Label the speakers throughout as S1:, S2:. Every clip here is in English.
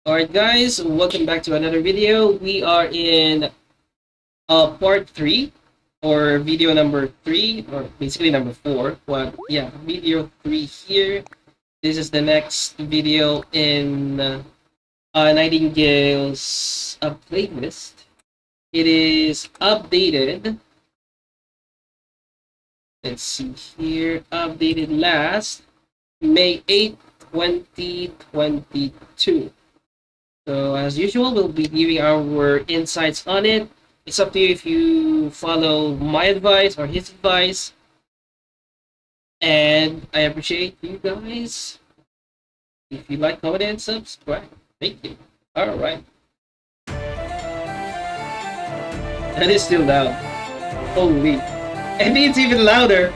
S1: Alright guys, welcome back to another video. We are in part 3 or video number 3 or basically number 4. Well, yeah, video 3 here. This is the next video in Nightingale's playlist. It is updated. Let's see here. Updated last May 8th, 2022. So as usual, we'll be giving our insights on it. It's up to you if you follow my advice or his advice. And I appreciate you guys. If you like, comment, and subscribe. Thank you. Alright. That is still loud. Holy. And it's even louder.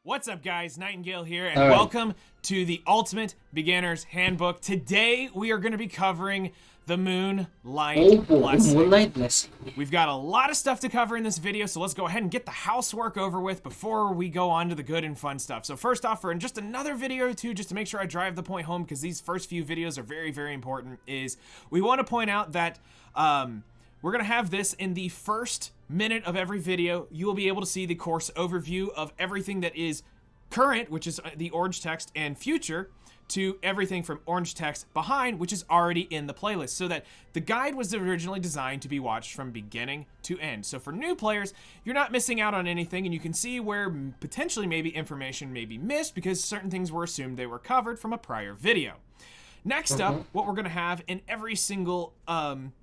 S2: What's up guys, Nightingale here, and welcome to the Ultimate Beginner's Handbook. Today we are going to be covering the Moonlight Blessing.
S1: Moonlight Blessing.
S2: We've got a lot of stuff to cover in this video, so let's go ahead and get the housework over with before we go on to the good and fun stuff. So first off, for in just another video or two, just to make sure I drive the point home, because these first few videos are very, very important, is we want to point out that we're going to have this in the first minute of every video. You will be able to see the course overview of everything that is current, which is the orange text, and future, to everything from orange text behind, which is already in the playlist, so that the guide was originally designed to be watched from beginning to end. So for new players, you're not missing out on anything, and you can see where potentially maybe information may be missed because certain things were assumed they were covered from a prior video. Next up, what we're going to have in every single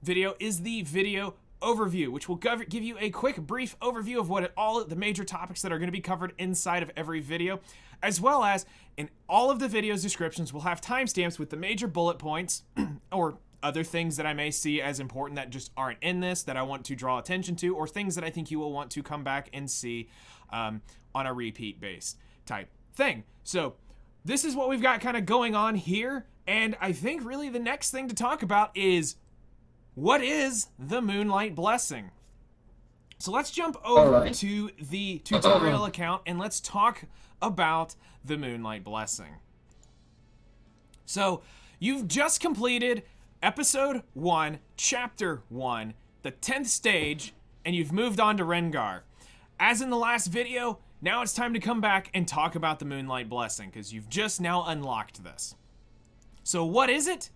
S2: video is the video overview, which will give you a quick brief overview of what all the major topics that are going to be covered inside of every video, as well as in all of the video's descriptions we'll have timestamps with the major bullet points or other things that I may see as important that just aren't in this that I want to draw attention to, or things that I think you will want to come back and see on a repeat based type thing. So this is what we've got kind of going on here, and I think really the next thing to talk about is what is the Moonlight Blessing? So let's jump over to the tutorial account and let's talk about the Moonlight Blessing. So you've just completed episode 1, chapter 1, the 10th stage, and you've moved on to Rengar. As in the last video, now it's time to come back and talk about the Moonlight Blessing, because you've just now unlocked this. So what is it?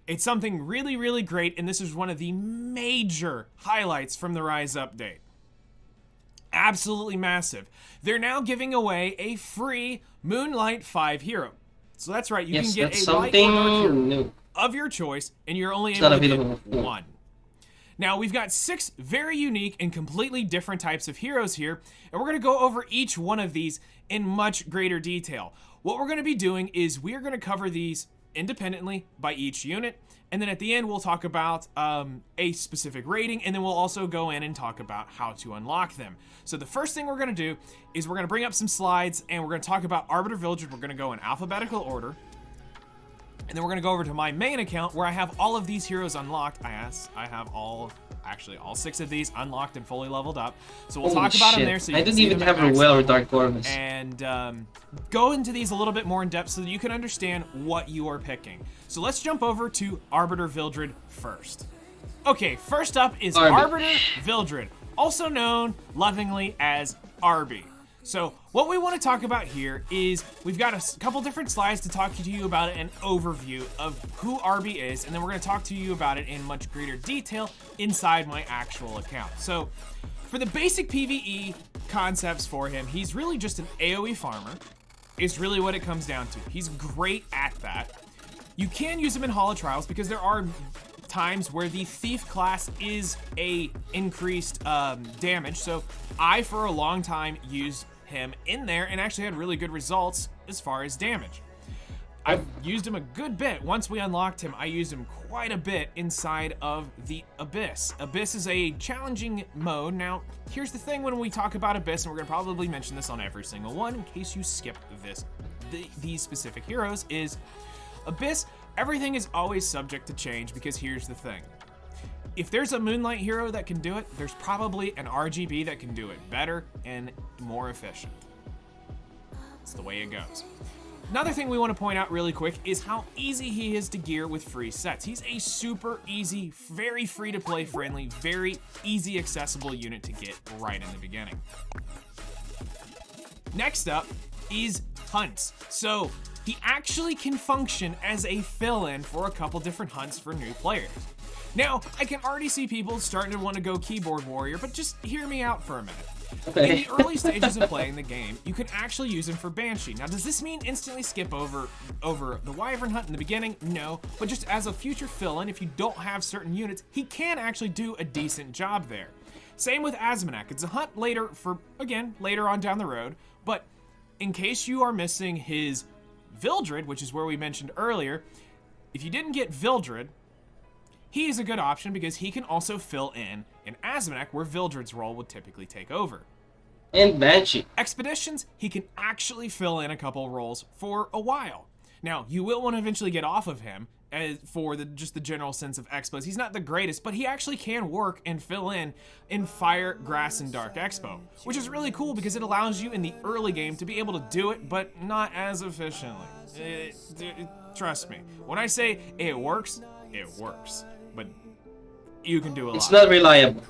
S2: It's something really, really great, and this is one of the major highlights from the Rise update. Absolutely massive. They're now giving away a free Moonlight 5 hero. So that's right, you can get a light or dark hero of your choice, and you're only able to get one. Now, we've got 6 very unique and completely different types of heroes here, and we're going to go over each one of these in much greater detail. What we're going to be doing is we're going to cover these independently by each unit, and then at the end we'll talk about a specific rating, and then we'll also go in and talk about how to unlock them. So the first thing we're going to do is we're going to bring up some slides, and we're going to talk about Arbiter Village. We're going to go in alphabetical order, and then we're going to go over to my main account where I have all of these heroes unlocked. I have all 6 of these unlocked and fully leveled up. So we'll talk about them there. So you
S1: I didn't even have Ruel or Dark Corvus.
S2: And go into these a little bit more in depth so that you can understand what you are picking. So let's jump over to Arbiter Vildred first. Okay, first up is Arbiter Vildred, also known lovingly as Arby. So what we want to talk about here is we've got a couple different slides to talk to you about an overview of who Arby is, and then we're going to talk to you about it in much greater detail inside my actual account. So for the basic PvE concepts for him, he's really just an AoE farmer. It's really what it comes down to. He's great at that. You can use him in Holo Trials because there are times where the Thief class is a increased damage. So I, for a long time, used him in there and actually had really good results as far as damage. I've used him a good bit. Once we unlocked him, I used him quite a bit inside of the Abyss. Abyss is a challenging mode. Now, here's the thing when we talk about Abyss, and we're gonna probably mention this on every single one in case you skip these specific heroes, is Abyss, everything is always subject to change, because here's the thing. If there's a Moonlight hero that can do it, there's probably an RGB that can do it better and more efficient. It's the way it goes. Another thing we want to point out really quick is how easy he is to gear with free sets. He's a super easy, very free-to-play friendly, very easy accessible unit to get right in the beginning. Next up is hunts. So he actually can function as a fill-in for a couple different hunts for new players. Now, I can already see people starting to want to go keyboard warrior, but just hear me out for a minute.
S1: Okay.
S2: In the early stages of playing the game, you can actually use him for Banshee. Now, does this mean instantly skip over the Wyvern hunt in the beginning? No, but just as a future fill-in, if you don't have certain units, he can actually do a decent job there. Same with Azmonak. It's a hunt later later on down the road, but in case you are missing his Vildred, which is where we mentioned earlier, if you didn't get Vildred, he is a good option because he can also fill in Azmonak where Vildred's role would typically take over.
S1: And Banshee.
S2: Expeditions, he can actually fill in a couple roles for a while. Now, you will want to eventually get off of him for just the general sense of expos. He's not the greatest, but he actually can work and fill in Fire, Grass, and Dark Expo, which is really cool because it allows you in the early game to be able to do it, but not as efficiently. Trust me. When I say it works, but you can do a lot.
S1: It's not reliable.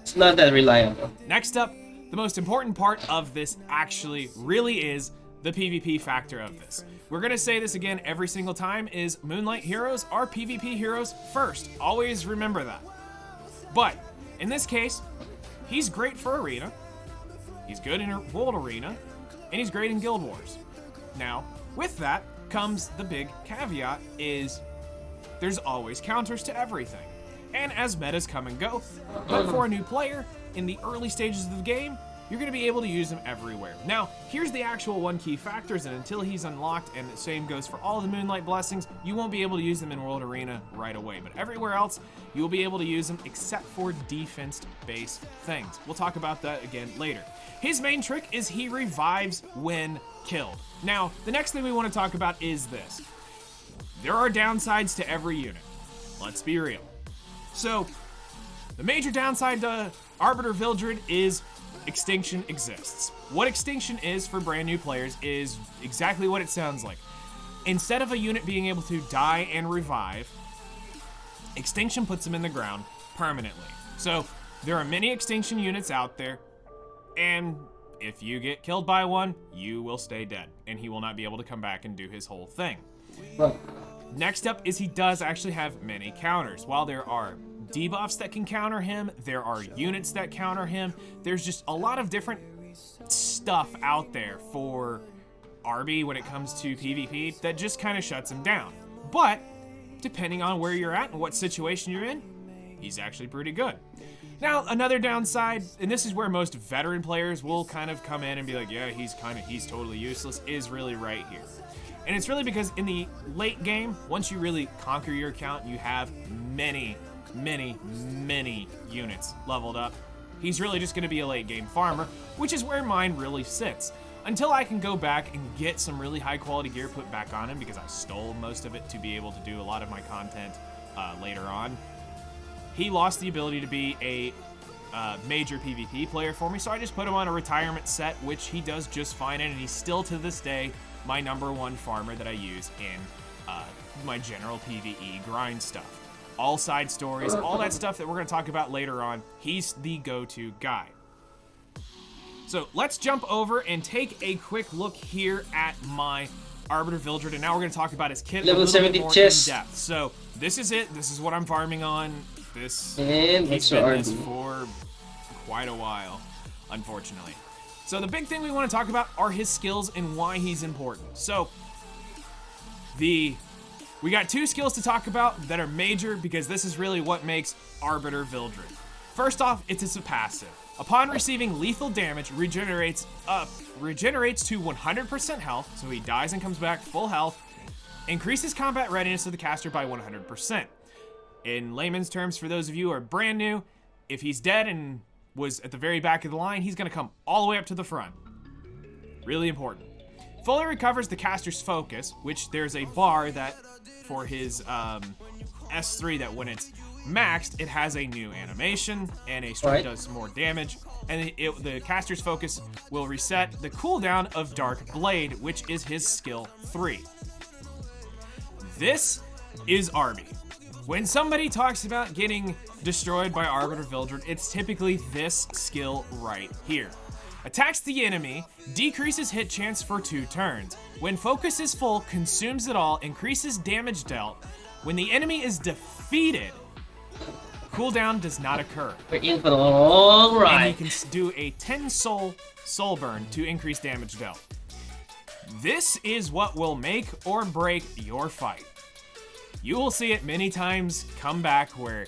S1: It's not that reliable.
S2: Next up, the most important part of this actually really is the PvP factor of this. We're gonna say this again every single time, is Moonlight heroes are PvP heroes first. Always remember that. But in this case, he's great for Arena, he's good in World Arena, and he's great in Guild Wars. Now, with that comes the big caveat is there's always counters to everything. And as metas come and go, but for a new player, in the early stages of the game, you're going to be able to use them everywhere. Now, here's the actual one key factors, and until he's unlocked, and the same goes for all of the Moonlight Blessings, you won't be able to use them in World Arena right away. But everywhere else, you'll be able to use them except for defense-based things. We'll talk about that again later. His main trick is he revives when killed. Now, the next thing we want to talk about is this. There are downsides to every unit. Let's be real. So, the major downside to Arbiter Vildred is Extinction exists. What Extinction is for brand new players is exactly what it sounds like. Instead of a unit being able to die and revive, Extinction puts them in the ground permanently. So, there are many Extinction units out there, and if you get killed by one, you will stay dead, and he will not be able to come back and do his whole thing.
S1: Well,
S2: next up is he does actually have many counters. While there are debuffs that can counter him, there are units that counter him, there's just a lot of different stuff out there for Arby when it comes to PvP that just kind of shuts him down. But, depending on where you're at and what situation you're in, he's actually pretty good. Now, another downside, and this is where most veteran players will kind of come in and be like, yeah, he's totally useless, is really right here. And it's really because in the late game, once you really conquer your account, you have many units leveled up. He's really just going to be a late game farmer, which is where mine really sits. Until I can go back and get some really high quality gear put back on him, because I stole most of it to be able to do a lot of my content later on. He lost the ability to be a major PvP player for me, so I just put him on a retirement set, which he does just fine in, and he's still to this day my #1 farmer that I use in my general PvE grind stuff. All side stories, all that stuff that we're going to talk about later on, he's the go-to guy. So let's jump over and take a quick look here at my Arbiter Vildred, and now we're going to talk about his kit
S1: level
S2: a little
S1: 70
S2: bit more
S1: chest.
S2: in depth. So this is it. This is what I'm farming on. He's
S1: and
S2: been this
S1: RB.
S2: for quite a while, unfortunately. So the big thing we want to talk about are his skills and why he's important. So we got 2 skills to talk about that are major because this is really what makes Arbiter Vildred. First off, it's a passive. Upon receiving lethal damage, regenerates to 100% health, so he dies and comes back full health, increases combat readiness of the caster by 100%. In layman's terms, for those of you who are brand new, if he's dead and was at the very back of the line, he's going to come all the way up to the front. Really important. Fully recovers the caster's focus, which there's a bar that for his S3 that when it's maxed, it has a new animation, and a sword does more damage, and the caster's focus will reset the cooldown of Dark Blade, which is his skill 3. This is Arby. When somebody talks about getting destroyed by Arbiter Vildred, it's typically this skill right here. Attacks the enemy, decreases hit chance for 2 turns. When focus is full, consumes it all, increases damage dealt. When the enemy is defeated, cooldown does not occur.
S1: We're in for the long ride.
S2: And you can do a 10 soul burn to increase damage dealt. This is what will make or break your fight. You will see it many times come back where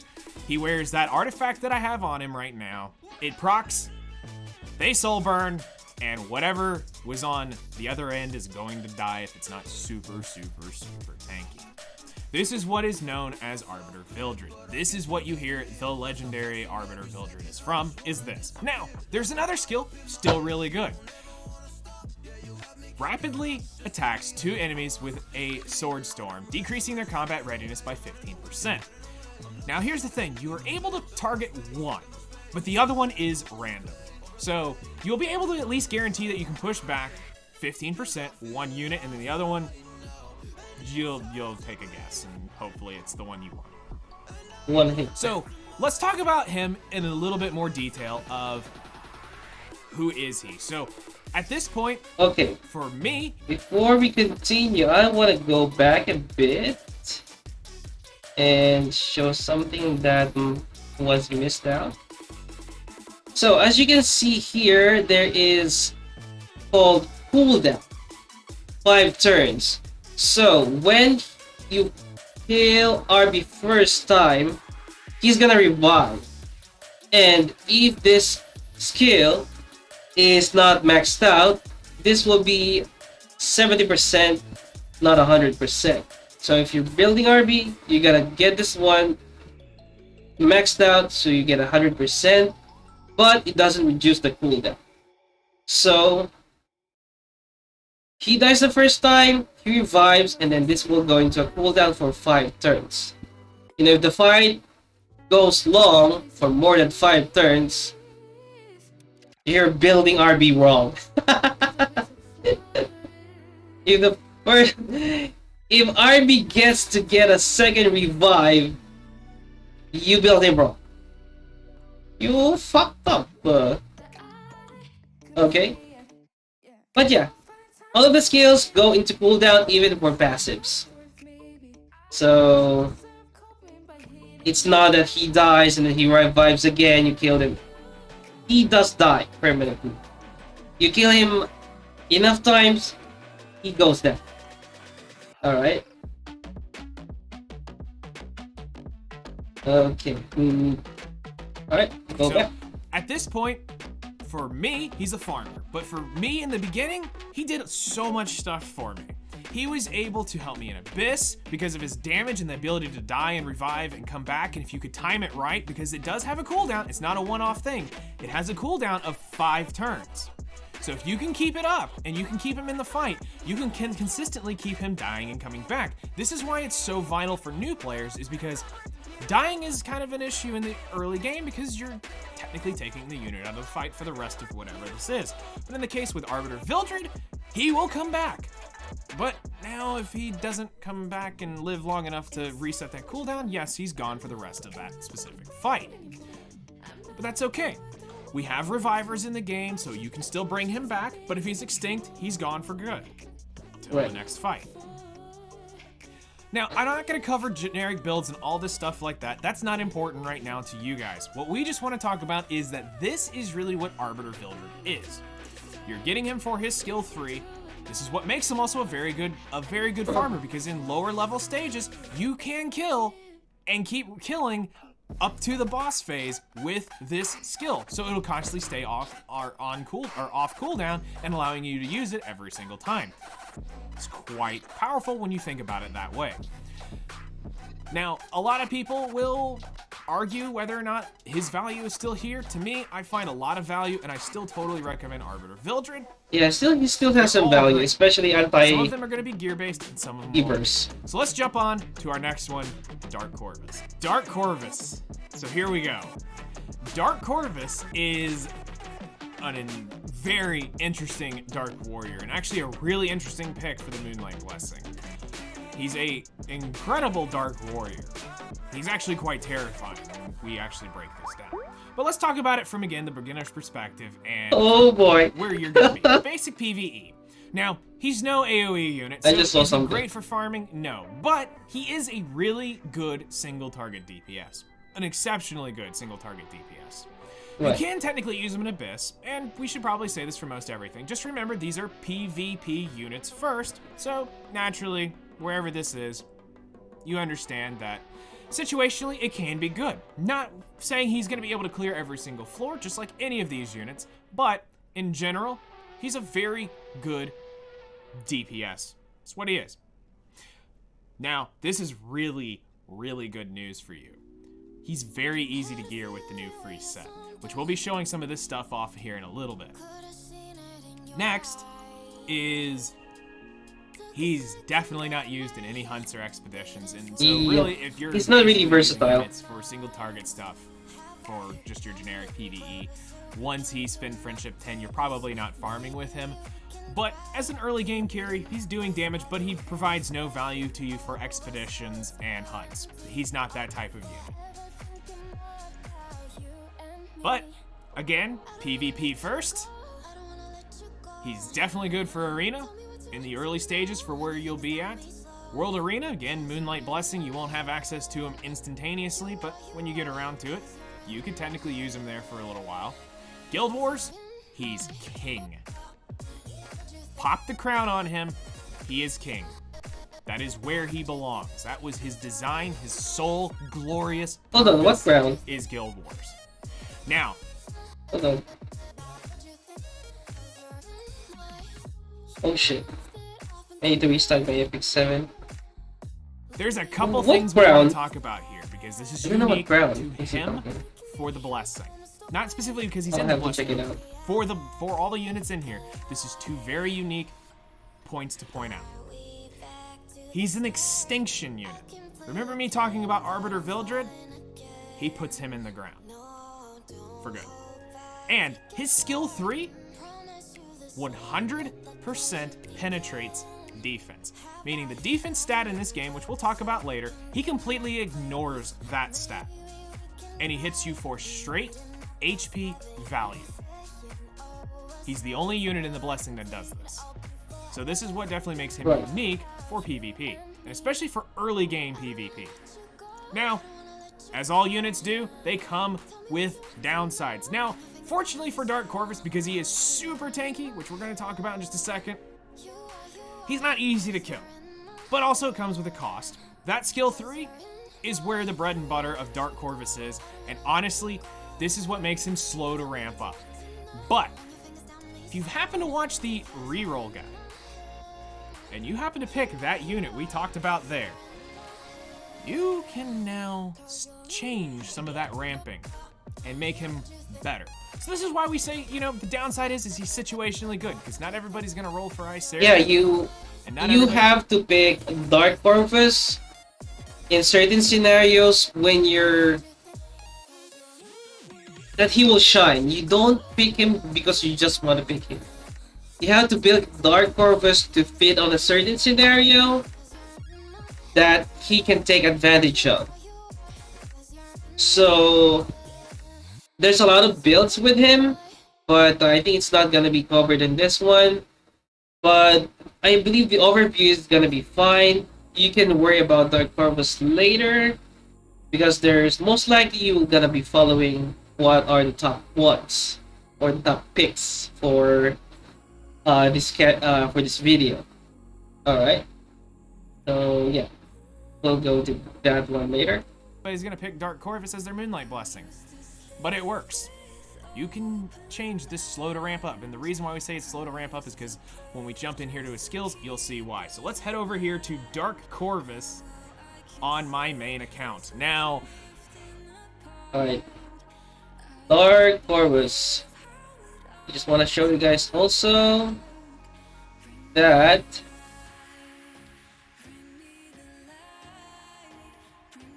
S2: he wears that artifact that I have on him right now. It procs, they soul burn, and whatever was on the other end is going to die if it's not super, super, super tanky. This is what is known as Arbiter Vildred. This is what you hear the legendary Arbiter Vildred is from, is this. Now, there's another skill, still really good. Rapidly attacks 2 enemies with a sword storm, decreasing their combat readiness by 15%. Now here's the thing, you are able to target one, but the other one is random. So you'll be able to at least guarantee that you can push back 15%, one unit, and then the other one, you'll take a guess, and hopefully it's the one you want.
S1: One hit.
S2: So let's talk about him in a little bit more detail of who is he. So at this point,
S1: okay,
S2: for me,
S1: before we continue, I want to go back a bit and show something that was missed out. So as you can see here, there is called cooldown, 5 turns. So when you kill RB first time, he's gonna revive, and if this skill is not maxed out, this will be 70%, not 100%. So if you're building RB, you gotta get this one maxed out so you get 100%, but it doesn't reduce the cooldown. So he dies the first time, he revives, and then this will go into a cooldown for 5 turns. And if the fight goes long for more than 5 turns, you're building RB wrong. If RB gets to get a second revive, you build him wrong. You fucked up. Okay? But yeah, all of the skills go into cooldown even for passives. So it's not that he dies and then he revives again, you kill him. He does die permanently. You kill him enough times, he goes down. Alright. Okay. Alright, go back.
S2: At this point, for me, he's a farmer. But for me in the beginning, he did so much stuff for me. He was able to help me in Abyss because of his damage and the ability to die and revive and come back. And if you could time it right, because it does have a cooldown, it's not a one-off thing. It has a cooldown of 5 turns. So if you can keep it up and you can keep him in the fight, you can consistently keep him dying and coming back. This is why it's so vital for new players, is because dying is kind of an issue in the early game because you're technically taking the unit out of the fight for the rest of whatever this is. But in the case with Arbiter Vildred, he will come back. But now if he doesn't come back and live long enough to reset that cooldown, yes, he's gone for the rest of that specific fight. But that's okay. We have revivers in the game, so you can still bring him back, but if he's extinct, he's gone for good until the next fight. Now, I'm not going to cover generic builds and all this stuff like that. That's not important right now to you guys. What we just want to talk about is that this is really what Arbiter Vildred is. You're getting him for his skill 3. This is what makes him also a very good farmer, because in lower level stages, you can kill and keep killing up to the boss phase with this skill. So it'll constantly stay off cooldown and allowing you to use it every single time. It's quite powerful when you think about it that way. Now, a lot of people will argue whether or not his value is still here. To me, I find a lot of value, and I still totally recommend Arbiter. Vildred,
S1: Yeah, he still has some value, especially anti.
S2: Some of them are going to be gear-based, and some of them won't.
S1: Evers.
S2: So let's jump on to our next one, Dark Corvus. Dark Corvus. So here we go. Dark Corvus is a very interesting Dark Warrior, and actually a really interesting pick for the Moonlight Blessing. He's a incredible Dark Warrior. He's actually quite terrifying when we actually break this down. But let's talk about it from, again, the beginner's perspective and
S1: oh boy,
S2: where you're gonna be. Basic PvE. Now, he's no AoE unit, so
S1: I just saw
S2: is he
S1: something.
S2: great for farming? No. But he is a really good single target DPS. An exceptionally good single target DPS.
S1: Right.
S2: You can technically use them in Abyss, and we should probably say this for most everything. Just remember, these are PvP units first, so naturally, wherever this is, you understand that situationally it can be good. Not saying he's going to be able to clear every single floor, just like any of these units, but in general, he's a very good DPS. That's what he is. Now, this is really, really good news for you. He's very easy to gear with the new free set, which we'll be showing some of this stuff off here in a little bit. Next is he's definitely not used in any hunts or expeditions, and so really, if you're
S1: he's not really versatile.
S2: It's for single target stuff, for just your generic PvE. Once he's Fin Friendship 10, you're probably not farming with him. But as an early game carry, he's doing damage, but he provides no value to you for expeditions and hunts. He's not that type of unit. But, again, PvP first. He's definitely good for Arena in the early stages for where you'll be at. World Arena, again, Moonlight Blessing, you won't have access to him instantaneously, but when you get around to it, you could technically use him there for a little while. Guild Wars, he's king. Pop the crown on him, he is king. That is where he belongs. That was his design, his sole glorious
S1: Hold on, what crown?
S2: Is Guild Wars. Now,
S1: hold on. Oh shit. I need to restart my Epic 7.
S2: There's a couple
S1: What
S2: things we
S1: crown?
S2: want to talk about here, because this is
S1: I don't know what
S2: unique
S1: crown
S2: to
S1: is he
S2: him
S1: talking.
S2: for the Blessing. Not specifically because he's
S1: I'll
S2: in the
S1: have to check
S2: Blessing.
S1: it out.
S2: For all the units in here, this is two very unique points to point out. He's an extinction unit. Remember me talking about Arbiter Vildred? He puts him in the ground. For good. And his skill 3, 100% penetrates defense. Meaning the defense stat in this game, which we'll talk about later, he completely ignores that stat. And he hits you for straight HP value. He's the only unit in the Blessing that does this. So this is what definitely makes him unique for PvP, and especially for early game PvP. Now, as all units do, they come with downsides. Now, fortunately for Dark Corvus, because he is super tanky, which we're going to talk about in just a second, he's not easy to kill, but also it comes with a cost. That skill 3 is where the bread and butter of Dark Corvus is, and honestly, this is what makes him slow to ramp up. But if you happen to watch the reroll guide, and you happen to pick that unit we talked about there, you can now change some of that ramping and make him better. So this is why we say, you know, the downside is he's situationally good, because not everybody's gonna roll for Ice Area.
S1: Yeah, you have to pick Dark Corvus in certain scenarios when that he will shine. You don't pick him because you just want to pick him. You have to build Dark Corvus to fit on a certain scenario that he can take advantage of. So there's a lot of builds with him, but I think it's not gonna be covered in this one. But I believe the overview is gonna be fine. You can worry about Dark Corvus later, because there's most likely you're gonna be following what are the top ones or the top picks for this video. All right. So yeah, we'll go to that one later.
S2: But he's gonna pick Dark Corvus as their Moonlight Blessing, but it works. You can change this slow to ramp up, and the reason why we say it's slow to ramp up is because when we jump in here to his skills, you'll see why. So let's head over here to Dark Corvus on my main account. Now,
S1: Alright. Lord Corvus. I just want to show you guys also that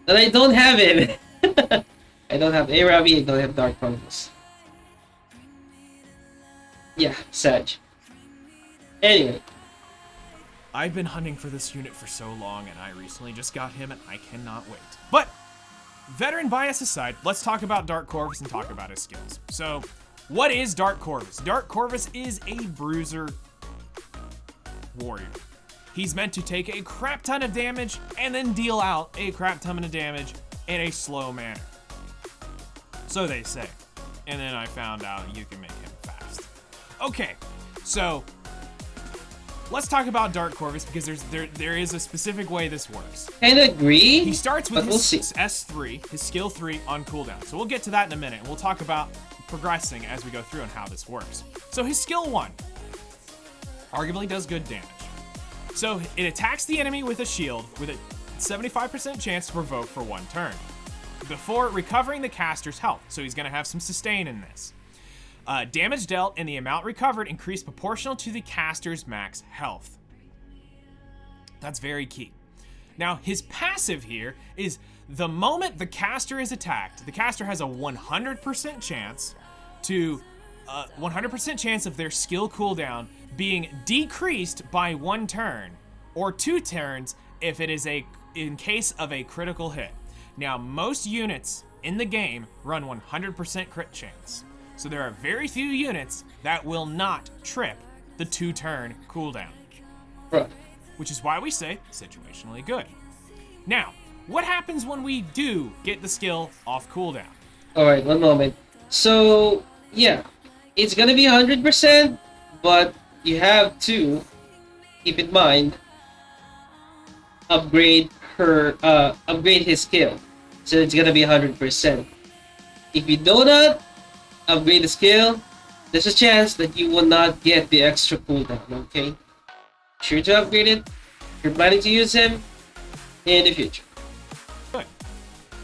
S1: I don't have it. I don't have Arabi, I don't have Dark Corvus. Yeah, Sag. Anyway.
S2: I've been hunting for this unit for so long, and I recently just got him, and I cannot wait. But, veteran bias aside, let's talk about Dark Corvus and talk about his skills. So, what is Dark Corvus? Dark Corvus is a bruiser warrior. He's meant to take a crap ton of damage and then deal out a crap ton of damage in a slow manner. So they say. And then I found out you can make him fast. Okay, so let's talk about Dark Corvus because there is a specific way this works.
S1: I agree.
S2: He starts with his S3, his skill 3 on cooldown. So we'll get to that in a minute, and we'll talk about progressing as we go through and how this works. So his skill 1 arguably does good damage. So it attacks the enemy with a shield with a 75% chance to provoke for 1 turn, before recovering the caster's health. So he's gonna have some sustain in this. Damage dealt and the amount recovered increase proportional to the caster's max health. That's very key. Now, his passive here is the moment the caster is attacked, the caster has a 100% chance to 100% chance of their skill cooldown being decreased by 1 turn or 2 turns if it is in case of a critical hit. Now, most units in the game run 100% crit chance. So there are very few units that will not trip the 2-turn cooldown.
S1: Right.
S2: Which is why we say situationally good. Now, what happens when we do get the skill off cooldown?
S1: Alright, one moment. So, yeah, it's gonna be 100%, but you have to keep in mind upgrade his skill. So it's gonna be 100%. If you do not upgrade the skill, there's a chance that you will not get the extra cooldown, okay? Sure to upgrade it if you're planning to use him in the future.
S2: Good.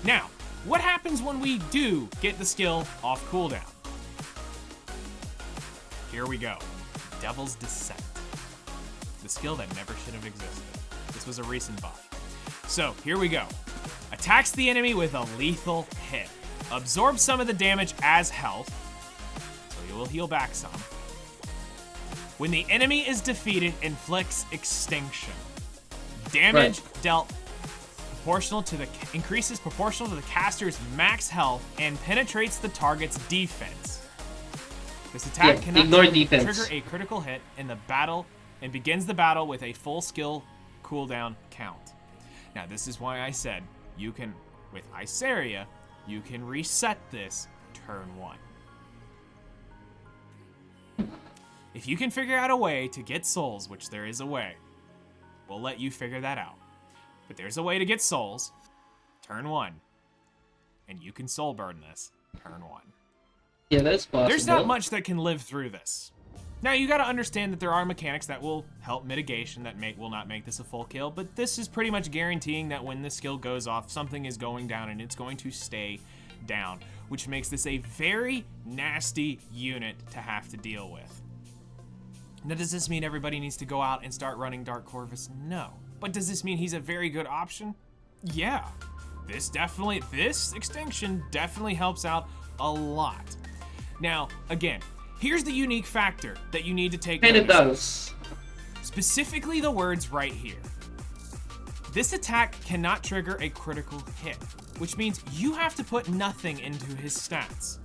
S2: Now, what happens when we do get the skill off cooldown? Here we go. Devil's Descent. The skill that never should have existed. This was a recent buff. So, here we go. Attacks the enemy with a lethal hit. Absorbs some of the damage as health, so you will heal back some. When the enemy is defeated, inflicts extinction. Damage dealt increases proportional to the caster's max health and penetrates the target's defense. This attack cannot trigger a critical hit in the battle and begins the battle with a full skill cooldown count. Now, this is why I said you can, with Iceria, you can reset this turn 1. If you can figure out a way to get souls, which there is a way, we'll let you figure that out. But there's a way to get souls, turn 1, and you can soul burn this, turn 1.
S1: Yeah, that's possible.
S2: There's not much that can live through this. Now, you gotta understand that there are mechanics that will help mitigation that will not make this a full kill, but this is pretty much guaranteeing that when the skill goes off, something is going down and it's going to stay down, which makes this a very nasty unit to have to deal with. Now, does this mean everybody needs to go out and start running Dark Corvus? No. But does this mean he's a very good option? Yeah. This extinction definitely helps out a lot. Now, again, here's the unique factor that you need to take notice.
S1: And it does.
S2: Specifically the words right here. This attack cannot trigger a critical hit, which means you have to put nothing into his stats,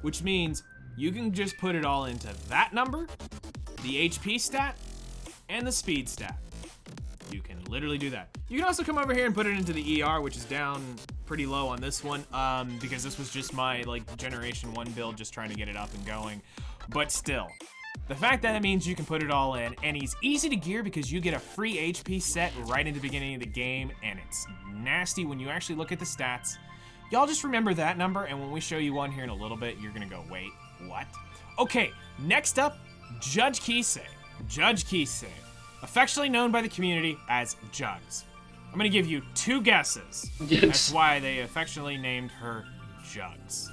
S2: which means you can just put it all into that number, the HP stat, and the speed stat. You can literally do that. You can also come over here and put it into the ER, which is down pretty low on this one, because this was just my generation 1 build, just trying to get it up and going. But still, the fact that it means you can put it all in, and he's easy to gear because you get a free HP set right in the beginning of the game, and it's nasty when you actually look at the stats. Y'all just remember that number, and when we show you one here in a little bit, you're gonna go, wait, what? Okay, next up, Judge Kisei. Judge Kisei, affectionately known by the community as Jugs. I'm gonna give you 2 guesses.
S1: Yes.
S2: That's why they affectionately named her Jugs.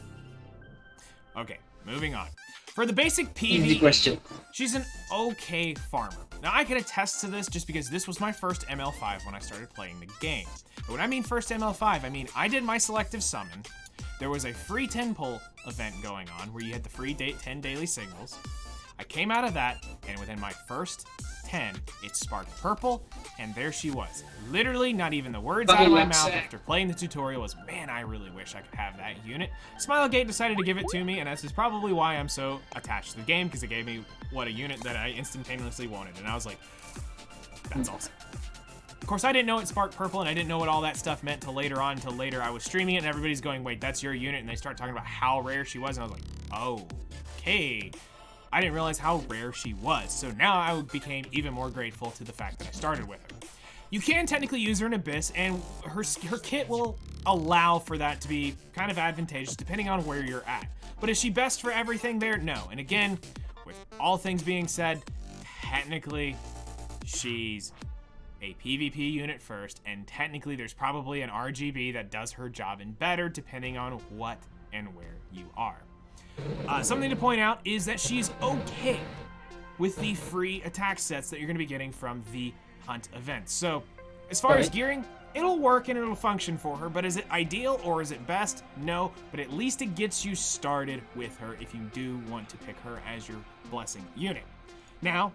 S2: Okay, moving on. For the basic
S1: Easy
S2: PvE,
S1: question.
S2: she's an okay farmer. Now, I can attest to this just because this was my first ML5 when I started playing the game. But when I mean first ML5, I mean I did my selective summon. There was a free 10 pull event going on where you had the free 10 daily signals. I came out of that, and within my first 10, it sparked purple, and there she was. Literally, not even the words out of my mouth after playing the tutorial was, man, I really wish I could have that unit. Smilegate decided to give it to me, and this is probably why I'm so attached to the game, because it gave me, what, a unit that I instantaneously wanted, and I was like, that's awesome. Of course, I didn't know it sparked purple, and I didn't know what all that stuff meant till later on, until later I was streaming it, and everybody's going, wait, that's your unit, and they start talking about how rare she was, and I was like, oh, okay. I didn't realize how rare she was, so now I became even more grateful to the fact that I started with her. You can technically use her in Abyss, and her kit will allow for that to be kind of advantageous depending on where you're at. But is she best for everything there? No. And again, with all things being said, technically, she's a PvP unit first, and technically there's probably an RGB that does her job and better depending on what and where you are. Something to point out is that she's okay with the free attack sets that you're going to be getting from the hunt events. So, as far as gearing, it'll work and it'll function for her, but is it ideal or is it best? No, but at least it gets you started with her if you do want to pick her as your blessing unit. Now,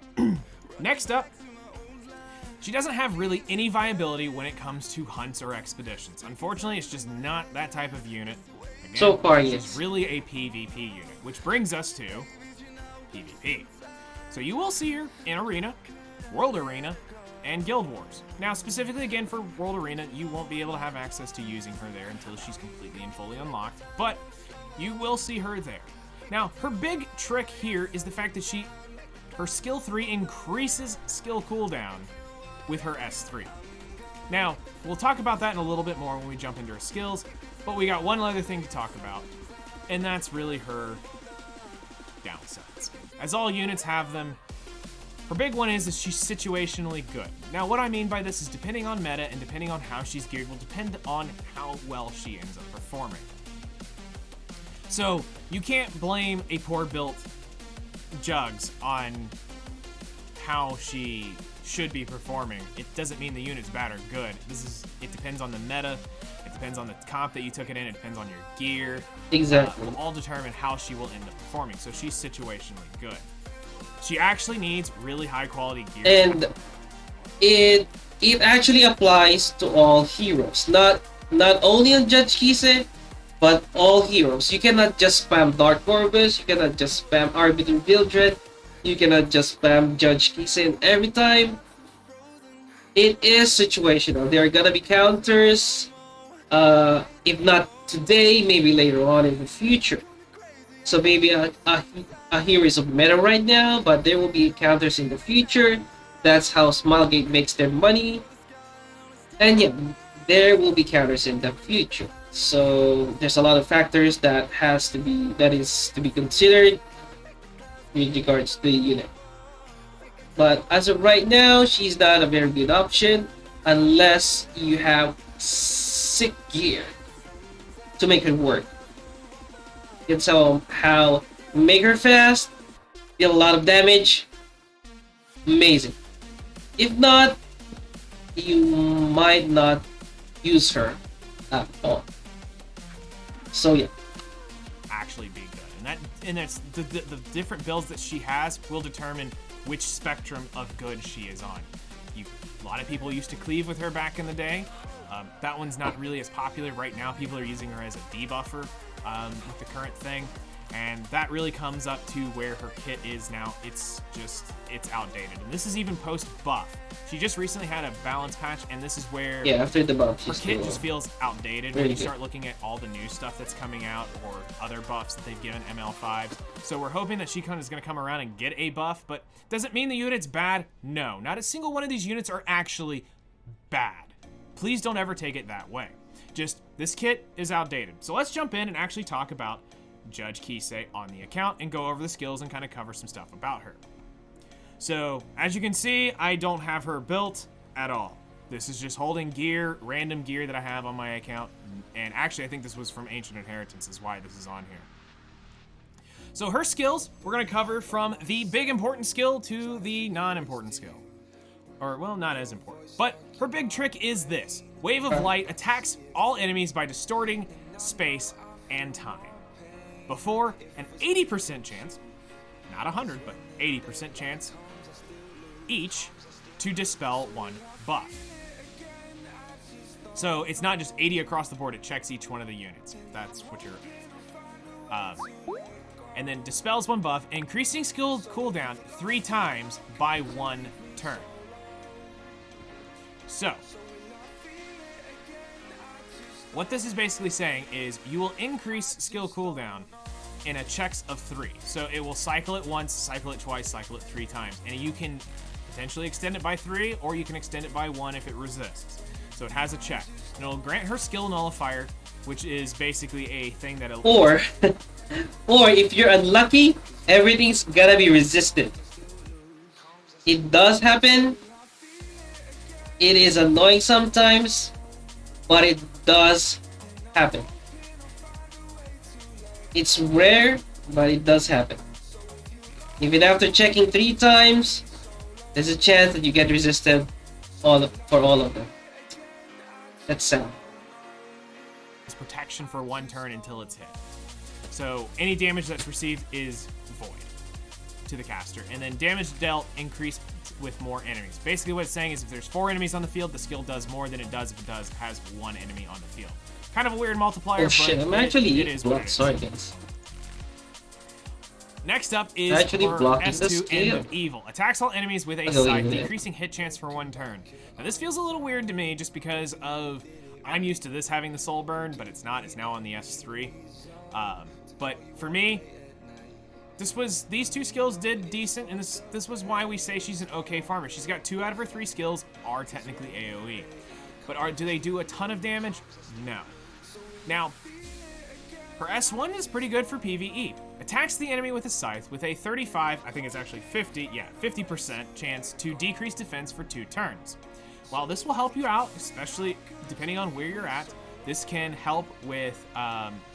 S2: next up, she doesn't have really any viability when it comes to hunts or expeditions. Unfortunately, it's just not that type of unit. Again,
S1: So far,
S2: she's
S1: yes.
S2: really a PvP unit, which brings us to PvP. So you will see her in Arena, World Arena, and Guild Wars. Now, specifically again for World Arena, you won't be able to have access to using her there until she's completely and fully unlocked, but you will see her there. Now, her big trick here is the fact that her skill 3 increases skill cooldown with her S3. Now, we'll talk about that in a little bit more when we jump into her skills, but we got one other thing to talk about, and that's really her downsides. As all units have them, her big one is she's situationally good. Now, what I mean by this is depending on meta and depending on how she's geared will depend on how well she ends up performing. So, you can't blame a poor built Jugs on how she should be performing. It doesn't mean the unit's bad or good. It depends on the meta, it depends on the comp that you took it in, it depends on your gear.
S1: Exactly.
S2: Will all determine how she will end up performing. So she's situationally good. She actually needs really high quality gear.
S1: And it actually applies to all heroes, not only on Judge Kise, but all heroes. You cannot just spam Dark Corvus, you cannot just spam Arbiter Vildred, you cannot just spam Judge Kise every time. It is situational. There are gonna be counters, if not today, maybe later on in the future. So maybe a hero is of meta right now, but there will be counters in the future. That's how Smilegate makes their money. And yeah, there will be counters in the future. So there's a lot of factors that is to be considered with regards to the unit. But as of right now, she's not a very good option unless you have sick gear to make it work. And so how make her fast, deal a lot of damage, amazing. If not, you might not use her at all. So yeah.
S2: Actually be good. And that's the different builds that she has will determine which spectrum of good she is on. A lot of people used to cleave with her back in the day. That one's not really as popular right now. People are using her as a debuffer with the current thing, and that really comes up to where her kit is now. It's outdated, and this is even post buff. She just recently had a balance patch, and this is where
S1: after the buff,
S2: her kit just feels outdated when you start looking at all the new stuff that's coming out or other buffs that they've given ML5s. So we're hoping that she is going to come around and get a buff, but doesn't mean the unit's bad. No, not a single one of these units are actually bad. Please don't ever take it that way. Just, this kit is outdated. So let's jump in and actually talk about Judge Kise on the account and go over the skills and kind of cover some stuff about her. So, as you can see, I don't have her built at all. This is just holding gear, random gear that I have on my account. And actually, I think this was from Ancient Inheritance is why this is on here. So her skills, we're going to cover from the big important skill to the non-important skill. Or, well, not as important. But her big trick is this. Wave of Light attacks all enemies by distorting space and time. Before an 80% chance, not 100, but 80% chance, each to dispel one buff. So it's not just 80 across the board, it checks each one of the units. That's what you're and then dispels one buff, increasing skill cooldown 3 times by 1 turn. So, what this is basically saying is you will increase skill cooldown in a checks of 3. So it will cycle it once, cycle it twice, cycle it 3 times. And you can potentially extend it by 3, or you can extend it by 1 if it resists. So it has a check. And it'll grant her skill nullifier, which is basically a thing that...
S1: Or if you're unlucky, everything's gonna be resisted. It does happen. It is annoying sometimes, but it does happen. It's rare, but it does happen. Even after checking 3 times, there's a chance that you get resisted for all of them. That's sad.
S2: It's protection for 1 turn until it's hit. So any damage that's received is void to the caster. And then damage dealt increased with more enemies. Basically what it's saying is if there's 4 enemies on the field, the skill does more than it does if it has 1 enemy on the field. Kind of a weird multiplier,
S1: oh shit,
S2: but
S1: I'm actually
S2: it is what it is.
S1: Sorry guys.
S2: Next up is her S2 End of Evil. Attacks all enemies with a scythe, decreasing hit chance for 1 turn. Now this feels a little weird to me just because of I'm used to this having the soul burn, but it's not. It's now on the S3. But for me, these 2 skills did decent, and this was why we say she's an okay farmer. She's got 2 out of her 3 skills are technically AoE. But do they do a ton of damage? No. Now, her S1 is pretty good for PvE. Attacks the enemy with a scythe with a 35, I think it's actually 50% chance to decrease defense for 2 turns. While this will help you out, especially depending on where you're at, this can help with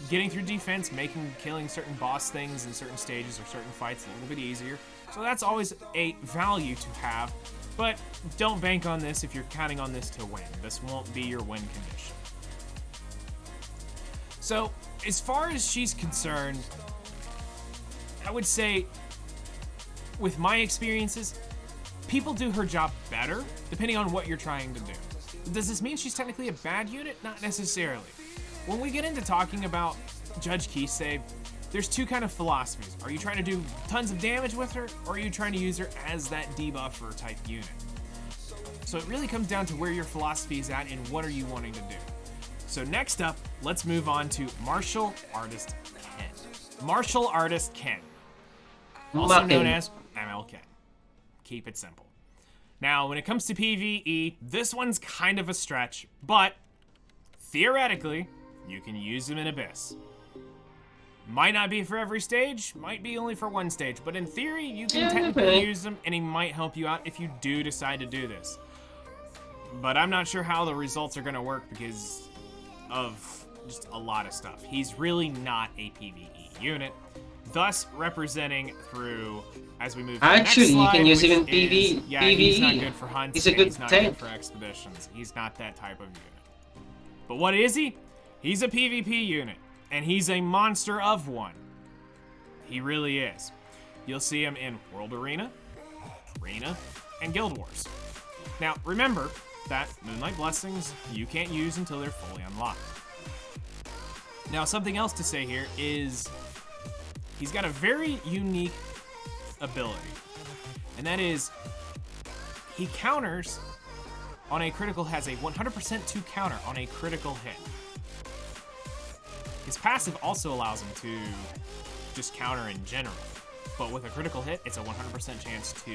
S2: getting through defense, killing certain boss things in certain stages or certain fights a little bit easier. So that's always a value to have, but don't bank on this if you're counting on this to win. This won't be your win condition. So as far as she's concerned, I would say with my experiences, people do her job better depending on what you're trying to do. Does this mean she's technically a bad unit? Not necessarily. When we get into talking about Judge Keysave, there's 2 kind of philosophies. Are you trying to do tons of damage with her, or are you trying to use her as that debuffer type unit? So it really comes down to where your philosophy is at and what are you wanting to do. So next up, let's move on to Martial Artist Ken. Martial Artist Ken, also known as ML Ken. Keep it simple. Now, when it comes to PvE, this one's kind of a stretch, but theoretically, you can use them in Abyss. Might not be for every stage, might be only for 1 stage, but in theory, you can technically use them, and he might help you out if you do decide to do this. But I'm not sure how the results are going to work because of just a lot of stuff. He's really not a PvE unit, thus representing through, as we move to the next slide,
S1: you can use even
S2: PvE. Yeah,
S1: PvE.
S2: he's not good for hunts,
S1: He's a good
S2: he's not
S1: tank.
S2: good for expeditions. He's not that type of unit. But what is he? He's a PvP unit, and he's a monster of one. He really is. You'll see him in World Arena, and Guild Wars. Now, remember that Moonlight Blessings you can't use until they're fully unlocked. Now, something else to say here is he's got a very unique ability, and that is he counters on a critical, has a 100% to counter on a critical hit. His passive also allows him to just counter in general, but with a critical hit, it's a 100% chance to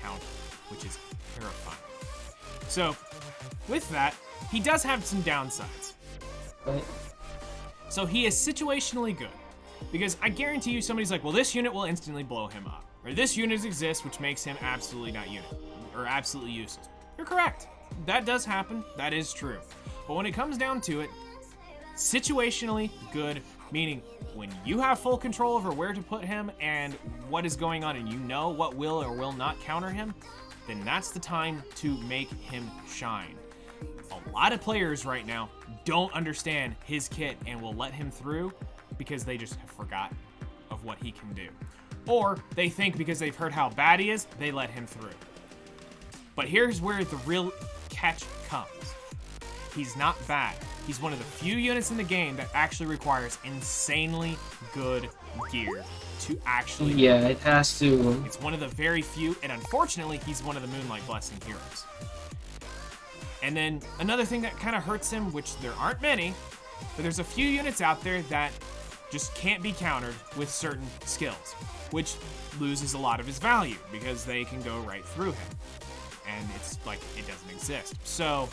S2: counter, which is terrifying. So, with that, he does have some downsides.
S1: Right.
S2: So he is situationally good, because I guarantee you somebody's like, well, this unit will instantly blow him up, or this unit exists, which makes him absolutely not unit, or absolutely useless. You're correct. that does happen. That is true. But when it comes down to it, situationally good, meaning when you have full control over where to put him and what is going on and you know what will or will not counter him, then that's the time to make him shine. A lot of players right now don't understand his kit and will let him through because they just have forgotten of what he can do. Or they think because they've heard how bad he is, they let him through. But here's where the real catch comes. He's not bad. He's one of the few units in the game that actually requires insanely good gear to actually
S1: Yeah, it has to.
S2: It's one of the very few, and unfortunately, he's one of the Moonlight Blessing heroes. And then another thing that kind of hurts him, which there aren't many, but there's a few units out there that just can't be countered with certain skills, which loses a lot of his value because they can go right through him. And it's like it doesn't exist. So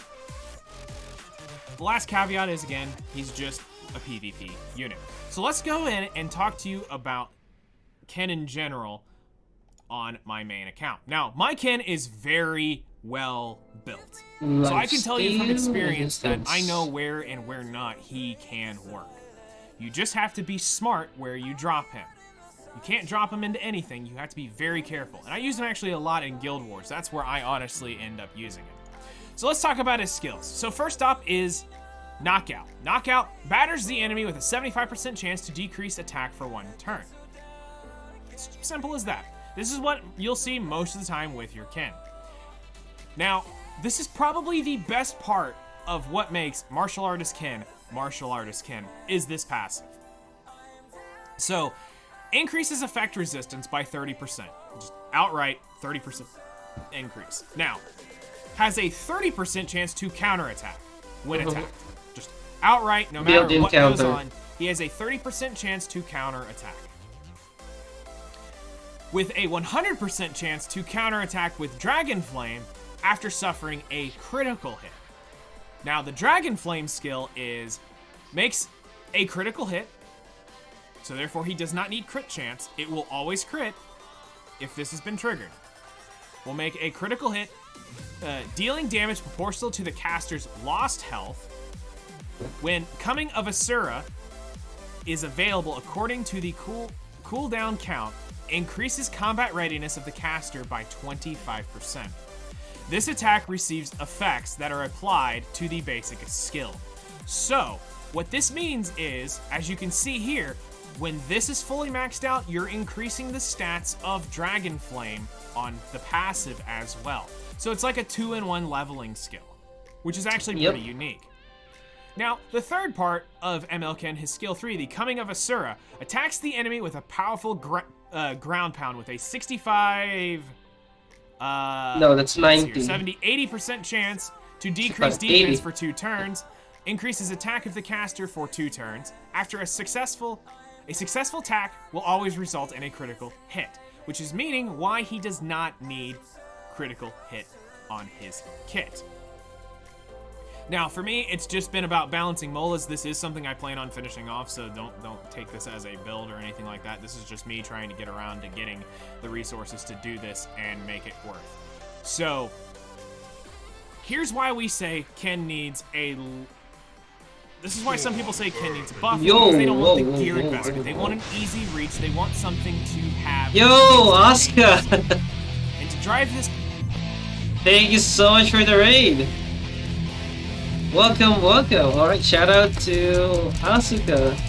S2: the last caveat is, again, he's just a PvP unit. So let's go in and talk to you about Ken in general on my main account. Now, my Ken is very well built. So I can tell you from experience that I know where and where not he can work. You just have to be smart where you drop him. You can't drop him into anything. You have to be very careful. And I use him actually a lot in Guild Wars. That's where I honestly end up using him. So let's talk about his skills. So first up is Knockout. Knockout batters the enemy with a 75% chance to decrease attack for 1 turn. It's simple as that. This is what you'll see most of the time with your Ken. Now, this is probably the best part of what makes Martial Artist Ken, is this passive. So, increases effect resistance by 30%. Just outright 30% increase. Now, has a 30% chance to counterattack when attacked. Just outright, no matter what goes on, he has a 30% chance to counterattack. With a 100% chance to counterattack with Dragon Flame after suffering a critical hit. Now, the Dragon Flame skill makes a critical hit, so therefore he does not need crit chance. It will always crit if this has been triggered. Will make a critical hit, dealing damage proportional to the caster's lost health when Coming of Asura is available according to the cooldown count, increases combat readiness of the caster by 25%. This attack receives effects that are applied to the basic skill. So, what this means is, as you can see here, when this is fully maxed out, you're increasing the stats of Dragon Flame on the passive as well. So it's like a 2-in-1 leveling skill, which is actually pretty unique. Now, the third part of MLKen, his skill 3, the Coming of Asura, attacks the enemy with a powerful ground pound with a 65...
S1: no, that's 90.
S2: 70-80% chance to decrease defense for 2 turns, increases attack of the caster for 2 turns. After a successful attack will always result in a critical hit, which is meaning why he does not need critical hit on his kit. Now, for me, it's just been about balancing molas. This is something I plan on finishing off, so don't take this as a build or anything like that. This is just me trying to get around to getting the resources to do this and make it work. So, here's why we say Ken needs a... This is why some people say Ken needs a buff, because they don't want the gear investment. They want an easy reach. They want something to have...
S1: Yo, Oscar!
S2: And to drive this...
S1: Thank you so much for the raid! Welcome, welcome. Alright, shout out to Asuka.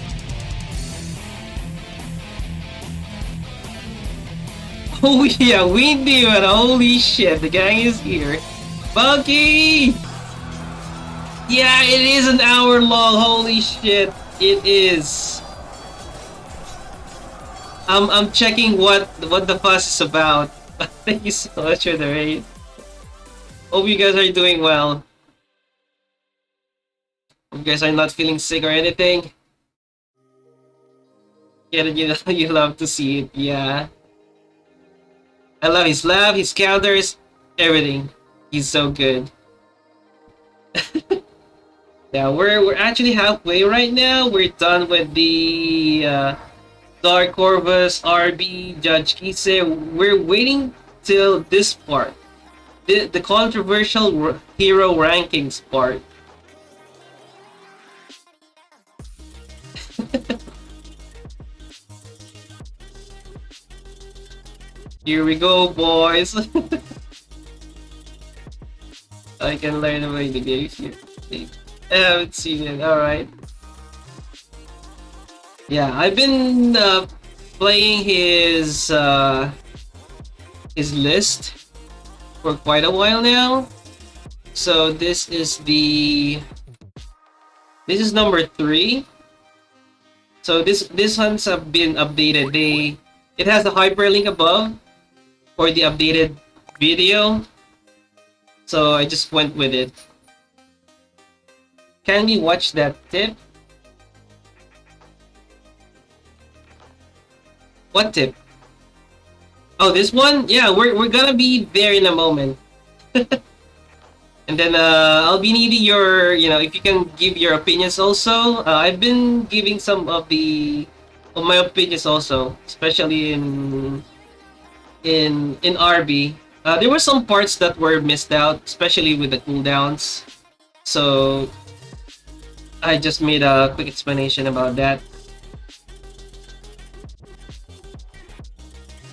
S1: Oh yeah, Windy, man. Holy shit, the gang is here. Bucky! Yeah, it is an hour long. Holy shit, it is. I'm checking what the fuss is about. Thank you so much for the raid. Hope you guys are doing well. You guys are not feeling sick or anything? Yeah, you love to see it, yeah. I love his laugh, his counters, everything. He's so good. Yeah, we're actually halfway right now. We're done with the Dark Corvus, RB, Judge Kise. We're waiting till this part. the controversial hero rankings part. Here we go, boys. I can learn about the game here. I haven't seen it. All right. Yeah, I've been playing his list for quite a while now. So this is number 3. So this ones have been updated. It has the hyperlink above for the updated video. So I just went with it. Can we watch that tip? What tip? Oh, this one? Yeah, we're gonna be there in a moment. And then I'll be needing your, if you can give your opinions also. I've been giving some of my opinions also, especially in RB. There were some parts that were missed out, especially with the cooldowns. So I just made a quick explanation about that.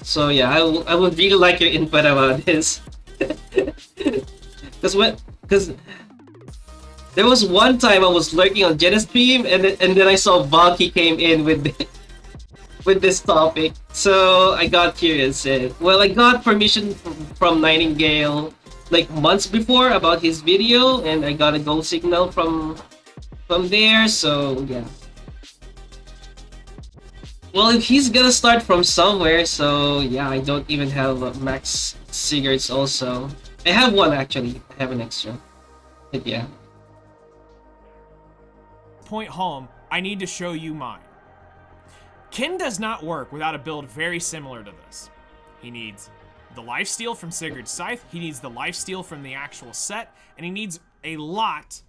S1: So yeah, I would really like your input about this. Because there was one time I was lurking on Jenna's stream, and then I saw Valky came in with this topic. So I got curious. Well, I got permission from Nightingale like months before about his video, and I got a go signal from there. So yeah. Well, if he's gonna start from somewhere, so yeah, I don't even have max cigarettes also. I have one actually. I have an extra. But yeah.
S2: Point home, I need to show you mine. Kin does not work without a build very similar to this. He needs the lifesteal from Sigurd's Scythe, he needs the lifesteal from the actual set, and he needs a lot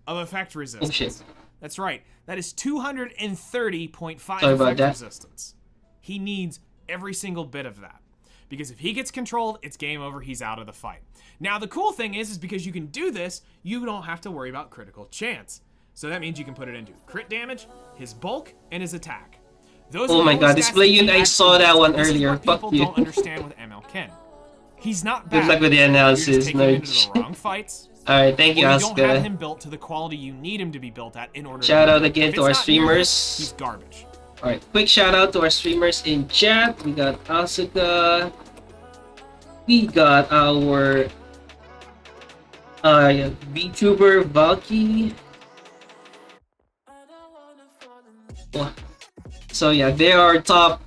S2: of effect resistance.
S1: Oh shit.
S2: That's right. That is 230.5
S1: Sorry about
S2: effect
S1: that.
S2: resistance. He needs every single bit of that. Because if he gets controlled, it's game over, he's out of the fight. Now, the cool thing is because you can do this, you don't have to worry about critical chance. So that means you can put it into crit damage, his bulk, and his attack. Those
S1: Oh my god, display unit, I saw that one
S2: this
S1: earlier.
S2: Is what
S1: Fuck
S2: people
S1: you.
S2: don't understand with ML Kin. He's not bad.
S1: Good luck with the analysis,
S2: You're just taking him into
S1: nerds.
S2: the wrong fights.
S1: Alright, thank you,
S2: Or you don't have
S1: Asuka.
S2: him built to the quality you need him to be built at in order
S1: Shout
S2: to
S1: out again
S2: if
S1: to
S2: it's
S1: our
S2: not near this,
S1: streamers.
S2: he's garbage.
S1: Alright, quick shout out to our streamers in chat. We got Asuka. We got our VTuber Valky. Oh. So yeah, they are top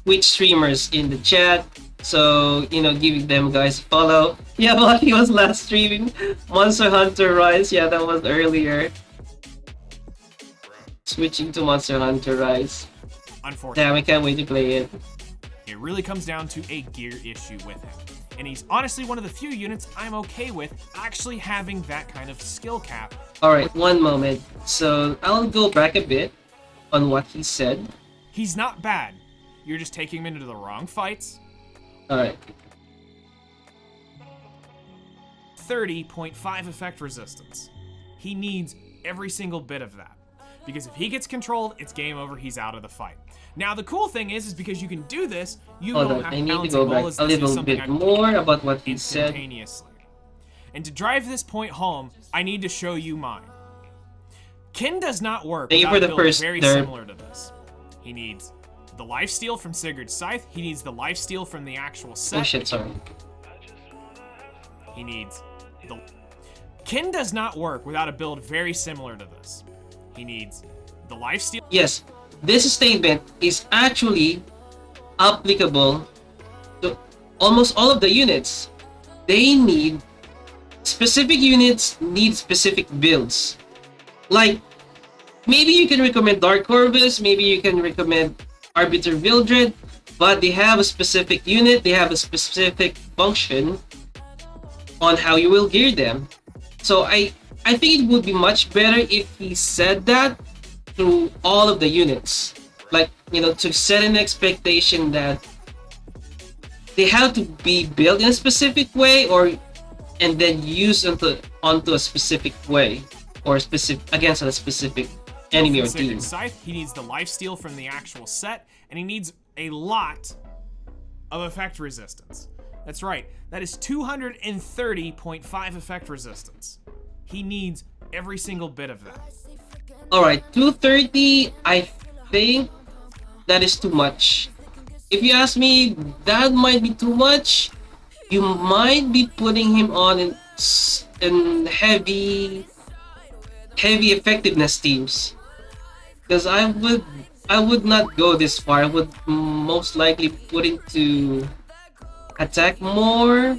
S1: Twitch streamers in the chat. So, giving them guys a follow. Yeah, Valky was last streaming. Monster Hunter Rise, yeah, that was earlier. Switching to Monster Hunter Rise.
S2: Unfortunately.
S1: Damn, I can't wait to play it.
S2: It really comes down to a gear issue with him. And he's honestly one of the few units I'm okay with actually having that kind of skill cap.
S1: Alright, one moment. So, I'll go back a bit on what he said.
S2: He's not bad. You're just taking him into the wrong fights.
S1: Alright.
S2: 30.5 effect resistance. He needs every single bit of that. Because if he gets controlled, it's game over, he's out of the fight. Now, the cool thing is because you can do this, you
S1: Hold
S2: don't
S1: on,
S2: have
S1: I
S2: to
S1: need to
S2: balance
S1: go
S2: goal
S1: back
S2: as
S1: a
S2: this is
S1: little
S2: something
S1: bit
S2: I'm
S1: more about what he said.
S2: instantaneously. And to drive this point home, I need to show you mine. Kin does not work
S1: Thank you
S2: without
S1: for
S2: a
S1: the
S2: build
S1: first
S2: very
S1: derp.
S2: similar to this. He needs the lifesteal from Sigurd's Scythe, he needs the lifesteal from the actual set.
S1: Oh shit, sorry.
S2: He needs the... Kin does not work without a build very similar to this. He needs the lifesteal...
S1: Yes, this statement is actually applicable to almost all of the units. Specific units need specific builds. Like, maybe you can recommend Dark Corvus, maybe you can recommend Arbiter Vildred, but they have a specific unit, they have a specific function on how you will gear them. So I think it would be much better if he said that through all of the units. Like, to set an expectation that they have to be built in a specific way, or and then used onto a specific way, or specific against a specific enemy or team.
S2: Scythe, he needs the lifesteal from the actual set, and he needs a lot of effect resistance. That's right, that is 230.5 effect resistance. He needs every single bit of that.
S1: Alright, 230, I think that is too much. If you ask me, that might be too much. You might be putting him on in heavy effectiveness teams. Because I would not go this far. I would most likely put it to attack more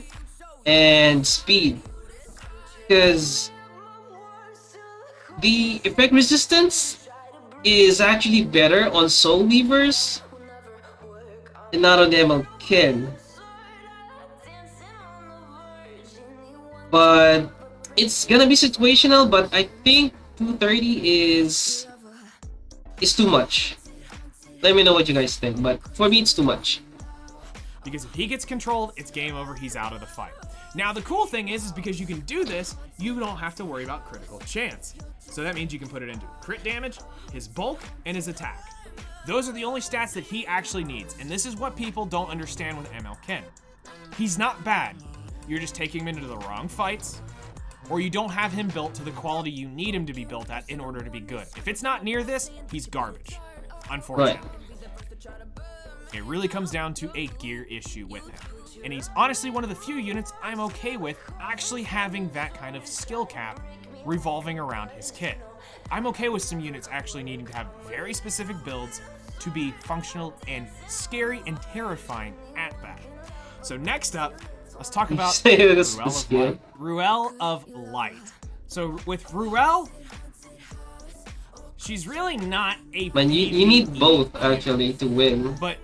S1: and speed. Because the effect resistance is actually better on Soul Weavers and not on MLK. But it's gonna be situational, but I think 230 is too much. Let me know what you guys think, but for me it's too much.
S2: Because if he gets controlled, it's game over, he's out of the fight. Now the cool thing is because you can do this, you don't have to worry about critical chance. So that means you can put it into crit damage, his bulk, and his attack. Those are the only stats that he actually needs, and this is what people don't understand with MLK. He's not bad. You're just taking him into the wrong fights, or you don't have him built to the quality you need him to be built at in order to be good. If it's not near this, he's garbage, unfortunately. Right. It really comes down to a gear issue with him. And he's honestly one of the few units I'm okay with actually having that kind of skill cap revolving around his kit. I'm okay with some units actually needing to have very specific builds to be functional and scary and terrifying at that. So next up, let's talk about Ruel of Light. So with Ruel, she's really not a
S1: But you need both actually to win.
S2: But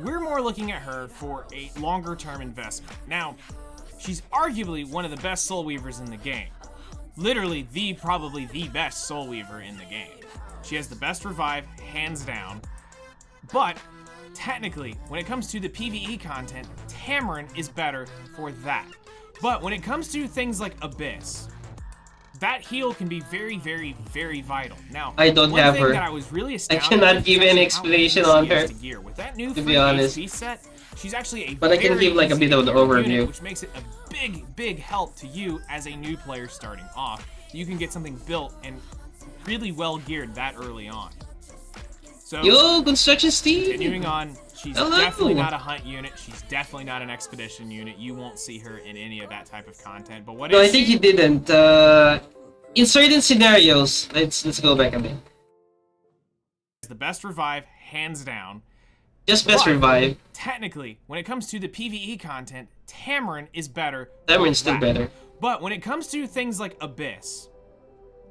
S2: we're more looking at her for a longer term investment. Now, she's arguably one of the best Soul Weavers in the game. Literally probably the best Soul Weaver in the game. She has the best revive, hands down. But technically, when it comes to the PvE content, Tamarin is better for that. But when it comes to things like Abyss, that heal can be very, very, very vital. Now,
S1: I don't have her.
S2: That I was really
S1: I cannot give an explanation on her.
S2: With that new
S1: to be honest,
S2: HP set, she's actually a
S1: but I can give like a bit of an overview,
S2: unit, which makes it a big, big help to you as a new player starting off. You can get something built and really well geared that early on. So,
S1: yo, construction Steve.
S2: Continuing on, she's definitely not a hunt unit. She's definitely not an expedition unit. You won't see her in any of that type of content. But what
S1: no,
S2: is
S1: I think he didn't. In certain scenarios, let's go back a bit.
S2: The best revive, hands down.
S1: Just best revive.
S2: Technically, when it comes to the PvE content, Tamarin is better.
S1: Tamarin's still better.
S2: But when it comes to things like Abyss,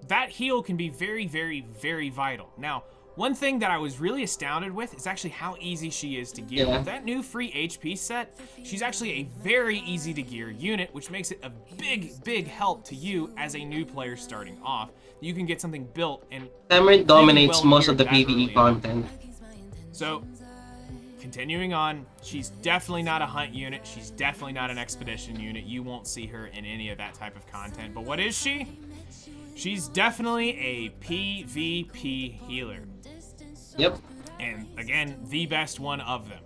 S2: that heal can be very, very, very vital. Now, one thing that I was really astounded with is actually how easy she is to gear.
S1: Yeah.
S2: With that new free HP set, she's actually a very easy to gear unit, which makes it a big, big help to you as a new player starting off. You can get something built and
S1: Tamarin dominates most of the PvE content.
S2: So, continuing on, she's definitely not a hunt unit. She's definitely not an expedition unit. You won't see her in any of that type of content. But what is she? She's definitely a PvP healer.
S1: Yep.
S2: And again, the best one of them.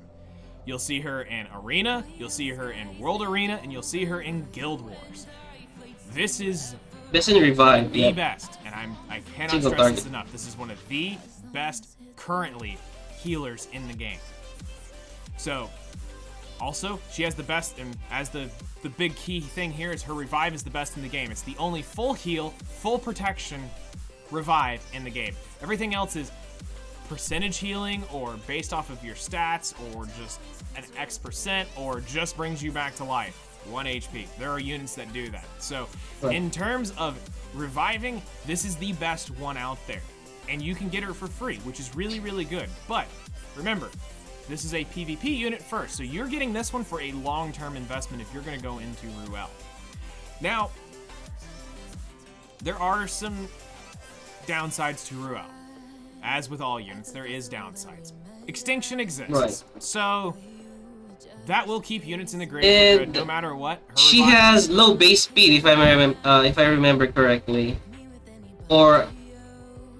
S2: You'll see her in Arena, you'll see her in World Arena, and you'll see her in Guild Wars. This is
S1: best in Revive,
S2: the best, and I cannot stress this enough. This is one of the best currently healers in the game. So, also, she has the best, and as the big key thing here is her revive is the best in the game. It's the only full heal, full protection revive in the game. Everything else is percentage healing or based off of your stats or just an X% or just brings you back to life. 1 HP. There are units that do that. So in terms of reviving, this is the best one out there. And you can get her for free, which is really, really good. But remember, this is a PvP unit first, so you're getting this one for a long-term investment if you're going to go into Ruel. Now, there are some downsides to Ruel. As with all units, there is downsides. Extinction exists.
S1: Right.
S2: So, that will keep units in the grave for good, no matter what.
S1: She has low base speed, if I remember correctly, or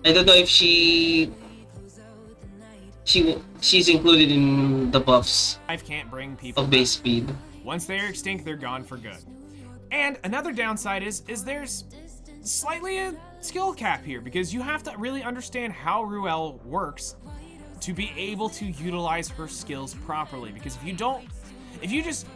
S1: I don't know if she's included in the buffs.
S2: I can't bring people
S1: of base speed.
S2: Once they are extinct, they're gone for good. And another downside is there's slightly a skill cap here, because you have to really understand how Ruel works to be able to utilize her skills properly. Because if you just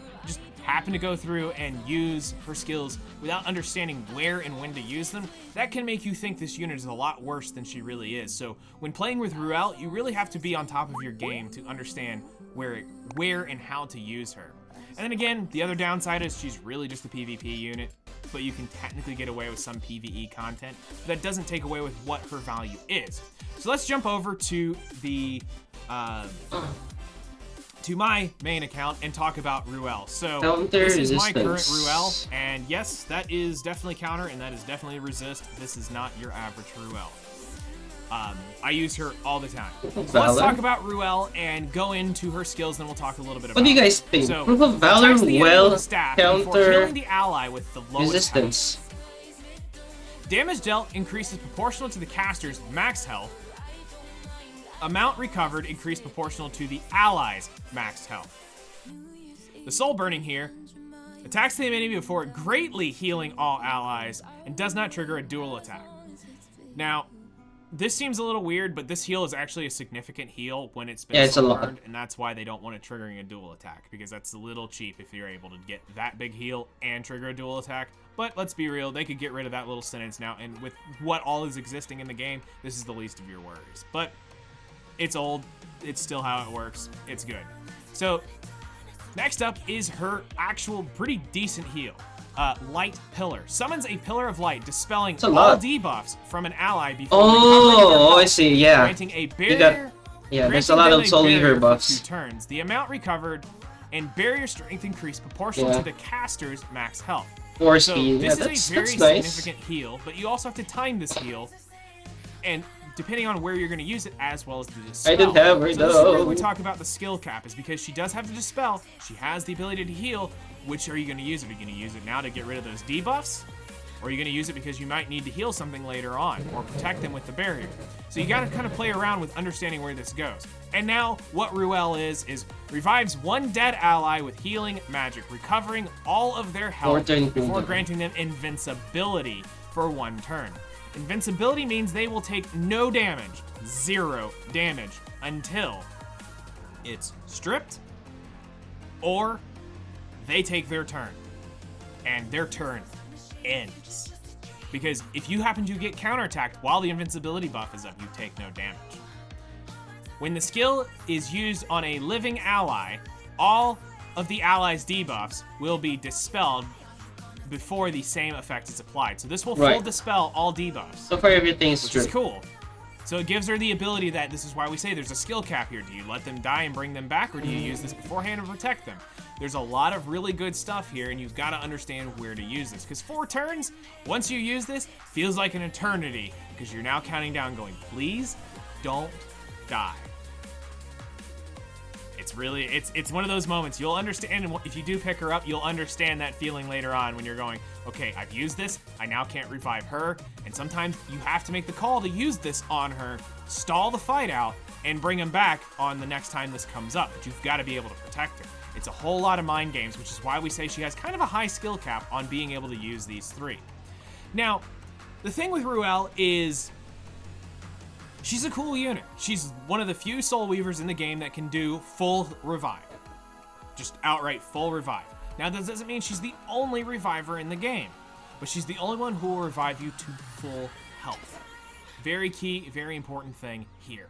S2: happen to go through and use her skills without understanding where and when to use them, that can make you think this unit is a lot worse than she really is. So when playing with Ruel, you really have to be on top of your game to understand where and how to use her. And then again, the other downside is she's really just a PvP unit, but you can technically get away with some PvE content. That doesn't take away with what her value is. So let's jump over to the to my main account and talk about Ruel. So this is my current Ruel, and yes, that is definitely counter, and that is definitely resist. This is not your average Ruel. I use her all the time. So let's talk about Ruel and go into her skills, then we'll talk a little bit about.
S1: What do you guys think?
S2: So,
S1: Proof of Valor, well, counter
S2: killing the ally with the lowest
S1: resistance.
S2: health. Damage dealt increases proportional to the caster's max health. Amount recovered increased proportional to the ally's max health. The soul burning here attacks the enemy before greatly healing all allies and does not trigger a dual attack. Now, this seems a little weird, but this heal is actually a significant heal when it's been soul burned, and that's why they don't want it triggering a dual attack, because that's a little cheap if you're able to get that big heal and trigger a dual attack. But let's be real, they could get rid of that little sentence now, and with what all is existing in the game, this is the least of your worries. But it's old, it's still how it works, it's good. So next up is her actual pretty decent heal. Light Pillar. Summons a pillar of light, dispelling all debuffs from an ally before
S1: I see, yeah.
S2: Granting a barrier.
S1: There's a lot of Soul Weaver buffs.
S2: 2 turns. The amount recovered and barrier strength increased proportional to the caster's max health.
S1: So
S2: speed. This is a very significant heal, but you also have to time this heal, and depending on where you're going to use it, as well as the dispel.
S1: I didn't have her,
S2: so this is where we talk about the skill cap, is because she does have the dispel, she has the ability to heal. Which are you going to use? Are you going to use it now to get rid of those debuffs? Or are you going to use it because you might need to heal something later on, or protect them with the barrier? So you got to kind of play around with understanding where this goes. And now, what Ruel is revives one dead ally with healing magic, recovering all of their health before granting them invincibility for 1 turn. Invincibility means they will take no damage, 0 damage, until it's stripped, or they take their turn, and their turn ends. Because if you happen to get counterattacked while the invincibility buff is up, you take no damage. When the skill is used on a living ally, all of the ally's debuffs will be dispelled before the same effect is applied. So this will full dispel all debuffs.
S1: So far everything's
S2: which is cool. So it gives her the ability that, this is why we say there's a skill cap here. Do you let them die and bring them back, or do you use this beforehand and protect them? There's a lot of really good stuff here, and you've got to understand where to use this. Because 4 turns, once you use this, feels like an eternity, because you're now counting down going, please don't die. It's really, it's one of those moments. You'll understand, and if you do pick her up, you'll understand that feeling later on when you're going, okay, I've used this, I now can't revive her, and sometimes you have to make the call to use this on her, stall the fight out, and bring him back on the next time this comes up, but you've got to be able to protect her. It's a whole lot of mind games, which is why we say she has kind of a high skill cap on being able to use these 3. Now, the thing with Ruel is she's a cool unit. She's one of the few Soul Weavers in the game that can do full revive. Just outright full revive. Now, that doesn't mean she's the only reviver in the game, but she's the only one who will revive you to full health. Very key, very important thing here.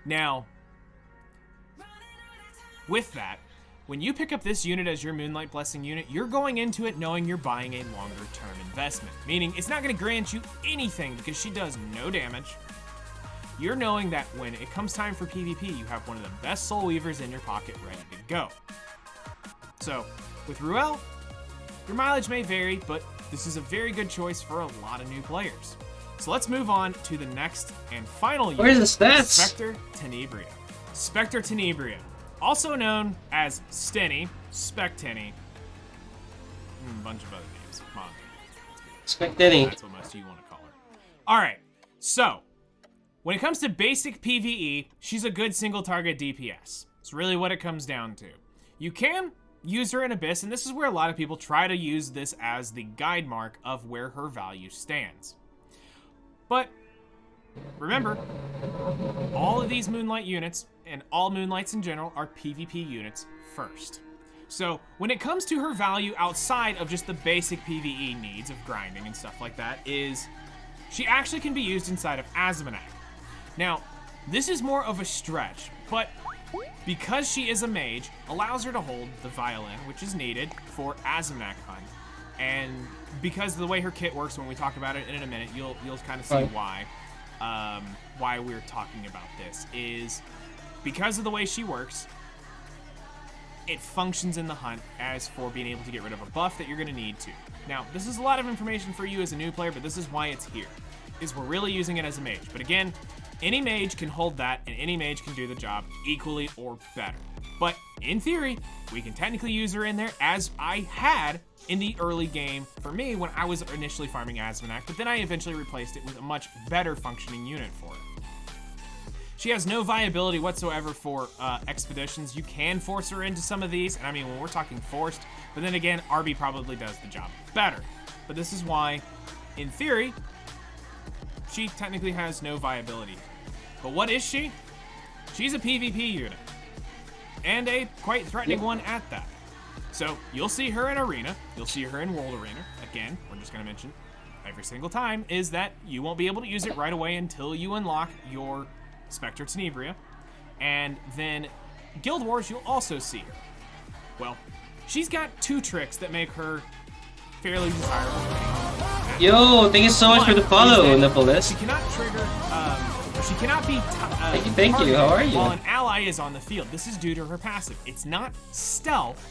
S2: Now, with that, when you pick up this unit as your Moonlight Blessing unit, you're going into it knowing you're buying a longer-term investment. Meaning, it's not going to grant you anything because she does no damage. You're knowing that when it comes time for PvP, you have one of the best Soul Weavers in your pocket ready to go. So, with Ruel, your mileage may vary, but this is a very good choice for a lot of new players. So let's move on to the next and final unit.
S1: Where's the stats?
S2: Spectre Tenebria. Spectre Tenebria. also known as Stenny, Spectenny, a bunch of other names. Come on.
S1: Spectenny.
S2: That's what most of you want to call her. All right, so when it comes to basic PvE, she's a good single target DPS. It's really what it comes down to. You can use her in Abyss, and this is where a lot of people try to use this as the guide mark of where her value stands. But remember, all of these Moonlight units, and all Moonlights in general, are PvP units first. So when it comes to her value outside of just the basic PvE needs of grinding and stuff like that, is she actually can be used inside of Azmonak. Now, this is more of a stretch, but because she is a mage, allows her to hold the violin, which is needed for Azmonak hunt. And because of the way her kit works, when we talk about it in a minute, you'll kind of see why we're talking about this. Is because of the way she works, it functions in the hunt as for being able to get rid of a buff that you're going to need to. Now, this is a lot of information for you as a new player, but this is why it's here, is we're really using it as a mage. But again, any mage can hold that, and any mage can do the job equally or better. But in theory, we can technically use her in there, as I had in the early game for me when I was initially farming Azmonak, but then I eventually replaced it with a much better functioning unit for it. She has no viability whatsoever for expeditions. You can force her into some of these, and I mean, when we're talking forced, but then again, RB probably does the job better. But this is why, in theory, she technically has no viability. But what is she? She's a PvP unit, and a quite threatening one at that. So you'll see her in Arena, you'll see her in World Arena. Again, we're just gonna mention every single time is that you won't be able to use it right away until you unlock your Spectre Tenebria. And then Guild Wars, you'll also see her. Well, she's got two tricks that make her fairly desirable.
S1: Yo, thank you so much for the follow, Nicholas.
S2: She cannot trigger, she cannot be
S1: thank you, how are you?
S2: While an ally is on the field. This is due to her passive. It's not stealth,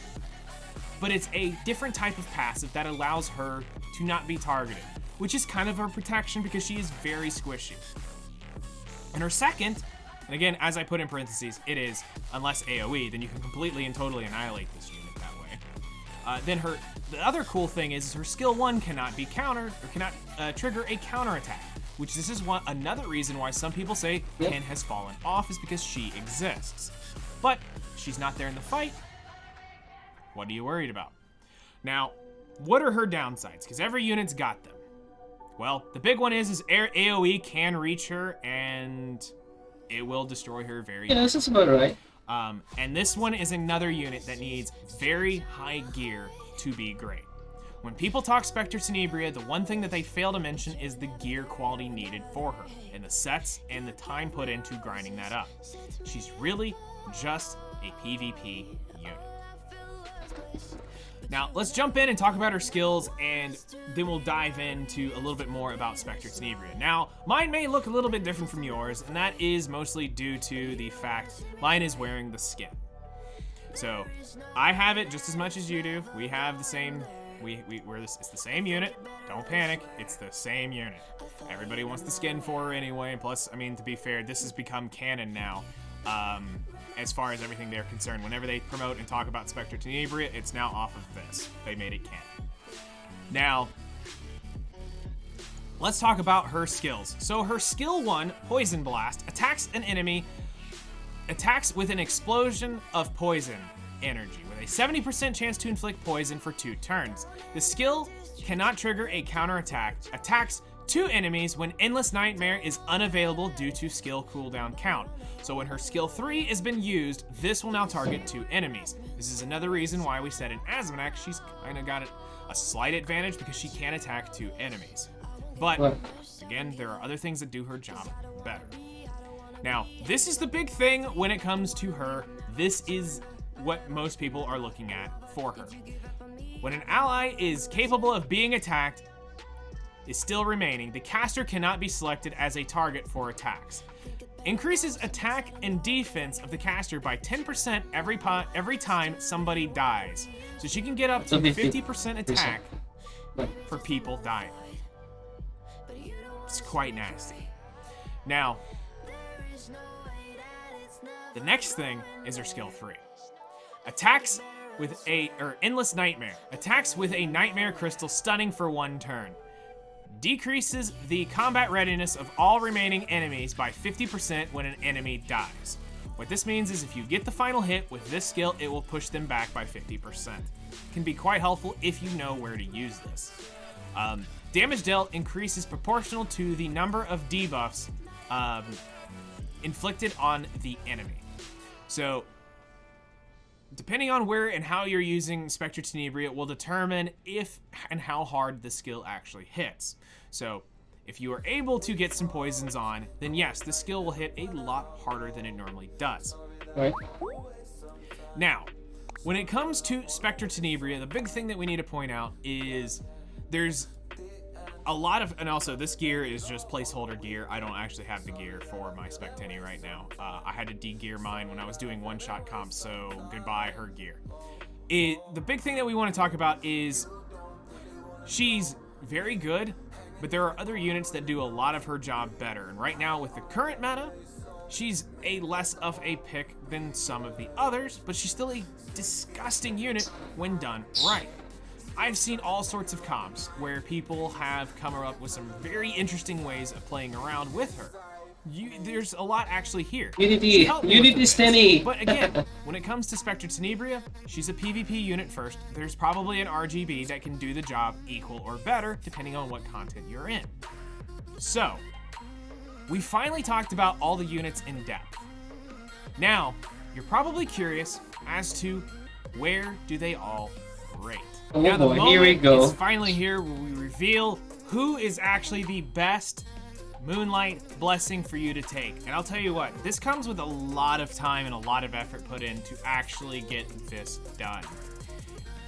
S2: but it's a different type of passive that allows her to not be targeted, which is kind of her protection because she is very squishy. And her second, and again, as I put in parentheses, it is, unless AoE, then you can completely and totally annihilate this unit that way. Then the other cool thing is her skill 1 cannot be countered, or cannot trigger a counterattack, which this is another reason why some people say Ken has fallen off, is because she exists. But she's not there in the fight. What are you worried about? Now, what are her downsides? Because every unit's got them. Well, the big one is AoE can reach her, and it will destroy her very easily.
S1: Yeah, this is about right.
S2: And this one is another unit that needs very high gear to be great. When people talk Spectre Tenebria, the one thing that they fail to mention is the gear quality needed for her, and the sets and the time put into grinding that up. She's really just a PvP unit. Now, let's jump in and talk about her skills, and then we'll dive into a little bit more about Spectre Tenebria. Now, mine may look a little bit different from yours, and that is mostly due to the fact mine is wearing the skin. So, I have it just as much as you do. We have the same, it's the same unit. Don't panic, it's the same unit. Everybody wants the skin for her anyway, plus, I mean, to be fair, this has become canon now. As far as everything they're concerned. Whenever they promote and talk about Spectre Tenebria, it's now off of this. They made it canon. Now, let's talk about her skills. So her skill 1, Poison Blast, attacks an enemy, attacks with an explosion of poison energy, with a 70% chance to inflict poison for 2 turns. The skill cannot trigger a counterattack, attacks 2 enemies when Endless Nightmare is unavailable due to skill cooldown count. So when her skill 3 has been used, this will now target 2 enemies. This is another reason why we said in Azmonak she's kind of got a slight advantage, because she can attack 2 enemies. But again, there are other things that do her job better. Now, this is the big thing when it comes to her. This is what most people are looking at for her. When an ally is capable of being attacked, is still remaining, the caster cannot be selected as a target for attacks. Increases attack and defense of the caster by 10% every time somebody dies. So she can get up to 50% attack for people dying. It's quite nasty. Now, the next thing is her skill 3. Attacks with Endless Nightmare. Attacks with a Nightmare Crystal, stunning for 1 turn. Decreases the combat readiness of all remaining enemies by 50% when an enemy dies. What this means is if you get the final hit with this skill, it will push them back by 50%. Can be quite helpful if you know where to use this. Damage dealt increases proportional to the number of debuffs inflicted on the enemy. So, depending on where and how you're using Spectre Tenebria, it will determine if and how hard the skill actually hits. So, if you are able to get some poisons on, then yes, the skill will hit a lot harder than it normally does.
S1: Right.
S2: Now, when it comes to Spectre Tenebria, the big thing that we need to point out is there's a lot of, and also this gear is just placeholder gear. I don't actually have the gear for my Specteni right now. I had to de-gear mine when I was doing one-shot comps, so goodbye her gear. The big thing that we want to talk about is she's very good, but there are other units that do a lot of her job better. And right now with the current meta, she's a less of a pick than some of the others, but she's still a disgusting unit when done right. I've seen all sorts of comps where people have come up with some very interesting ways of playing around with her. There's a lot actually here.
S1: Unity Stenny.
S2: But again, when it comes to Spectre Tenebria, she's a PvP unit first. There's probably an RGB that can do the job equal or better depending on what content you're in. So, we finally talked about all the units in depth. Now, you're probably curious as to where do they all rate.
S1: Oh
S2: now,
S1: boy, here we go.
S2: Is finally here where we reveal who is actually the best Moonlight Blessing for you to take. And I'll tell you what, this comes with a lot of time and a lot of effort put in to actually get this done.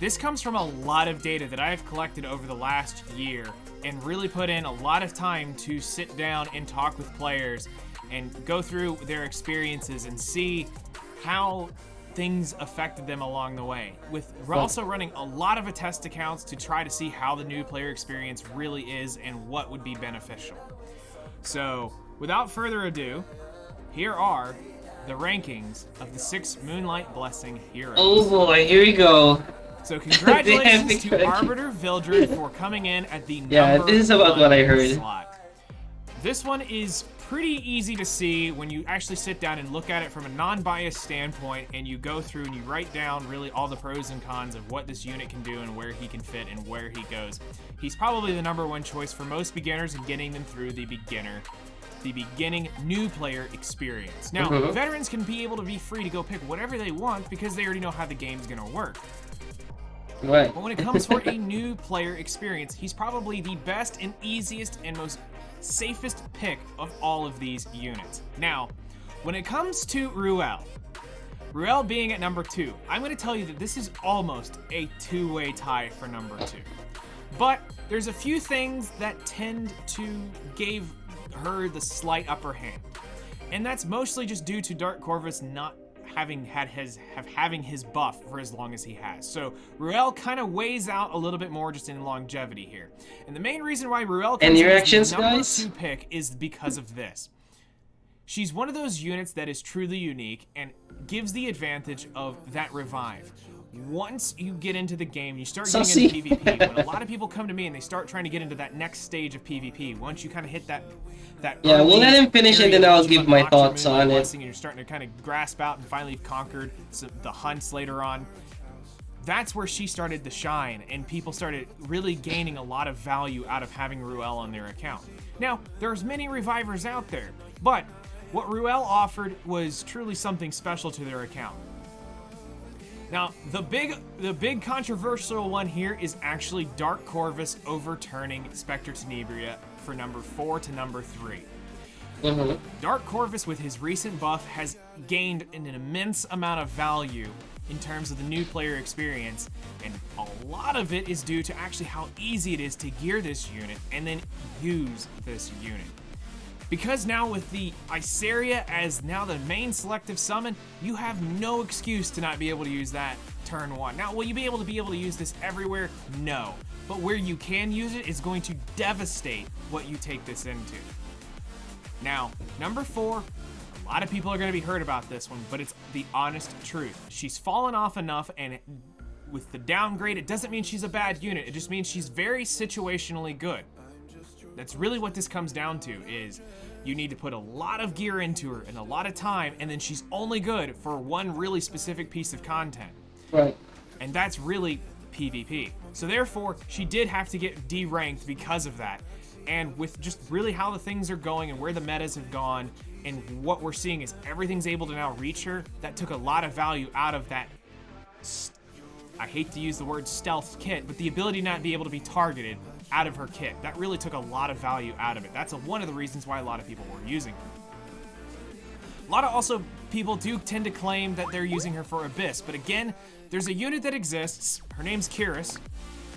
S2: This comes from a lot of data that I've collected over the last year and really put in a lot of time to sit down and talk with players and go through their experiences and see how things affected them along the way. We're also running a lot of test accounts to try to see how the new player experience really is and what would be beneficial. So, without further ado, here are the rankings of the 6 Moonlight Blessing heroes.
S1: Oh boy, here we go.
S2: So congratulations to Arbiter Vildred for coming in at the
S1: this is about what I heard.
S2: Slot. This one is pretty easy to see when you actually sit down and look at it from a non-biased standpoint and you go through and you write down really all the pros and cons of what this unit can do and where he can fit and where he goes. He's probably the #1 choice for most beginners in getting them through the beginning new player experience. Now, veterans can be able to be free to go pick whatever they want because they already know how the game's gonna work.
S1: Right.
S2: But when it comes for a new player experience, he's probably the best and easiest and most safest pick of all of these units. Now, when it comes to Ruel being at #2, I'm going to tell you that this is almost a two-way tie for #2. But there's a few things that tend to give her the slight upper hand. And that's mostly just due to Dark Corvus not having his buff for as long as he has. So Ruel kind of weighs out a little bit more just in longevity here. And the main reason why Ruel comes in as the #2 pick is because of this. She's one of those units that is truly unique and gives the advantage of that revive. Once you get into the game, you start getting into PvP. When a lot of people come to me and they start trying to get into that next stage of PvP, once you kind of hit that
S1: yeah, we'll let him finish and then I'll give my thoughts on it.
S2: And you're starting to kind of grasp out and finally conquered the hunts later on. That's where she started to shine and people started really gaining a lot of value out of having Ruel on their account. Now, there's many revivers out there, but what Ruel offered was truly something special to their account. Now, the big controversial one here is actually Dark Corvus overturning Spectre Tenebria for #4 to #3. Dark Corvus, with his recent buff, has gained an immense amount of value in terms of the new player experience, and a lot of it is due to actually how easy it is to gear this unit and then use this unit. Because now with the Iseria as now the main selective summon, you have no excuse to not be able to use that turn 1. Now, will you be able to use this everywhere? No. But where you can use it is going to devastate what you take this into. Now, #4, A lot of people are going to be hurt about this one, but it's the honest truth. She's fallen off enough, and with the downgrade, it doesn't mean she's a bad unit. It just means she's very situationally good. That's really what this comes down to, is you need to put a lot of gear into her and a lot of time, and then she's only good for one really specific piece of content.
S1: Right.
S2: And that's really PvP. So therefore, she did have to get D-ranked because of that. And with just really how the things are going and where the metas have gone, and what we're seeing is everything's able to now reach her, that took a lot of value out of that, I hate to use the word stealth kit, but the ability to not be able to be targeted out of her kit. That really took a lot of value out of it. That's one of the reasons why a lot of people were using her. A lot of also people do tend to claim that they're using her for Abyss, but again, there's a unit that exists. Her name's Kyrus.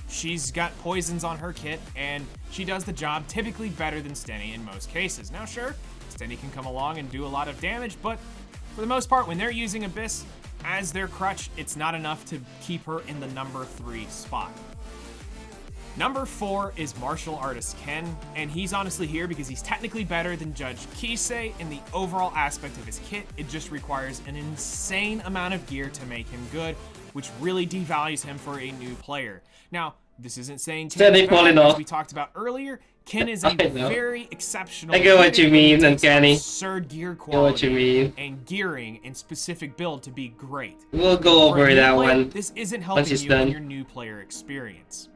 S2: She's got poisons on her kit, and she does the job typically better than Stenny in most cases. Now sure, Stenny can come along and do a lot of damage, but for the most part, when they're using Abyss as their crutch, it's not enough to keep her in the number 3 spot. Number 4 is Martial Artist Ken, and he's honestly here because he's technically better than Judge Kisei in the overall aspect of his kit. It just requires an insane amount of gear to make him good, which really devalues him for a new player. Now, this isn't saying Ken is bad, as we talked about earlier. Ken is a very exceptional.
S1: I get what you mean, Uncanny.
S2: Absurd gear quality and gearing and specific build to be great.
S1: We'll go over that one.
S2: This isn't helping you in your new player experience.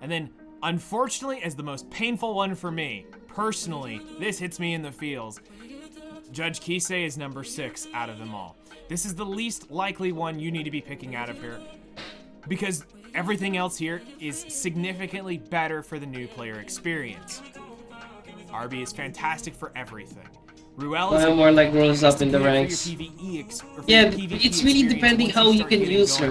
S2: And then, unfortunately, as the most painful one for me, personally, this hits me in the feels. Judge Kisei is number 6 out of them all. This is the least likely one you need to be picking out of here, because everything else here is significantly better for the new player experience. Arby is fantastic for everything. Ruel is
S1: more like rolls up in the ranks. Yeah, it's really depending how you can use her.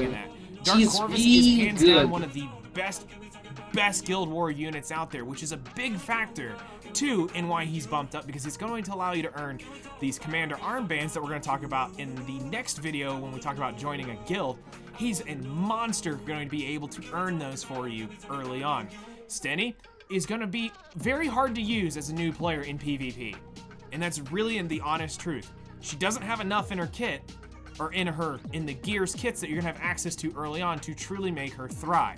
S1: She's
S2: Corvus
S1: really
S2: is hands
S1: good.
S2: down one of the best Guild War units out there, which is a big factor too in why he's bumped up, because it's going to allow you to earn these commander armbands that we're going to talk about in the next video when we talk about joining a guild. He's a monster going to be able to earn those for you early on. Stenny is going to be very hard to use as a new player in PvP, and that's really in the honest truth. She doesn't have enough in her kit, or in the gears kits that you're going to have access to early on to truly make her thrive.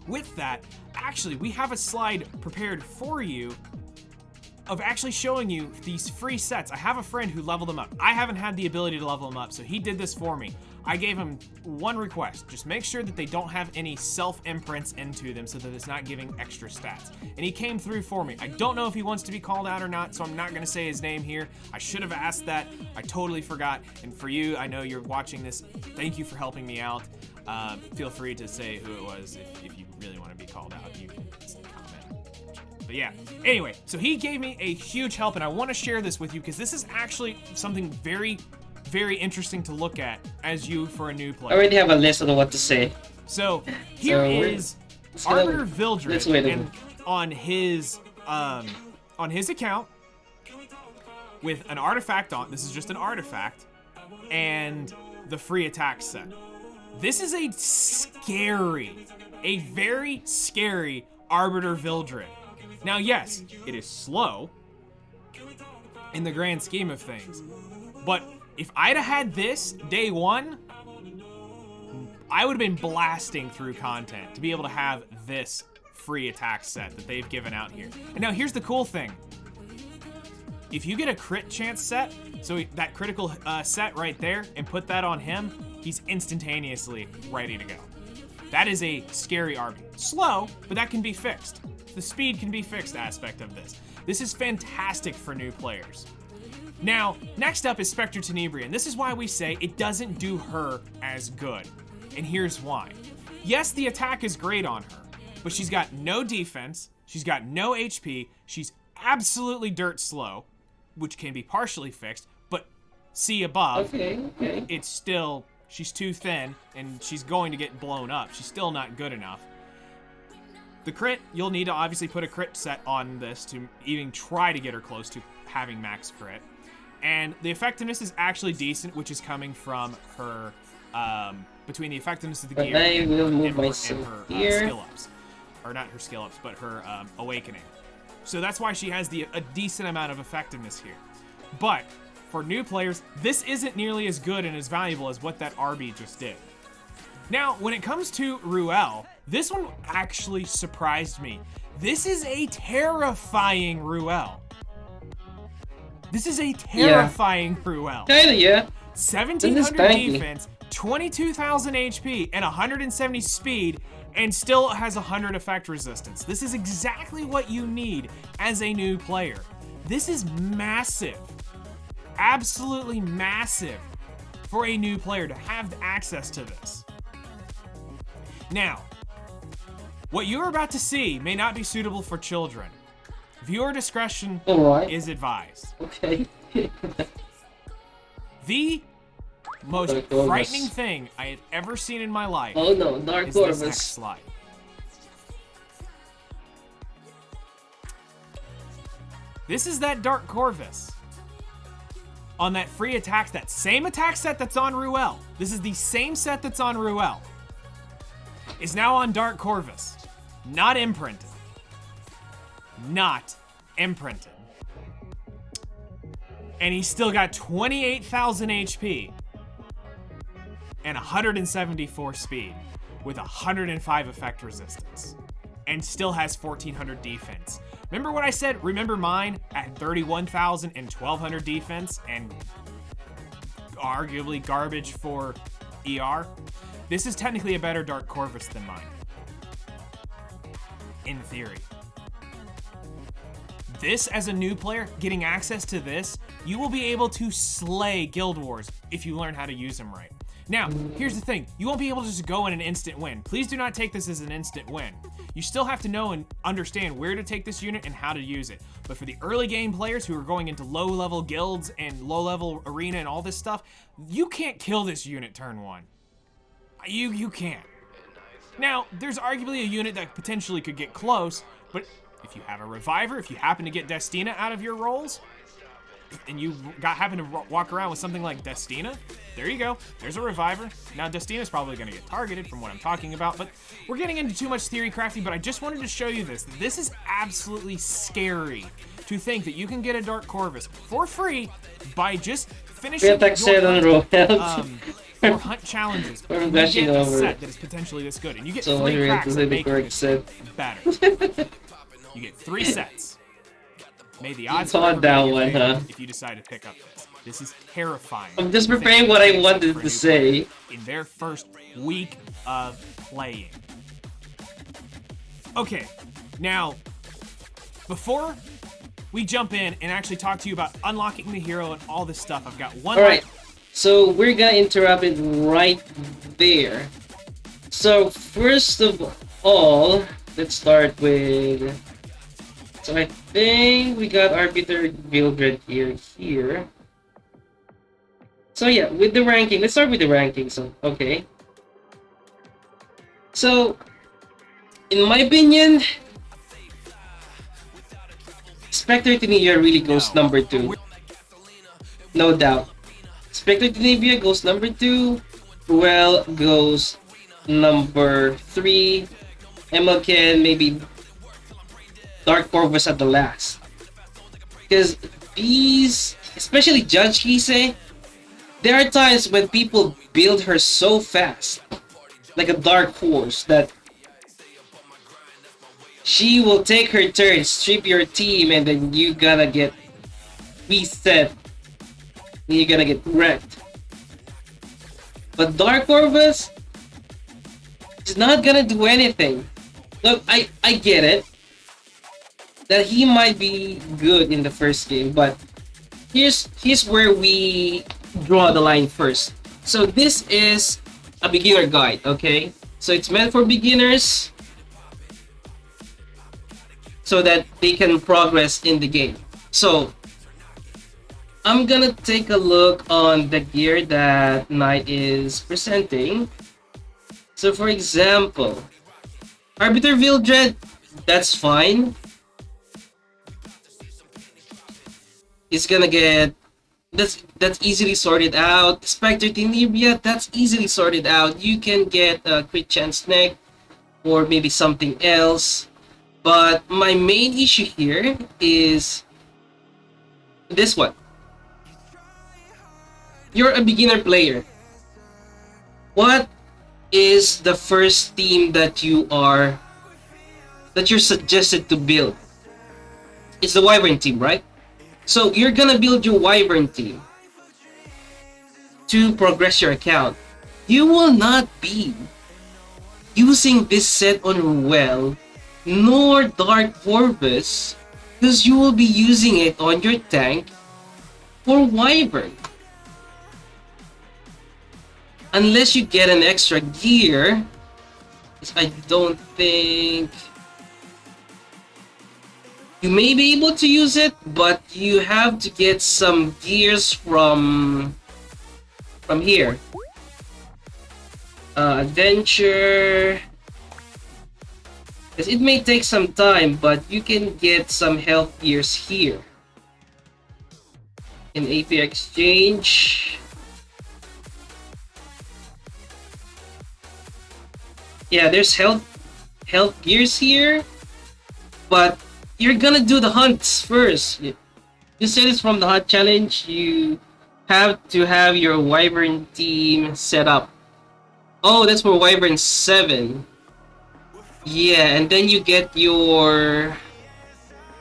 S2: With that, actually, we have a slide prepared for you of actually showing you these free sets. I have a friend who leveled them up. I haven't had the ability to level them up, so he did this for me. I gave him one request. Just make sure that they don't have any self-imprints into them so that it's not giving extra stats. And he came through for me. I don't know if he wants to be called out or not, so I'm not going to say his name here. I should have asked that. I totally forgot. And for you, I know you're watching this. Thank you for helping me out. Feel free to say who it was if you really want to be called out. You can comment. But yeah, anyway, so he gave me a huge help, and I want to share this with you because this is actually something very, very interesting to look at as you for a new player.
S1: I already have a list of what to say.
S2: So here is Arbiter Vildred, and on his account with an artifact on. This is just an artifact and the free attack set. This is a very scary Arbiter Vildred. Now, yes, it is slow in the grand scheme of things, but if I'd have had this day one, I would have been blasting through content to be able to have this free attack set that they've given out here. And now here's the cool thing. If you get a crit chance set, so that critical set right there, and put that on him, he's instantaneously ready to go. That is a scary RB. Slow, but that can be fixed. The speed can be fixed aspect of this. This is fantastic for new players. Now, next up is Spectre Tenebria, and this is why we say it doesn't do her as good. And here's why. Yes, the attack is great on her, but she's got no defense, she's got no HP, she's absolutely dirt slow, which can be partially fixed, but see above, it's still, she's too thin, and she's going to get blown up. She's still not good enough. The crit, you'll need to obviously put a crit set on this to even try to get her close to having max crit. And the effectiveness is actually decent, which is coming from her, between the effectiveness of the gear and her skill ups. Or not her skill ups, but her awakening. So that's why she has a decent amount of effectiveness here. But for new players, this isn't nearly as good and as valuable as what that RB just did. Now, when it comes to Ruel, this one actually surprised me. This is a terrifying Ruel. This is a terrifying Ruel.
S1: Kinda, yeah.
S2: 1700 defense, 22,000 HP, and 170 speed, and still has 100 effect resistance. This is exactly what you need as a new player. This is massive. Absolutely massive for a new player to have access to this. Now, what you're about to see may not be suitable for children. Viewer discretion is advised.
S1: Okay.
S2: The most frightening thing I have ever seen in my life
S1: oh no, Dark
S2: is
S1: Corvus.
S2: this next slide. This is that Dark Corvus. On that free attack, that same attack set that's on Ruel. This is the same set that's on Ruel. Is now on Dark Corvus. Not imprinted. Not imprinted. And he's still got 28,000 HP and 174 speed with 105 effect resistance and still has 1,400 defense. Remember what I said? Remember mine at 31,000 and 1,200 defense and arguably garbage for ER? This is technically a better Dark Corvus than mine. In theory. This, as a new player, getting access to this, you will be able to slay Guild Wars if you learn how to use them right. Now, here's the thing. You won't be able to just go in an instant win. Please do not take this as an instant win. You still have to know and understand where to take this unit and how to use it. But for the early game players who are going into low-level guilds and low-level arena and all this stuff, you can't kill this unit turn one. You can't. Now, there's arguably a unit that potentially could get close, but if you have a Reviver, if you happen to get Destina out of your rolls, and you happen to walk around with something like Destina, there you go. There's a Reviver. Now, Destina's probably going to get targeted from what I'm talking about, but we're getting into too much theory crafting, but I just wanted to show you this. This is absolutely scary to think that you can get a Dark Corvus for free by just finishing your hunt challenges. You get a set that is potentially this good, and you get 3 cracks that make this better. You get 3 sets. May the odds
S1: on that one, huh?
S2: If you decide to pick up this. This is terrifying.
S1: I'm just preparing what I wanted to say.
S2: In their first week of playing. Okay, now, before we jump in and actually talk to you about unlocking the hero and all this stuff, I've got one.
S1: Alright, so we're gonna interrupt it right there. So, first of all, let's start with... So I think we got Arbiter Build here. So yeah, with the ranking, let's start with the ranking. So okay. So in my opinion, Spectre Tenebria really goes number 2. No doubt. Spectre Tenebria goes number 2. Ruel goes number 3. MLK maybe Dark Corvus at the last. Because these, especially Judge Kise, there are times when people build her so fast, like a dark horse, that she will take her turn, strip your team, and then you gotta get reset. And you're gonna get wrecked. But Dark Corvus is not gonna do anything. Look, I get it. That he might be good in the first game, but here's where we draw the line first. So this is a beginner guide, okay? So it's meant for beginners so that they can progress in the game. So I'm gonna take a look on the gear that Knight is presenting. So for example, Arbiter Vildred, that's fine. It's gonna get that's easily sorted out. Spectre Tenebria, that's easily sorted out. You can get a crit chance neck or maybe something else. But my main issue here is this one. you're a beginner player. What is the first team that you're suggested to build? It's the Wyvern team, right? So you're gonna build your Wyvern team to progress your account. You will not be using this set on Ruel nor Dark Corvus, because you will be using it on your tank for Wyvern. Unless you get an extra gear, I don't think you may be able to use it, but you have to get some gears from here. Adventure. Because it may take some time, but you can get some health gears here. In AP Exchange. Yeah, there's health gears here, but you're gonna do the hunts first. You said it's from the hunt challenge. You have to have your Wyvern team set up. Oh, that's for Wyvern 7. Yeah, and then you get your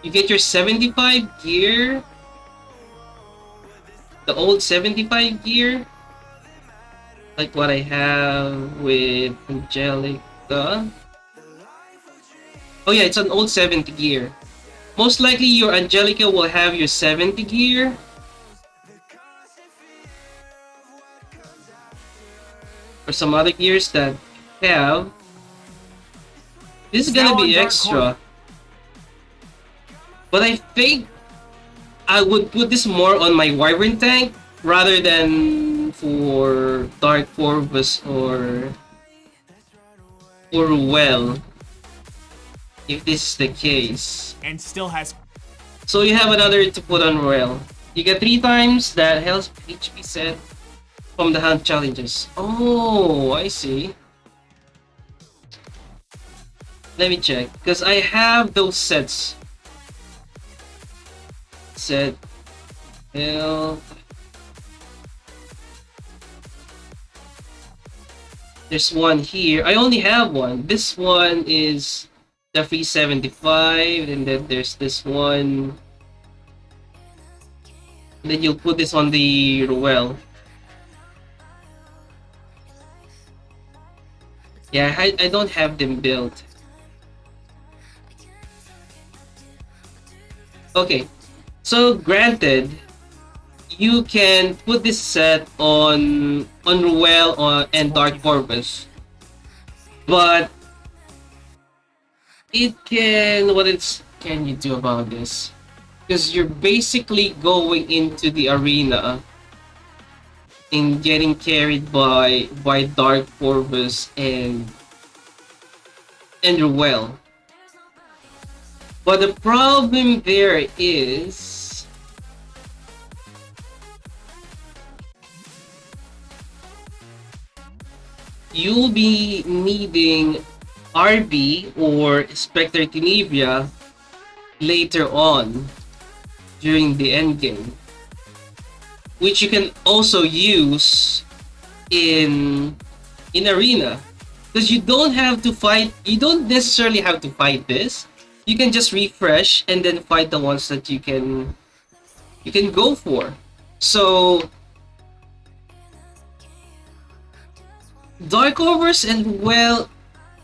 S1: 75 gear. The old 75 gear. Like what I have with Angelica. Oh yeah, it's an old 70 gear. Most likely your Angelica will have your 70 gear. Or some other gears that have. This is gonna be extra. But I think I would put this more on my Wyvern tank rather than for Dark Corvus or Ruel, if this is the case.
S2: And still has.
S1: So you have another to put on Ruel. You get 3 times that health HP set from the hunt challenges. Oh, I see. Let me check, because I have those sets. Set health. There's one here. I only have one. This one is the free 75, and then there's this one. And then you'll put this on the Ruel. Yeah, I don't have them built. Okay, so granted, you can put this set on Ruel and Dark Corvus, but it can, can you do about this? Because you're basically going into the arena and getting carried by Dark Corvus and Ruel. But the problem there is you'll be needing RB or Spectre Tenebria later on during the endgame, which you can also use in arena, because you don't necessarily have to fight this. You can just refresh and then fight the ones that you can go for. So Dark Corvus and well,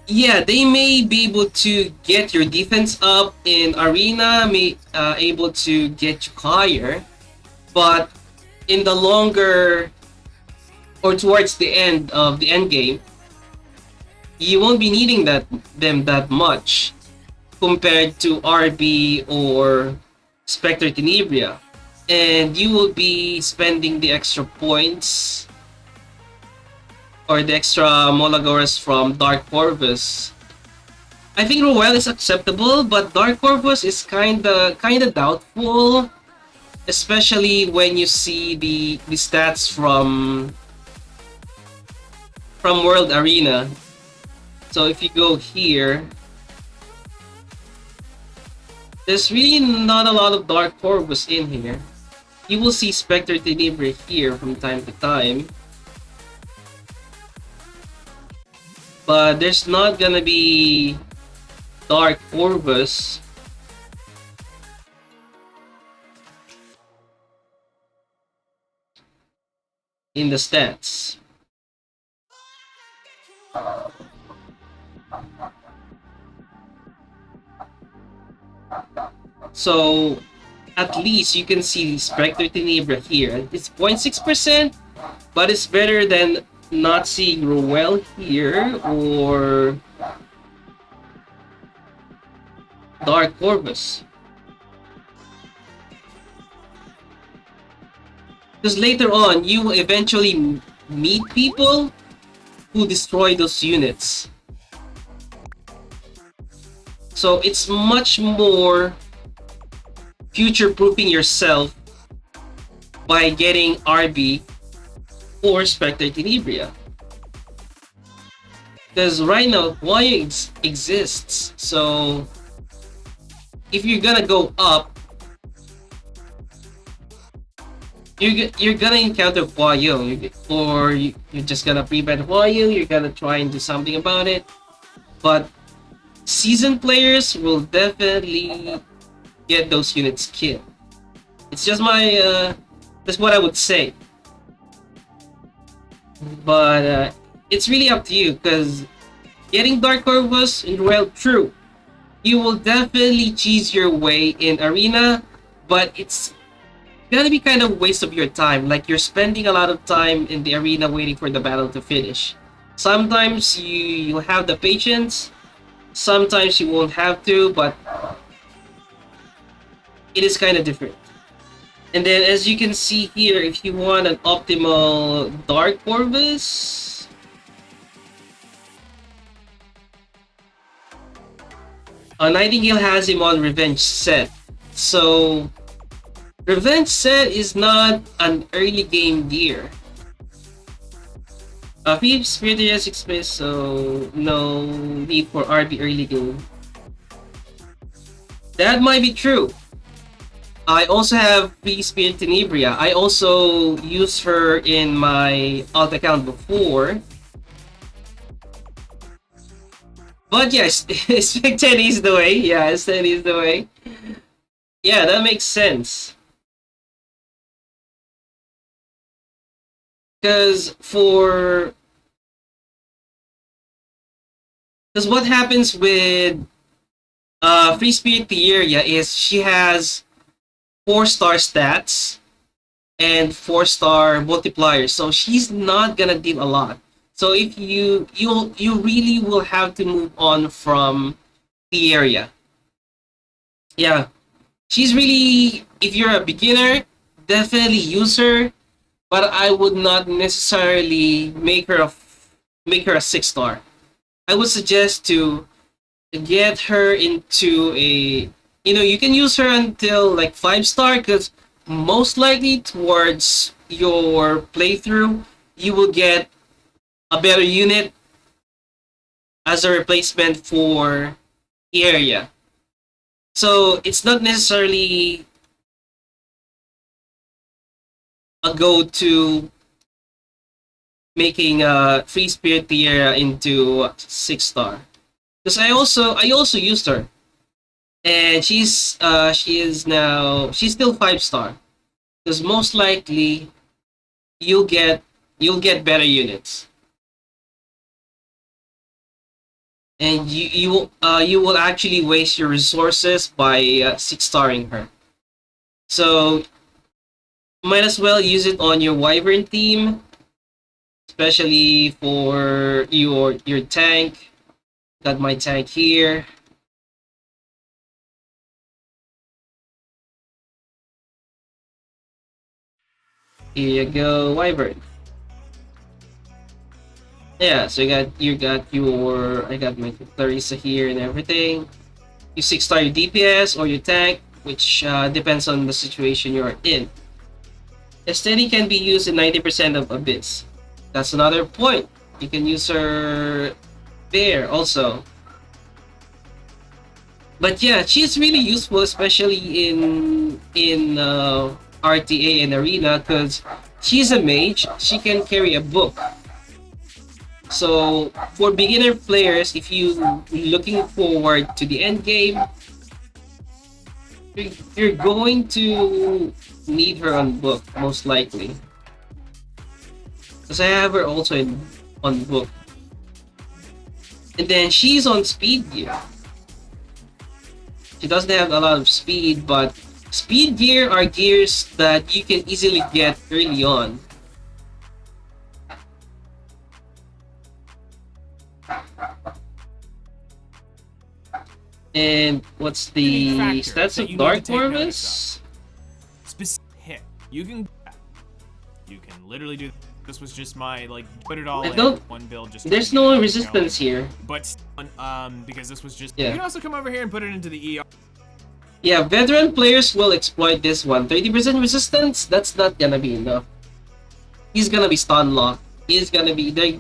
S1: yeah, they may be able to get your defense up in arena, may able to get you higher, but in the longer or towards the end of the end game, you won't be needing them that much compared to RB or Spectre Tenebria, and you will be spending the extra points or the extra Molagoras from Dark Corvus. I think Ruel is acceptable, but Dark Corvus is kinda doubtful, especially when you see the stats from World Arena. So if you go here, there's really not a lot of Dark Corvus in here. you will see Spectre Tenebria here from time to time. But there's not gonna be Dark Corvus. In the stats. So at least you can see Spectre Tenebria here. It's 0.6%, but it's better than not seeing Ruel here or Dark Corvus. Because later on, you will eventually meet people who destroy those units. So it's much more future-proofing yourself by getting RB or Spectre Tenebria. Because right now, Huayo exists. So if you're gonna go up, you're gonna encounter Huayo, or you're just gonna prevent Huayo, you're gonna try and do something about it. But seasoned players will definitely get those units killed. It's just my, that's what I would say. But it's really up to you, because getting Dark Corvus in Ruel, true, you will definitely cheese your way in Arena, but it's gonna be kind of a waste of your time. Like, you're spending a lot of time in the arena waiting for the battle to finish. Sometimes you'll have the patience, sometimes you won't have to, but it is kind of different. And then as you can see here, if you want an optimal Dark Corvus, Nightingale has him on Revenge set. So Revenge set is not an early game gear. Philips Spirit has 6 space, so no need for RB early game. That might be true. I also have Free Spirit Tenebria. I also used her in my alt account before. But yes, Spectre is the way. Yeah, Spectre is the way. Yeah, that makes sense. Because what happens with Free Spirit Tenebria is she has 4-star stats and 4-star multipliers, so she's not gonna deal a lot. So if you really will have to move on from the area. Yeah, she's really, if you're a beginner, definitely use her, but I would not necessarily make her a 6-star. I would suggest to get her into a, you can use her until like 5-star, because most likely towards your playthrough you will get a better unit as a replacement for the area. So it's not necessarily a go-to making Free Spirit Tenebria into 6-star. Because I also used her, and she's still 5-star. Because most likely you'll get better units, and you will actually waste your resources by 6-starring her. So might as well use it on your Wyvern team, especially for your tank. Got my tank here. Here you go, Wyvern. Yeah, so I got my Clarissa here and everything. You 6-star your DPS or your tank, which depends on the situation you're in. Steady can be used in 90% of Abyss. That's another point. You can use her there also. But yeah, she's really useful, especially in RTA and Arena because she's a mage. She can carry a book. So for beginner players, if you looking forward to the end game, you're going to need her on book most likely. Because I have her also on book. And then she's on speed gear. She doesn't have a lot of speed, but speed gear are gears that you can easily get early on. And what's the stats of Dark Corvus?
S2: Specific hit. You can literally do. This was just my like put it all in one build. Just
S1: there's no resistance here.
S2: But because this was just you can also come over here and put it into the ER.
S1: Yeah, veteran players will exploit this one. 30% resistance. That's not gonna be enough. He's gonna be stun locked. He's gonna be there.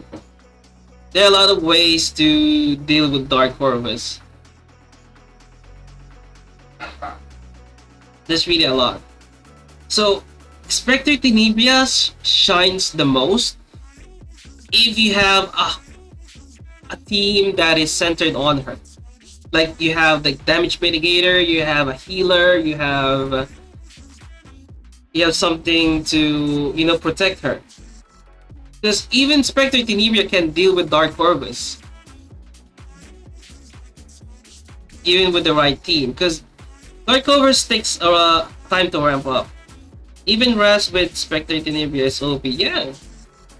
S1: There are a lot of ways to deal with Dark Corvus. There's really a lot. So, Spectre Tenebria shines the most if you have a team that is centered on her. Like you have the damage mitigator, you have a healer, you have something to protect her. Because even Spectre Tenebria can deal with Dark Corvus, even with the right team. Because Dark Corvus takes time to ramp up. Even Raz with Spectre Tenebria is OP. Yeah,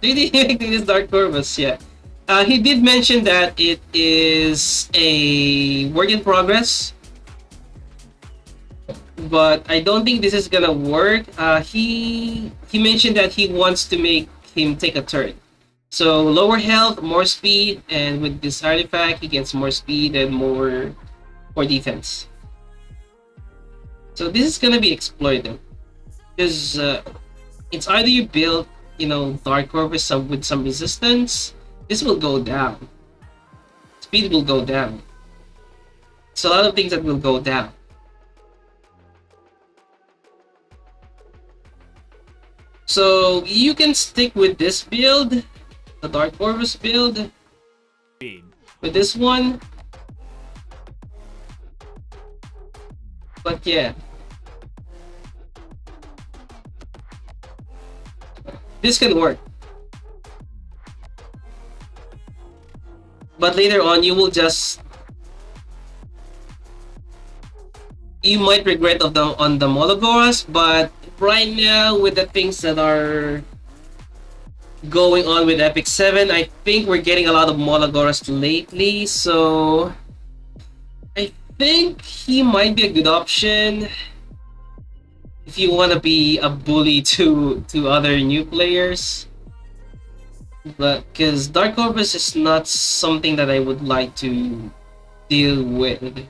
S1: really this Dark Corvus. Yeah, he did mention that it is a work in progress, but I don't think this is gonna work. He mentioned that he wants to make him take a turn. So lower health, more speed, and with this artifact, he gets more speed and more defense. So this is gonna be exploited because it's either you build, Dark Corvus with some resistance. This will go down. Speed will go down. It's a lot of things that will go down. So you can stick with this build, the Dark Corvus build, with this one. But yeah, this can work. But later on, you might regret on the Mologoras, but right now with the things that are going on with Epic 7, I think we're getting a lot of Mologoras lately, so I think he might be a good option if you want to be a bully to other new players. But because Dark Corvus is not something that I would like to deal with.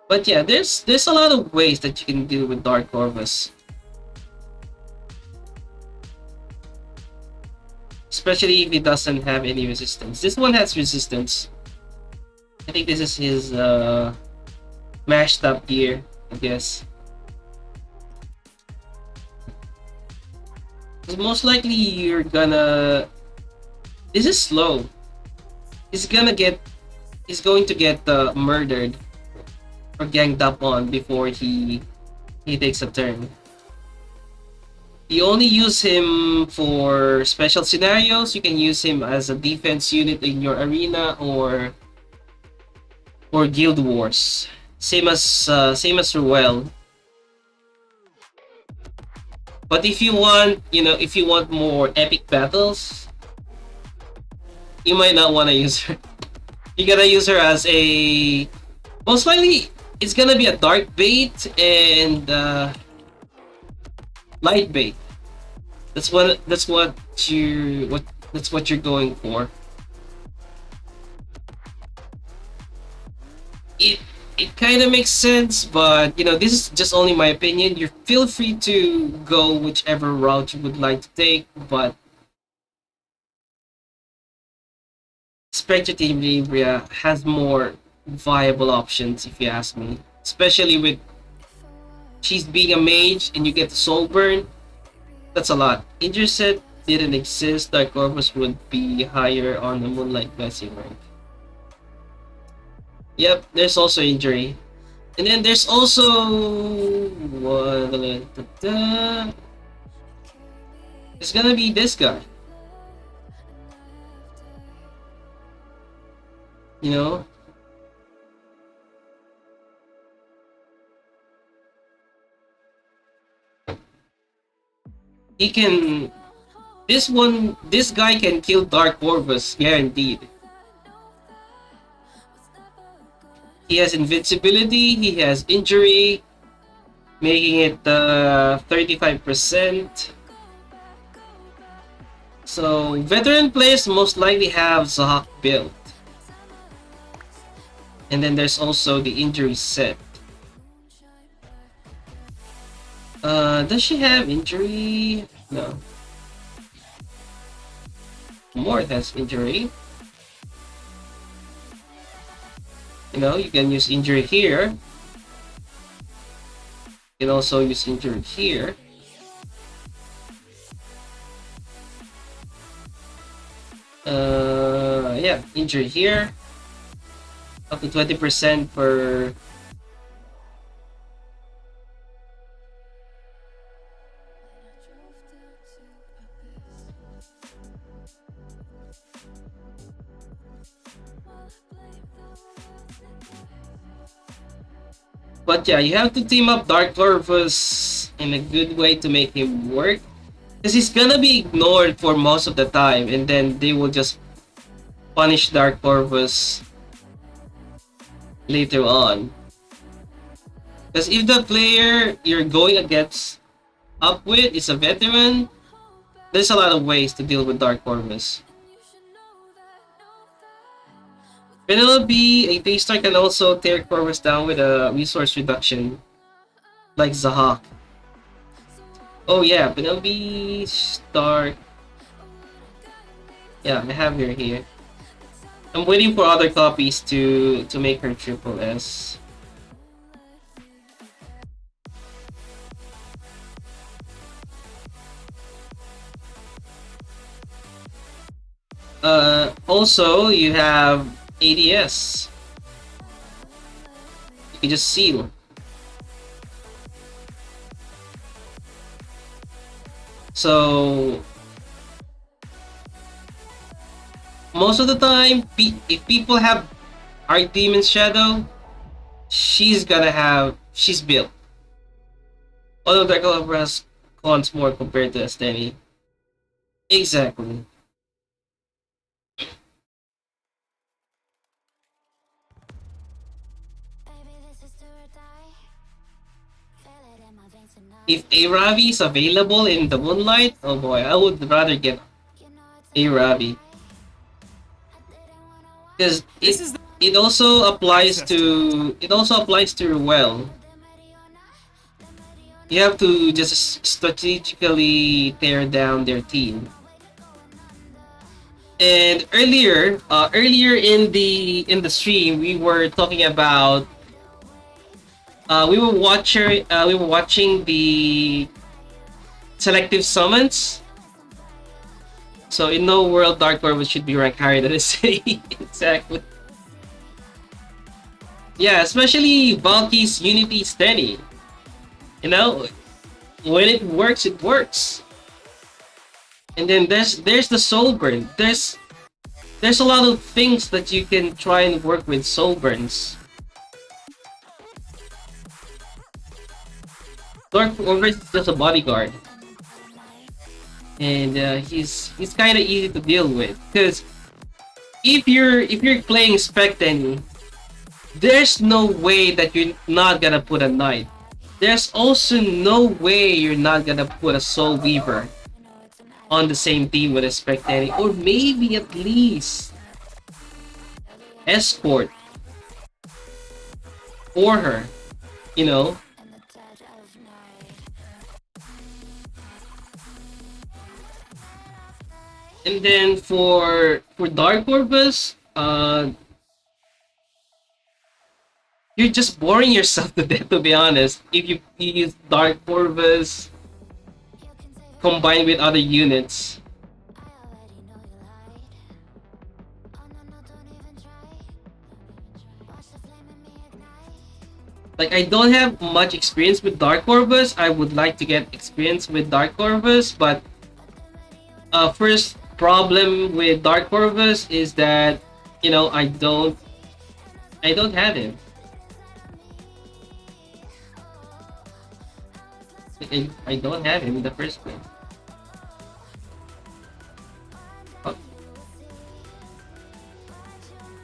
S1: But yeah, there's a lot of ways that you can deal with Dark Corvus. Especially if it doesn't have any resistance. This one has resistance. I think this is his mashed up gear, I guess. Because most likely you're gonna... This is slow. He's going to get murdered or ganged up on before he takes a turn. You only use him for special scenarios. You can use him as a defense unit in your arena or guild wars. Same as Ruel. But if you want more epic battles, you might not want to use her. You gotta use her as a... Most likely, it's gonna be a dark bait and light bait. That's what you're going for. It kind of makes sense, but this is just only my opinion. You feel free to go whichever route you would like to take, but Spectre Tenebria has more viable options if you ask me, especially with she's being a mage and you get the soul burn. That's a lot. Injury set didn't exist. Dark Corvus would be higher on the Moonlight Blessing rank. Yep, there's also injury. And then there's also it's gonna be this guy. You know? He can this guy can kill Dark Corvus, guaranteed. He has invincibility, he has injury, making it 35%. So veteran players most likely have Zahak built. And then there's also the injury set. Does she have injury? No. Mort has injury. You know, you can use injury here. You can also use injury here. Yeah, injury here. Up to 20% per. But yeah, you have to team up Dark Corvus in a good way to make him work. Because he's gonna be ignored for most of the time, and then they will just punish Dark Corvus later on. Because if the player you're going against up with is a veteran, there's a lot of ways to deal with Dark Corvus. Penelope, a 3-star can also tear Corvus down with a resource reduction, like Zahak. Oh yeah, Penelope start. Yeah, I have her here. I'm waiting for other copies to make her triple S. Also you have ADS. You can just seal. So most of the time, if people have Archdemon's Shadow, she's built. Although Dark Corvus has cons more compared to Asteni. Exactly. If a Ravi is available in the Moonlight, oh boy, I would rather get a Ravi. Because it also applies to Ruel. You have to just strategically tear down their team. And earlier in the stream, we were talking about we were watching the selective summons. So in no world, Dark Corvus should be ranked higher than SA. Exactly. Yeah, especially Valky's Unity Steady. You know, when it works, it works. And then there's the soul burn. There's a lot of things that you can try and work with soul burns. Dark Corvus is just a bodyguard, and he's kind of easy to deal with. Because if you're playing Spectre, there's no way that you're not gonna put a knight. There's also no way you're not gonna put a Soul Weaver on the same team with a Spectre, or maybe at least escort for her, you know. And then for Dark Corvus, you're just boring yourself to death, to be honest. If you use Dark Corvus combined with other units. Like, I don't have much experience with Dark Corvus. I would like to get experience with Dark Corvus, but first problem with Dark Corvus is that, you know, I don't have him. I don't have him in the first place.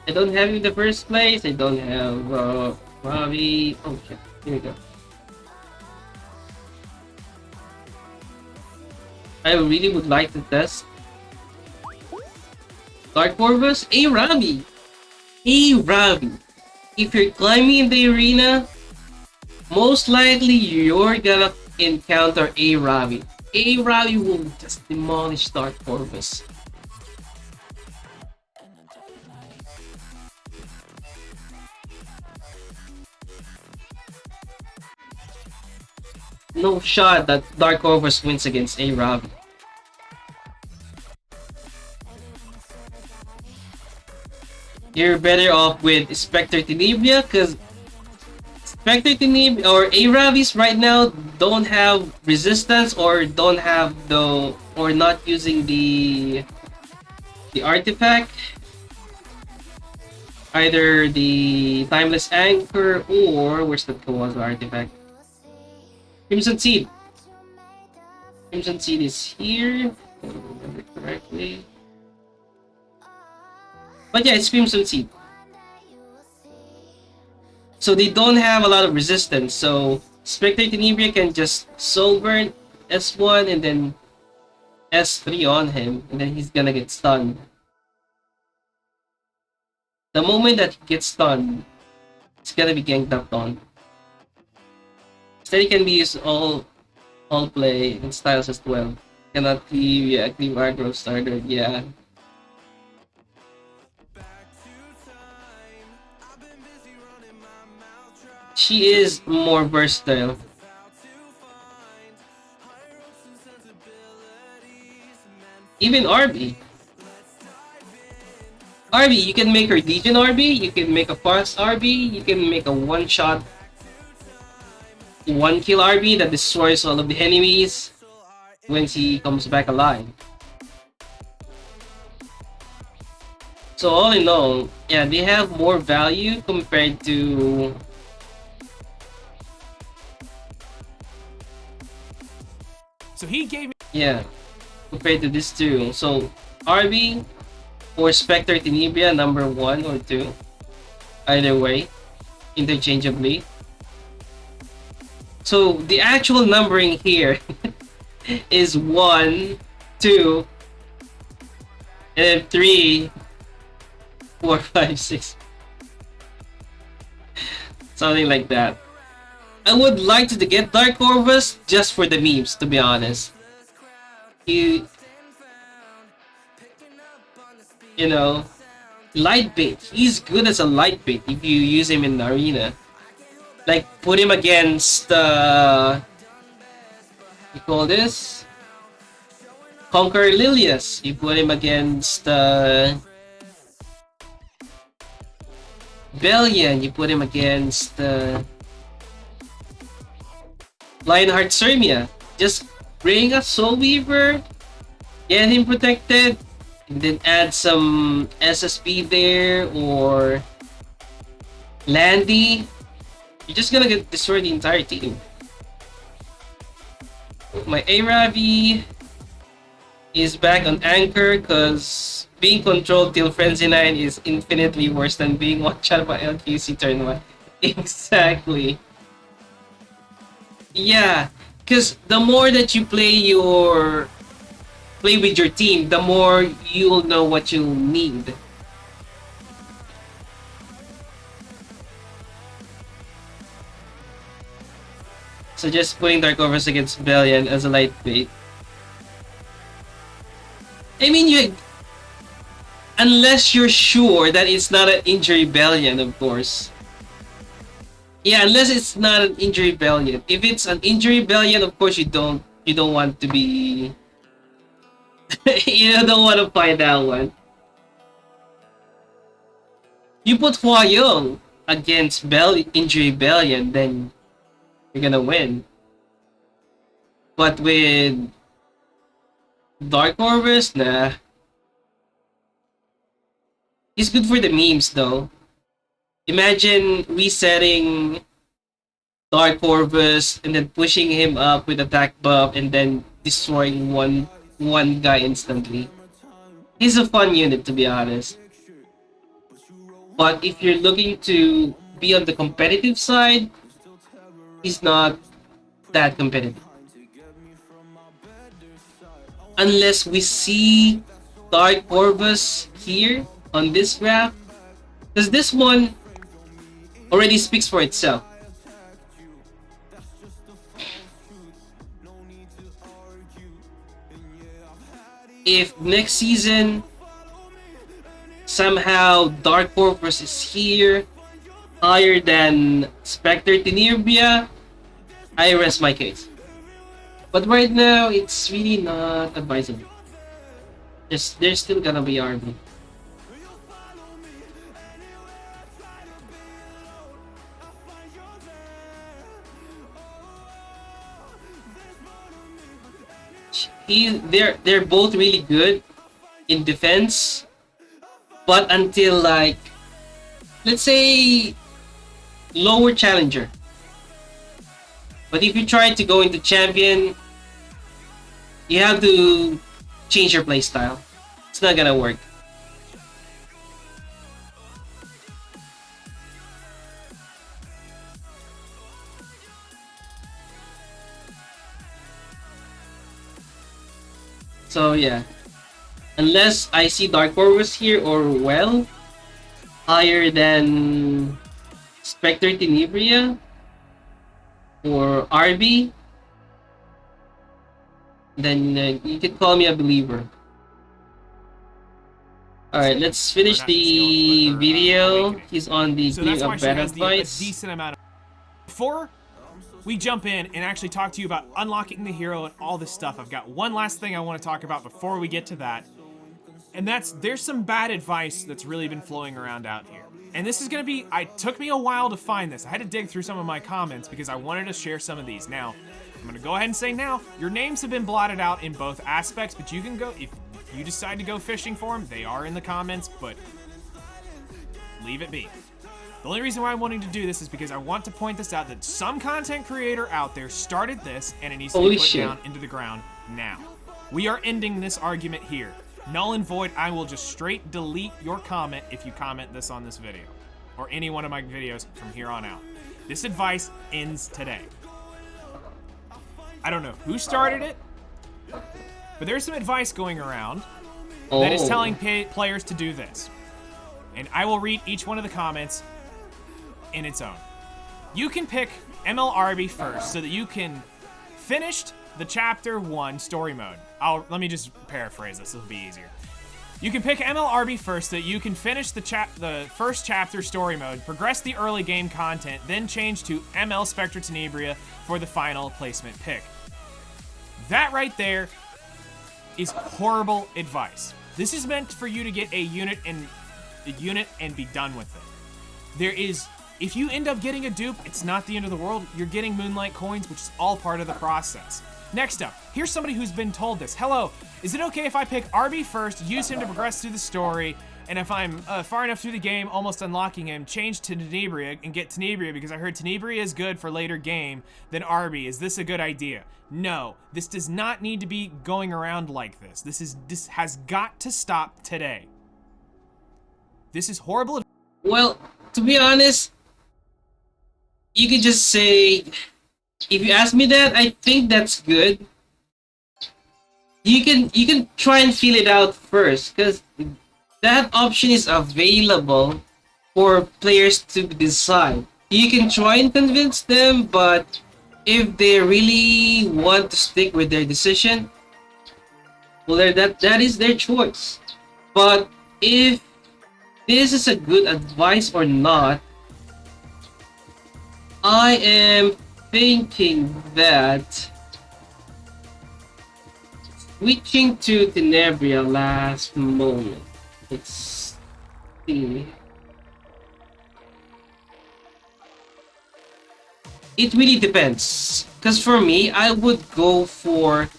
S1: I don't have him in the first place. I don't have Robbie. Oh shit! Here we go. I really would like to test Dark Corvus. Hey Robbie! Hey Robbie! If you're climbing in the arena, most likely you're gonna encounter a Robbie. A Robbie will just demolish Dark Corvus. No shot that Dark Corvus wins against a Robbie. You're better off with Spectre Tenebria, because Spectre Tenebria or Arabis right now don't have resistance, or don't have the, or not using the artifact, either the Timeless Anchor or where's the Kawasa artifact? Crimson Seed. Crimson Seed is here, if I remember correctly. But yeah, it's Crimson Seed. So they don't have a lot of resistance. So Spectre Tenebria can just Soul Burn S1 and then S3 on him, and then he's gonna get stunned. The moment that he gets stunned, it's gonna be ganked up on. Steady can be used all play and styles as well. Cannot cleave, yeah, cleave aggro starter, yeah. She is more versatile. Even RB. RB, you can make her Legion RB, you can make a fast RB, you can make a one-shot, one-kill RB that destroys all of the enemies when she comes back alive. So all in all, yeah, they have more value compared to
S2: So he gave me,
S1: yeah, compared to this two. So RB or Spectre Tenebria, number 1 or 2. Either way, interchangeably. So the actual numbering here is 1, 2, and then 3, 4, 5, 6. Something like that. I would like to get Dark Corvus just for the memes, to be honest. You know, light bait. He's good as a light bait if you use him in the arena. Like, put him against you call this? Conqueror Lilius. You put him against Bellion. You put him against Lionheart Sermia. Just bring a Soul Weaver, get him protected, and then add some SSP there or Landy. You're just gonna destroy the entire team. My Aravi is back on Anchor because being controlled till Frenzy 9 is infinitely worse than being one-shot by LQC turn 1. Exactly. Yeah, because the more that you play with your team, the more you'll know what you need. So just putting Dark Corvus against Bellion as a light bait. I mean, unless you're sure that it's not an injury Bellion, of course. Yeah, unless it's not an injury rebellion. If it's an injury rebellion, of course you don't want to be you don't want to fight that one. You put Hua Young against injury rebellion, then you're gonna win. But with Dark Corvus, nah. He's good for the memes though. Imagine resetting Dark Corvus and then pushing him up with attack buff and then destroying one guy instantly. He's a fun unit, to be honest. But if you're looking to be on the competitive side, he's not that competitive. Unless we see Dark Corvus here on this graph, because this one already speaks for itself. If next season somehow Dark Corvus is here higher than Spectre Tenebria, I rest my case. But right now, it's really not advisable. There's still gonna be RB. They're both really good in defense, but until like, let's say, lower challenger. But if you try to go into champion, you have to change your playstyle. It's not gonna work. So yeah, unless I see Dark Corvus here or Ruel higher than Spectre Tenebria or RB, then you can call me a believer. Alright, let's finish the video. He's on the giving a bad advice.
S2: Decent amount of... Before we jump in and actually talk to you about unlocking the hero and all this stuff, I've got one last thing I want to talk about before we get to that. And there's some bad advice that's really been flowing around out here. And this is gonna be, it took me a while to find this. I had to dig through some of my comments because I wanted to share some of these. Now, I'm gonna go ahead and say now, your names have been blotted out in both aspects, but you can go, if you decide to go fishing for them, they are in the comments, but leave it be. The only reason why I'm wanting to do this is because I want to point this out, that some content creator out there started this and it needs to be put down into the ground now. We are ending this argument here. Null and void, I will just straight delete your comment if you comment this on this video, or any one of my videos from here on out. This advice ends today. I don't know who started it, but there's some advice going around that is telling players to do this. And I will read each one of the comments in its own. You can pick MLRB first so that you can finish the chapter 1 story mode. Let me just paraphrase this, it'll be easier. You can pick MLRB first so that you can finish the first chapter story mode, progress the early game content, then change to ML Spectre Tenebria for the final placement pick. That right there is horrible advice. This is meant for you to get a unit and be done with it. If you end up getting a dupe, it's not the end of the world. You're getting Moonlight coins, which is all part of the process. Next up, here's somebody who's been told this. Hello, is it okay if I pick RB first, use him to progress through the story, and if I'm far enough through the game, almost unlocking him, change to Tenebria and get Tenebria because I heard Tenebria is good for later game than RB. Is this a good idea? No, this does not need to be going around like this. This has got to stop today. This is horrible.
S1: Well, to be honest, you could just say, if you ask me that, I think that's good. You can try and feel it out first, because that option is available for players to decide. You can try and convince them, but if they really want to stick with their decision, well, that is their choice. But if this is a good advice or not, I am thinking that switching to Tenebria last moment. Let's see. It really depends. Because for me, I would go for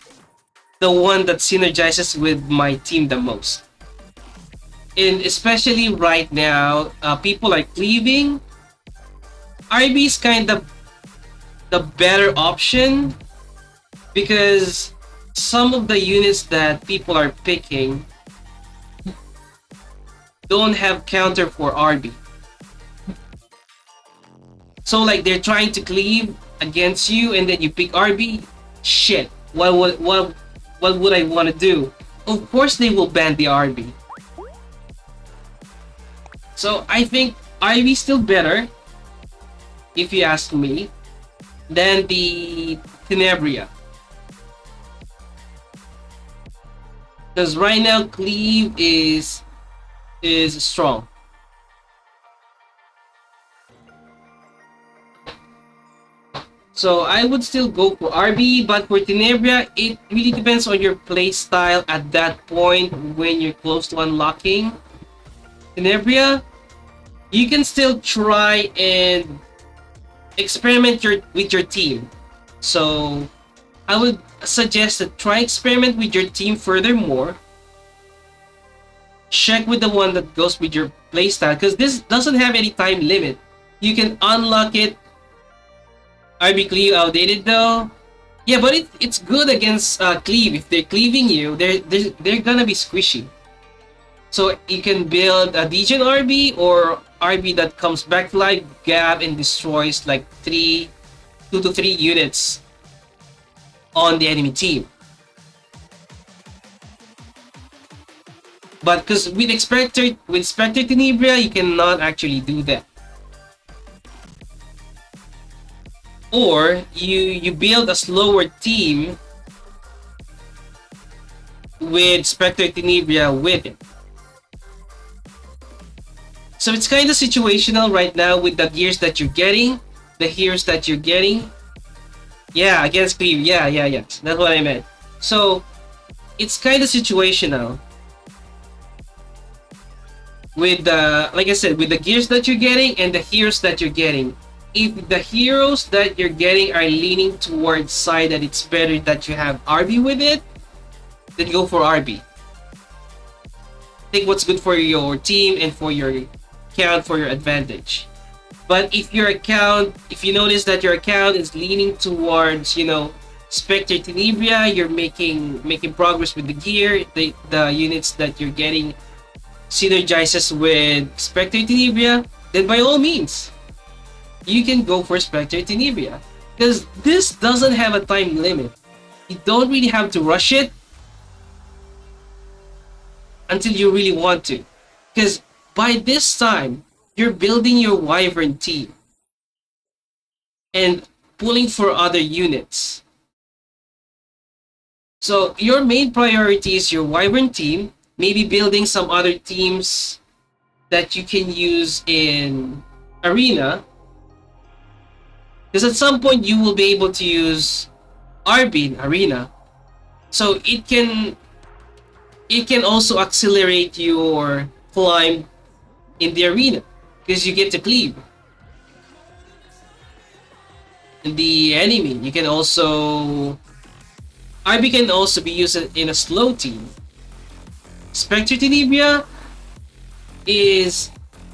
S1: the one that synergizes with my team the most. And especially right now, people are cleaving. RB is kind of the better option because some of the units that people are picking don't have counter for RB. So like they're trying to cleave against you and then you pick RB. Shit, what would I want to do? Of course they will ban the RB. So I think RB is still better, if you ask me, than the Tenebria. Because right now cleave is strong. So I would still go for RB, but for Tenebria, it really depends on your play style at that point when you're close to unlocking Tenebria. You can still try and experiment with your team. So I would suggest that try experiment with your team furthermore. Check with the one that goes with your playstyle, because this doesn't have any time limit. You can unlock it. RB cleave outdated though. Yeah, but it's good against cleave. If they're cleaving you, they're gonna be squishy. So you can build a Degen RB or RB that comes back to life, gap, and destroys like 2 to 3 units on the enemy team. But because with Spectre Tenebria, you cannot actually do that. Or you build a slower team with Spectre Tenebria with it. So it's kind of situational right now with the gears that you're getting, the heroes that you're getting. Yeah, against cleave. Yeah. That's what I meant. So it's kind of situational with the, like I said, with the gears that you're getting and the heroes that you're getting. If the heroes that you're getting are leaning towards side that it's better that you have RB with it, then go for RB. Think what's good for your team and for your account, for your advantage. But if your account, if you notice that your account is leaning towards, Spectre Tenebria, you're making progress with the gear, the units that you're getting synergizes with Spectre Tenebria, then by all means, you can go for Spectre Tenebria. Because this doesn't have a time limit. You don't really have to rush it until you really want to. Because by this time, you're building your Wyvern team and pulling for other units. So your main priority is your Wyvern team, maybe building some other teams that you can use in Arena. Because at some point you will be able to use RB in Arena. So it can also accelerate your climb in the arena because you get to cleave. In the enemy, you can also RB can also be used in a slow team. Spectre Tenebria is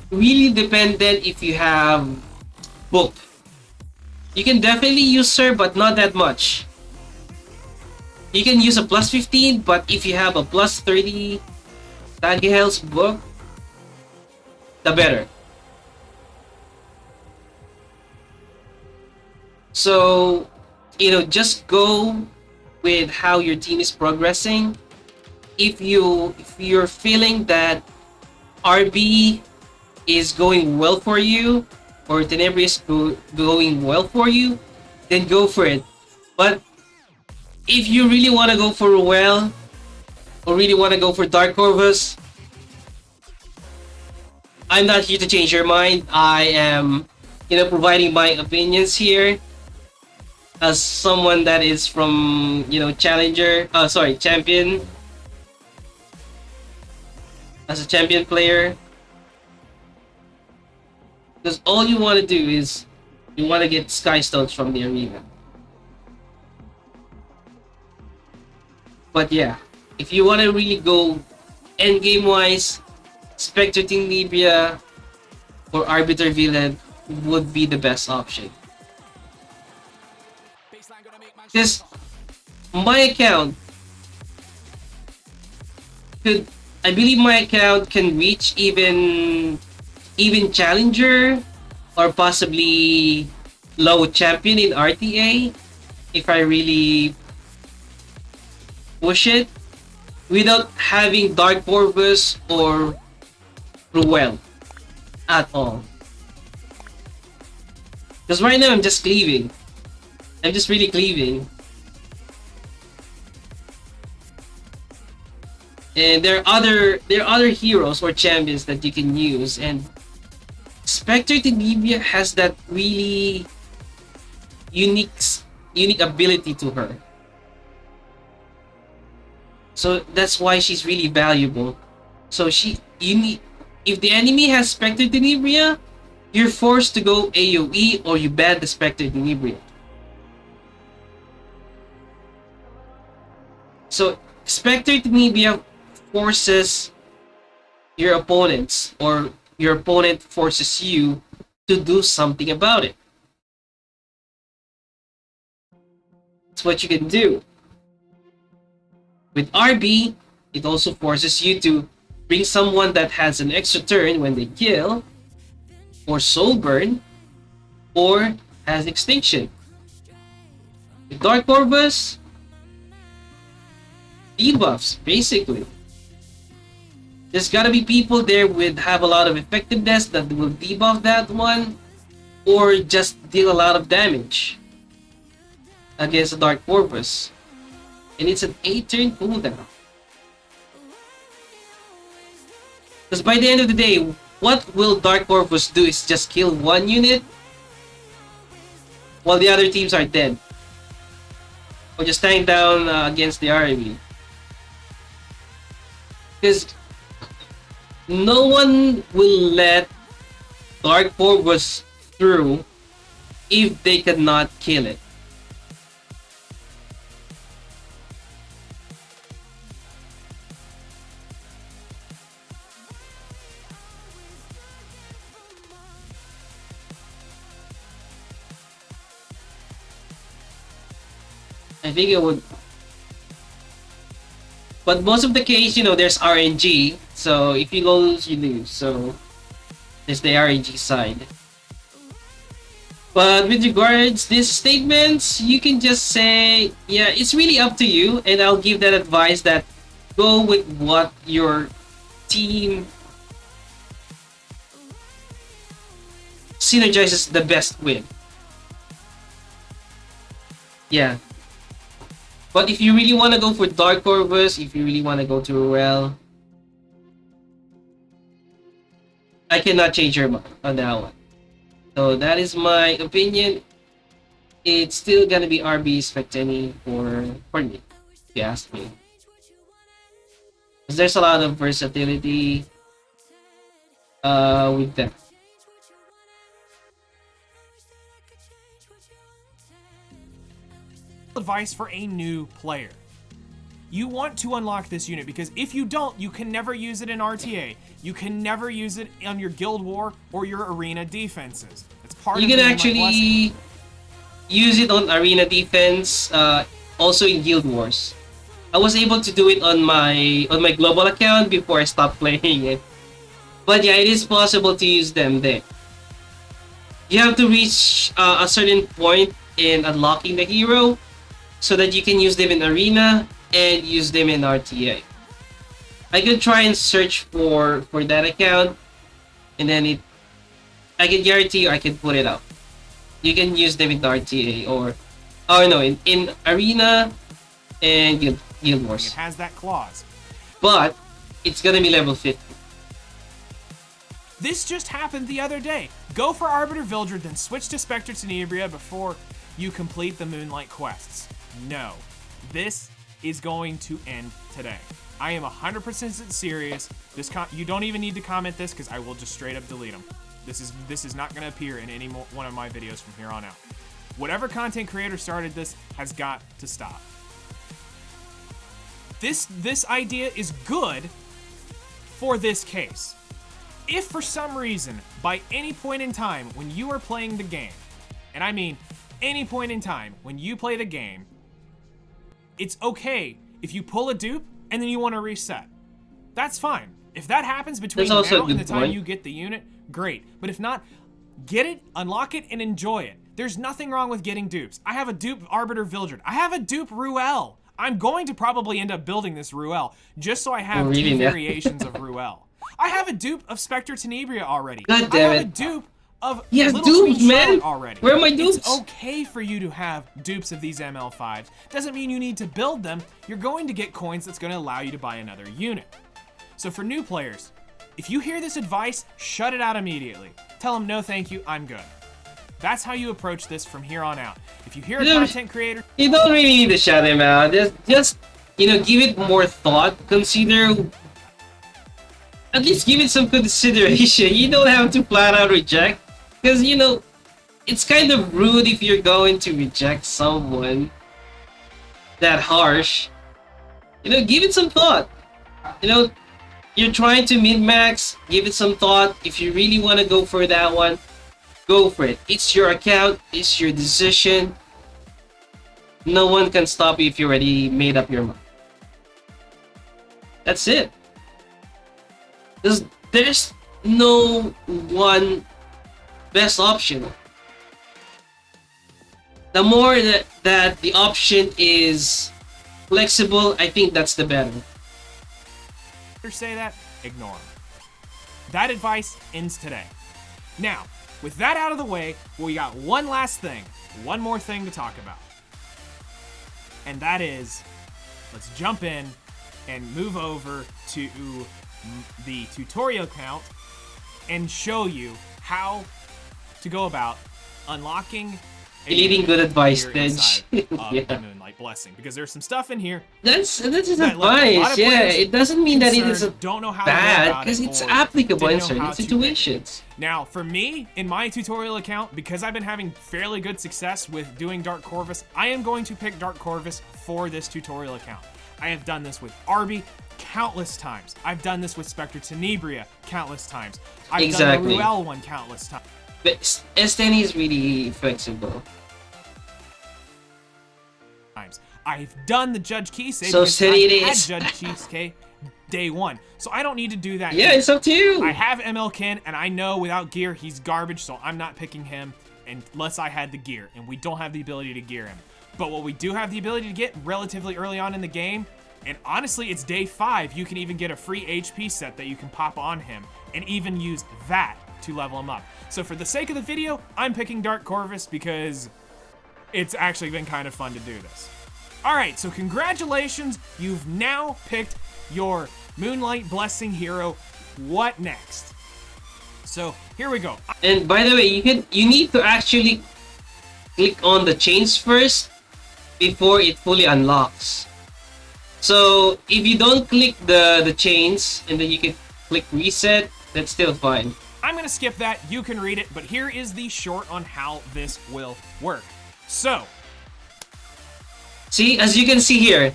S1: really dependent if you have book. You can definitely use her, but not that much. You can use a plus 15, but if you have a plus 30 Nightingale's book, the better. So, just go with how your team is progressing. If you're feeling that RB is going well for you, or Tenebria is going well for you, then go for it. But if you really want to go for Ruel, or really want to go for Dark Corvus, I'm not here to change your mind. I am providing my opinions here as someone that is from, champion, as a champion player. Because all you want to do is you want to get sky stones from the arena. But yeah, if you want to really go end game wise, Spectre Tenebria or Arbiter villain would be the best option. Because my account I believe my account can reach even challenger or possibly low champion in RTA if I really push it without having Dark Corvus or Ruel at all. Because right now I'm just cleaving. I'm just really cleaving. And there are other heroes or champions that you can use, and Spectre Tenebria has that really unique ability to her. So that's why she's really valuable. So if the enemy has Spectre Tenebria, you're forced to go AoE or you ban the Spectre Tenebria. So Spectre Tenebria forces your opponents, or your opponent forces you to do something about it. That's what you can do. With RB, it also forces you to bring someone that has an extra turn when they kill, or soul burn, or has extinction. With Dark Corvus, debuffs, basically. There's gotta be people there with have a lot of effectiveness that will debuff that one, or just deal a lot of damage against the Dark Corvus. And it's an 8-turn cooldown. Because by the end of the day, what will Dark Corvus do is just kill one unit while the other teams are dead. Or just stand down against the RB. Because no one will let Dark Corvus through if they cannot kill it. I think it would, but most of the case, there's RNG. So if you lose, you lose. So there's the RNG side. But with regards these statements, you can just say, yeah, it's really up to you, and I'll give that advice that go with what your team synergizes the best with. Yeah. But if you really want to go for Dark Corvus, if you really want to go to Ruel, I cannot change your mind on that one. So that is my opinion. It's still gonna be RB Specteni for me, if you ask me. Because there's a lot of versatility with them.
S2: Advice for a new player. You want to unlock this unit because if you don't, you can never use it in RTA. You can never use it on your Guild War or your arena defenses. It's part
S1: you
S2: of
S1: can
S2: Moonlight
S1: actually
S2: Blessing.
S1: Use it on arena defense, also in Guild Wars. I was able to do it on my global account before I stopped playing it. But yeah, it is possible to use them there. You have to reach a certain point in unlocking the hero so that you can use them in arena and use them in RTA. I could try and search for that account, and then I can guarantee you I can put it up. You can use them in RTA or no, in arena and Guild Wars.
S2: It has that clause.
S1: But it's gonna be level 50.
S2: This just happened the other day. Go for Arbiter Vildred, then switch to Spectre Tenebria before you complete the Moonlight quests. No, this is going to end today. I am 100% serious. You don't even need to comment this because I will just straight up delete them. This is not going to appear in any one of my videos from here on out. Whatever content creator started this has got to stop. This idea is good for this case. If for some reason, by any point in time when you are playing the game, and I mean any point in time when you play the game, it's okay if you pull a dupe and then you want to reset. That's fine. If that happens between now and the time you get the unit, great. But if not, get it, unlock it, and enjoy it. There's nothing wrong with getting dupes. I have a dupe Arbiter Vildred. I have a dupe Ruel. I'm going to probably end up building this Ruel just so I have two variations of Ruel. I have a dupe of Spectre Tenebria already.
S1: God damn
S2: I have
S1: it.
S2: a dupe of
S1: Little
S2: dupes,
S1: Queen man.
S2: Already.
S1: Where are my dupes?
S2: It's okay for you to have dupes of these ML5s. Doesn't mean you need to build them. You're going to get coins that's going to allow you to buy another unit. So for new players, if you hear this advice, shut it out immediately. Tell them no thank you, I'm good. That's how you approach this from here on out. If you hear a content creator...
S1: You don't really need to shut him out. Just you know, give it more thought. Consider... At least give it some consideration. You don't have to flat out reject. Because, you know, it's kind of rude if you're going to reject someone that harsh. You know, give it some thought. You know, you're trying to min-max, give it some thought. If you really want to go for that one, go for it. It's your account, it's your decision. No one can stop you if you already made up your mind. That's it. There's no one best option. The more that the option is flexible, I think that's the better.
S2: Say that, ignore them. That advice ends today. Now, with that out of the way, we got one last thing, one more thing to talk about. And that is, let's jump in and move over to the tutorial account and show you how to go about unlocking
S1: Leading good advice, then.
S2: The Moonlight Blessing, because there's some stuff in here.
S1: That's just advice. Yeah, it doesn't mean that it is bad, because it's applicable in certain situations.
S2: Now, for me, in my tutorial account, because I've been having fairly good success with doing Dark Corvus, I am going to pick Dark Corvus for this tutorial account. I have done this with Arby countless times. I've done this with Spectre Tenebria countless times. I've done the Ruel one countless times.
S1: But S10 is really flexible.
S2: I've done the Judge Keysay
S1: so
S2: because I had Judge Keysay day one. So I don't need to do that.
S1: Yeah, it's up to you.
S2: I have ML Ken, and I know without gear, he's garbage, so I'm not picking him unless I had the gear, and we don't have the ability to gear him. But what we do have the ability to get relatively early on in the game, and honestly, it's day 5, you can even get a free HP set that you can pop on him, and even use that to level him up. So for the sake of the video, I'm picking Dark Corvus because it's actually been kind of fun to do this. Alright, so congratulations, you've now picked your Moonlight Blessing hero. What next? So, here we go.
S1: And by the way, you need to actually click on the chains first before it fully unlocks. So, if you don't click the chains and then you can click reset, that's still fine.
S2: I'm gonna skip that, you can read it, but here is the short on how this will work. So,
S1: see, as you can see here,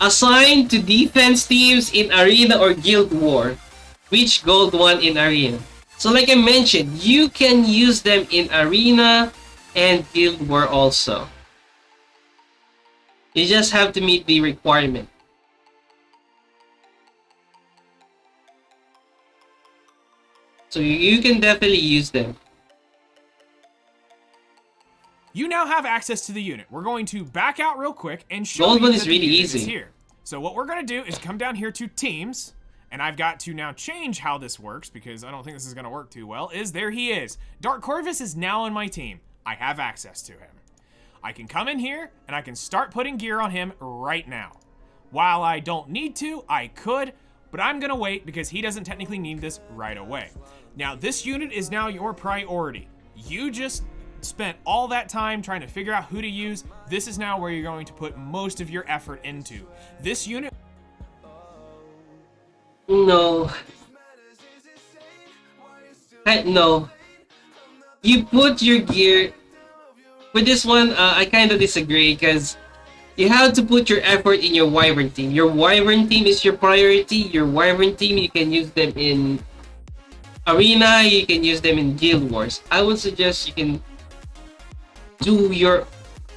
S1: assign to defense teams in Arena or Guild War. Reach Gold 1 in Arena. So like I mentioned, you can use them in Arena and Guild War also. You just have to meet the requirement. So you can definitely use them.
S2: You now have access to the unit. We're going to back out real quick and show
S1: Gold
S2: you
S1: one
S2: that
S1: is really
S2: the unit
S1: easy.
S2: is here. So what we're gonna do is come down here to teams, and I've got to now change how this works because I don't think this is gonna work too well, there he is. Dark Corvus is now on my team. I have access to him. I can come in here and I can start putting gear on him right now. While I don't need to, I could, but I'm gonna wait because he doesn't technically need this right away. Now, this unit is now your priority. You just spent all that time trying to figure out who to use. This is now where you're going to put most of your effort into. This unit...
S1: No. No. You put your gear... With this one, I kind of disagree because you have to put your effort in your Wyvern team. Your Wyvern team is your priority. Your Wyvern team, you can use them in Arena, you can use them in Guild Wars. I would suggest you can do your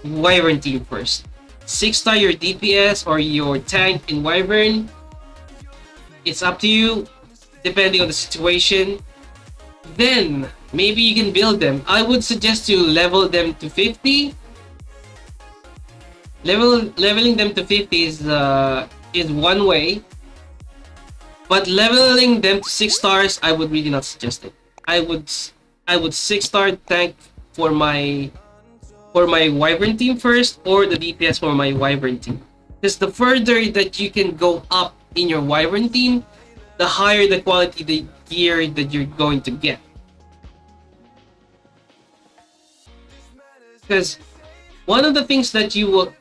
S1: Wyvern team first. 6-star your DPS or your tank in Wyvern. It's up to you, depending on the situation. Then, maybe you can build them. I would suggest you level them to 50. Leveling them to 50 is one way. But leveling them to 6 stars, I would really not suggest it. I would 6-star tank for my Wyvern team first, or the DPS for my Wyvern team. Because the further that you can go up in your Wyvern team, the higher the quality the gear that you're going to get. Because one of the things that you will,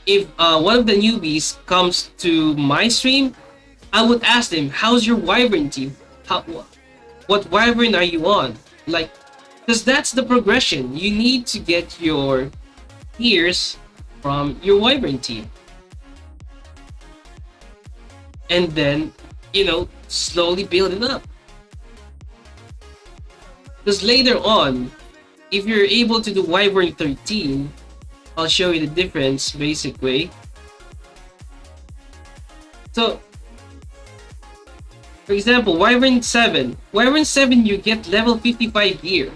S1: if one of the newbies comes to my stream, I would ask them, how's your Wyvern team? What Wyvern are you on? Like, because that's the progression. You need to get your gears from your Wyvern team. And then, you know, slowly build it up. Because later on, if you're able to do Wyvern 13, I'll show you the difference, basically. So, for example, Wyvern 7. Wyvern 7, you get level 55 gear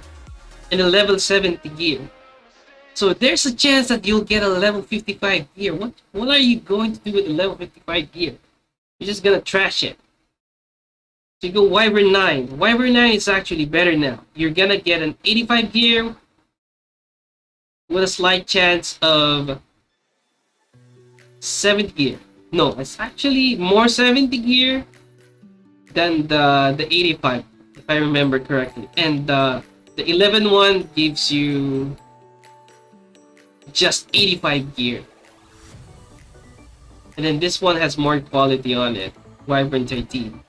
S1: and a level 70 gear. So there's a chance that you'll get a level 55 gear. What are you going to do with a level 55 gear? You're just gonna trash it. So you go Wyvern 9. Wyvern 9 is actually better now. You're gonna get an 85 gear with a slight chance of 70 gear. No, it's actually more 70 gear than the 85, if I remember correctly. And the 11 one gives you just 85 gear. And then this one has more quality on it, Wyvern 13.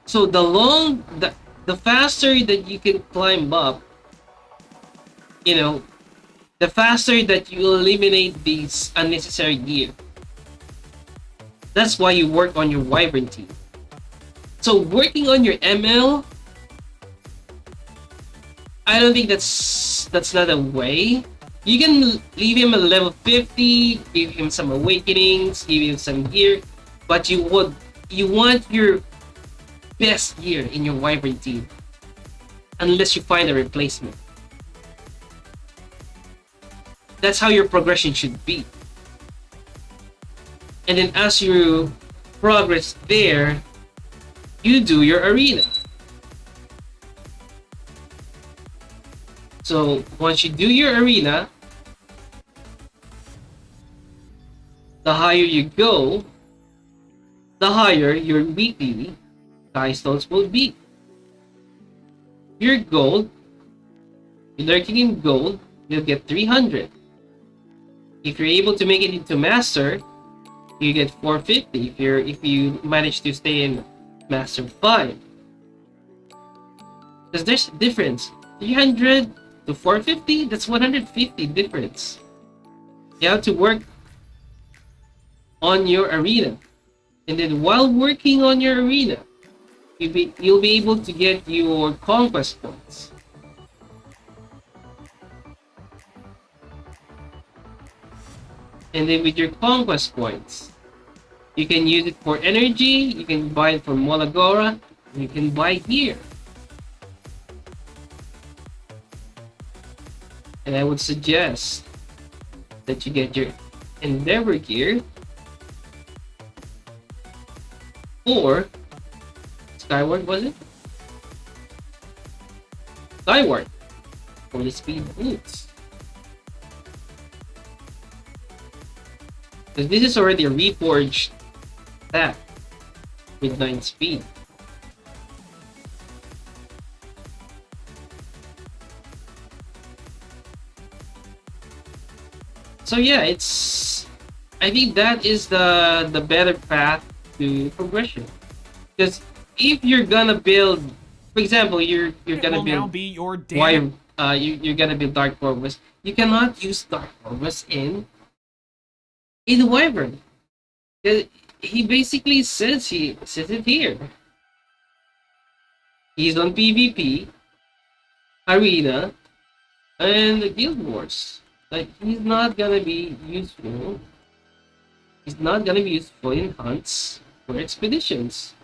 S1: So the faster that you can climb up, you know, the faster that you eliminate these unnecessary gear. That's why you work on your Wyvern team. So working on your ML, I don't think that's not a way. You can leave him at level 50, give him some awakenings, give him some gear, but you want your best gear in your Wyvern team, unless you find a replacement. That's how your progression should be. And then as you progress there, you do your arena. So once you do your arena, the higher you go, the higher your weekly stones will be. Your gold, you're lurking in gold, you'll get 300. If you're able to make it into master, you get 450 if you manage to stay in master 5. Because there's a difference. 300 to 450, that's 150 difference. You have to work on your arena. And then while working on your arena, you'll be able to get your conquest points. And then with your conquest points, you can use it for energy, you can buy it from Molagora, you can buy gear. And I would suggest that you get your Endeavor gear or Skyward, was it? Skyward for the speed boots. Because this is already a reforged pack. with 9 speed. So yeah, I think that is the better path to progression. Because if you're gonna build, for example, you're gonna build
S2: now be your damn
S1: you're gonna build Dark Corvus. You cannot use Dark Corvus in Wyvern. He basically says it here. He's on PvP, Arena, and the Guild Wars. Like, he's not gonna be useful. He's not gonna be useful in hunts or expeditions.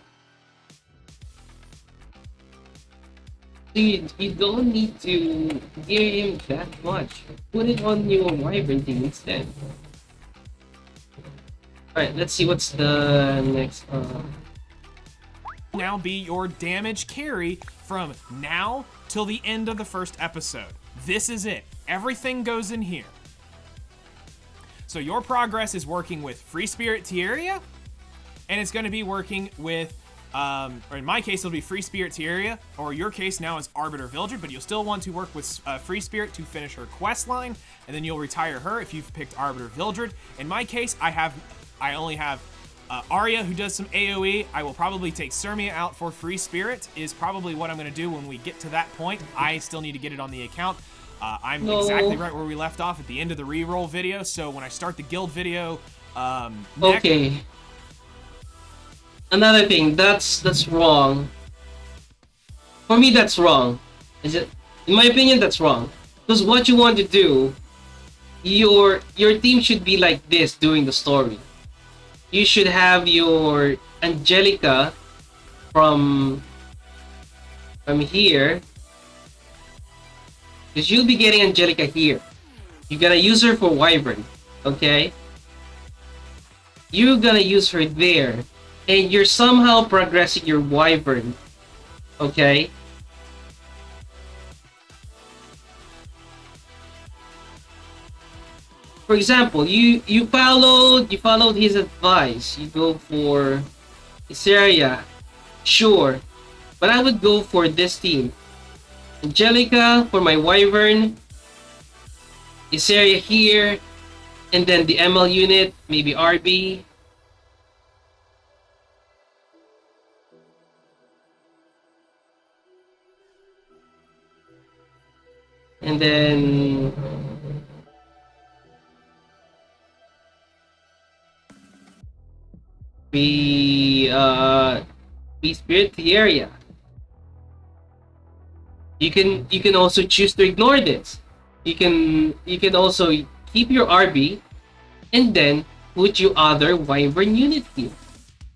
S1: So you don't need to gear him that much. Put it on your Wyvern team instead. Alright, let's see what's the next.
S2: Now be your damage carry from now till the end of the first episode. This is it. Everything goes in here. So your progress is working with Free Spirit Tieria, and it's going to be working with, or in my case, it'll be Free Spirit Tieria, or your case now is Arbiter Vildred, but you'll still want to work with Free Spirit to finish her quest line, and then you'll retire her if you've picked Arbiter Vildred. In my case, I only have Arya, who does some AoE. I will probably take Sirmia out for Free Spirit, is probably what I'm going to do when we get to that point. I still need to get it on the account. I'm exactly right where we left off at the end of the reroll video, so when I start the guild video,
S1: okay. Another thing, that's wrong. For me, that's wrong. Is it? In my opinion, that's wrong. Because what you want to do, your team should be like this during the story. You should have your Angelica from here. Because you'll be getting Angelica here. You're gonna use her for Wyvern, okay? You're gonna use her there. And you're somehow progressing your Wyvern, okay? For example, you followed his advice. You go for this area, sure. But I would go for this team. Angelica for my Wyvern, this area here, and then the ML unit, maybe RB. And then we spirit the area. You can also choose to ignore this. You can also keep your RB and then put your other Wyvern unit here.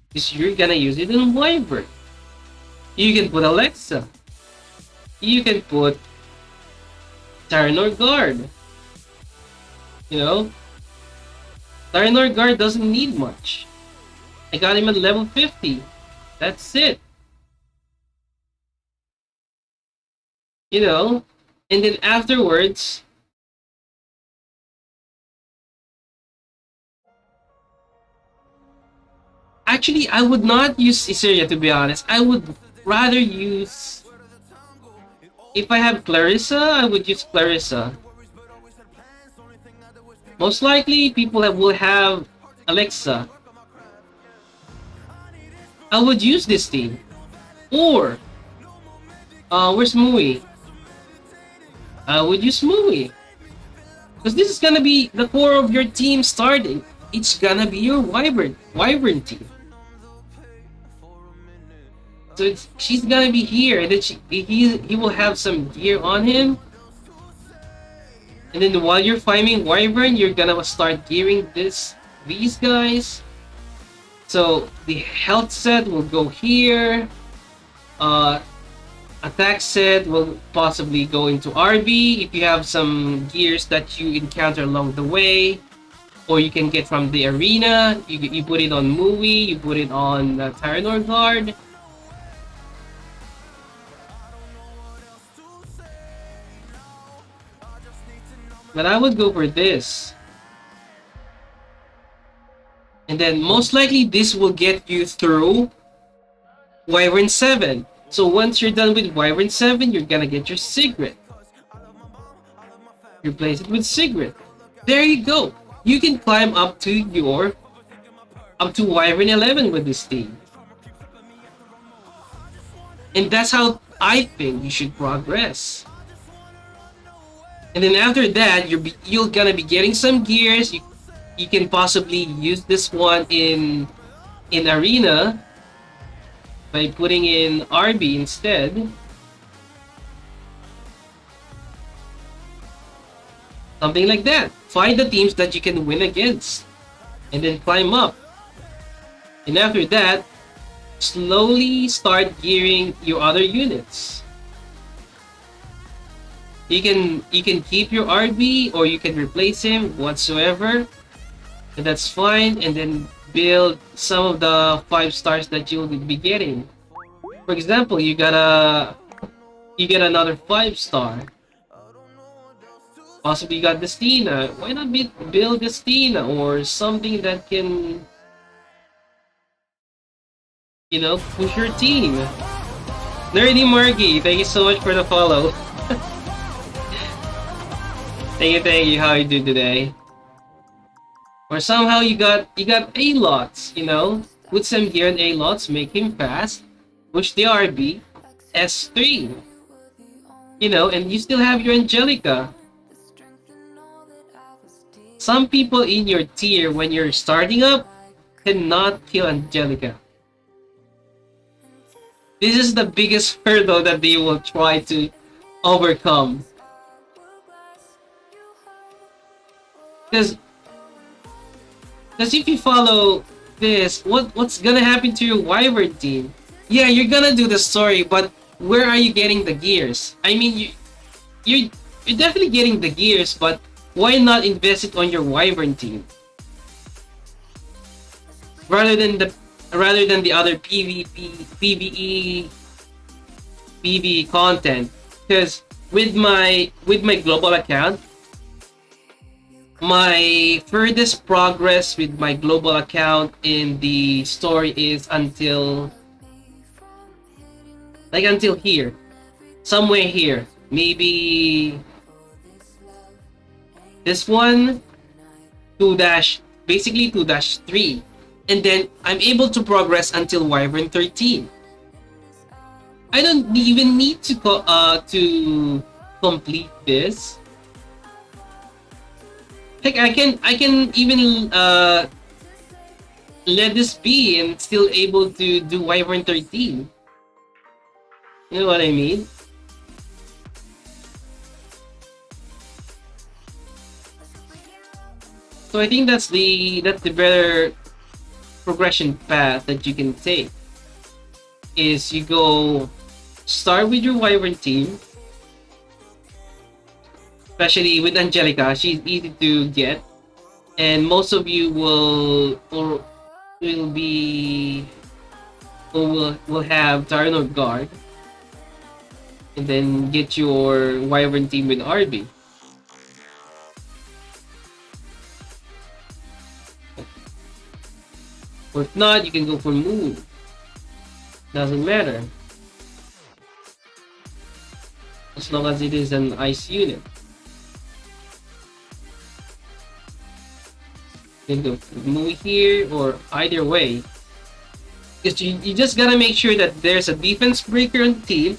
S1: Because you're gonna use it in Wyvern. You can put Alexa. You can put Tyranor Guard. You know? Tyranor Guard doesn't need much. I got him at level 50. That's it. You know? And then afterwards, actually, I would not use Iseria, to be honest. I would rather use... If I have Clarissa, I would use Clarissa. Most likely, people will have Alexa. I would use this team. Or, where's Mui? I would use Mui. Because this is gonna be the core of your team starting. It's gonna be your Wyvern team. So she's gonna be here, and then he will have some gear on him. And then while you're farming Wyvern, you're gonna start gearing these guys. So the health set will go here. Attack set will possibly go into RB if you have some gears that you encounter along the way, or you can get from the arena. You put it on Mui, you put it on Tyranor Guard. But I would go for this. And then most likely this will get you through Wyvern 7. So once you're done with Wyvern 7, you're gonna get your Sigrid. Replace it with Sigrid. There you go. You can climb up to Wyvern 11 with this team. And that's how I think you should progress. And then after that, you're gonna be getting some gears. You can possibly use this one in arena by putting in RB instead. Something like that. Find the teams that you can win against and then climb up. And after that, slowly start gearing your other units. You can keep your RB or you can replace him whatsoever, and that's fine. And then build some of the 5 stars that you'll be getting. For example, you get another 5-star. Possibly you got Destina. Why not build Destina or something that can, you know, push your team? Nerdy Margie, thank you so much for the follow. Thank you. How you do today? Or somehow you got A-lots, you know? Put some gear on A-lots, make him fast, push the RB, S3. You know, and you still have your Angelica. Some people in your tier, when you're starting up, cannot kill Angelica. This is the biggest hurdle that they will try to overcome. Because if you follow this, what's gonna happen to your Wyvern team? Yeah, you're gonna do the story, but where are you getting the gears? I mean, you're definitely getting the gears, but why not invest it on your Wyvern team rather than the other PvE content? Because with my global account, my furthest progress with my global account in the story is until here, somewhere here, maybe this one, basically 2-3, and then I'm able to progress until Wyvern 13. I don't even need to complete this. Heck, I can even let this be and still able to do Wyvern 13. You know what I mean? So I think that's the better progression path that you can take. Is you go start with your Wyvern team, especially with Angelica. She's easy to get, and most of you will have Tyrant Guard, and then get your Wyvern team with RB. Or if not, you can go for Moon. Doesn't matter. As long as it is an ice unit. You can go for Moon here, or either way. Because you just gotta make sure that there's a defense breaker on the team.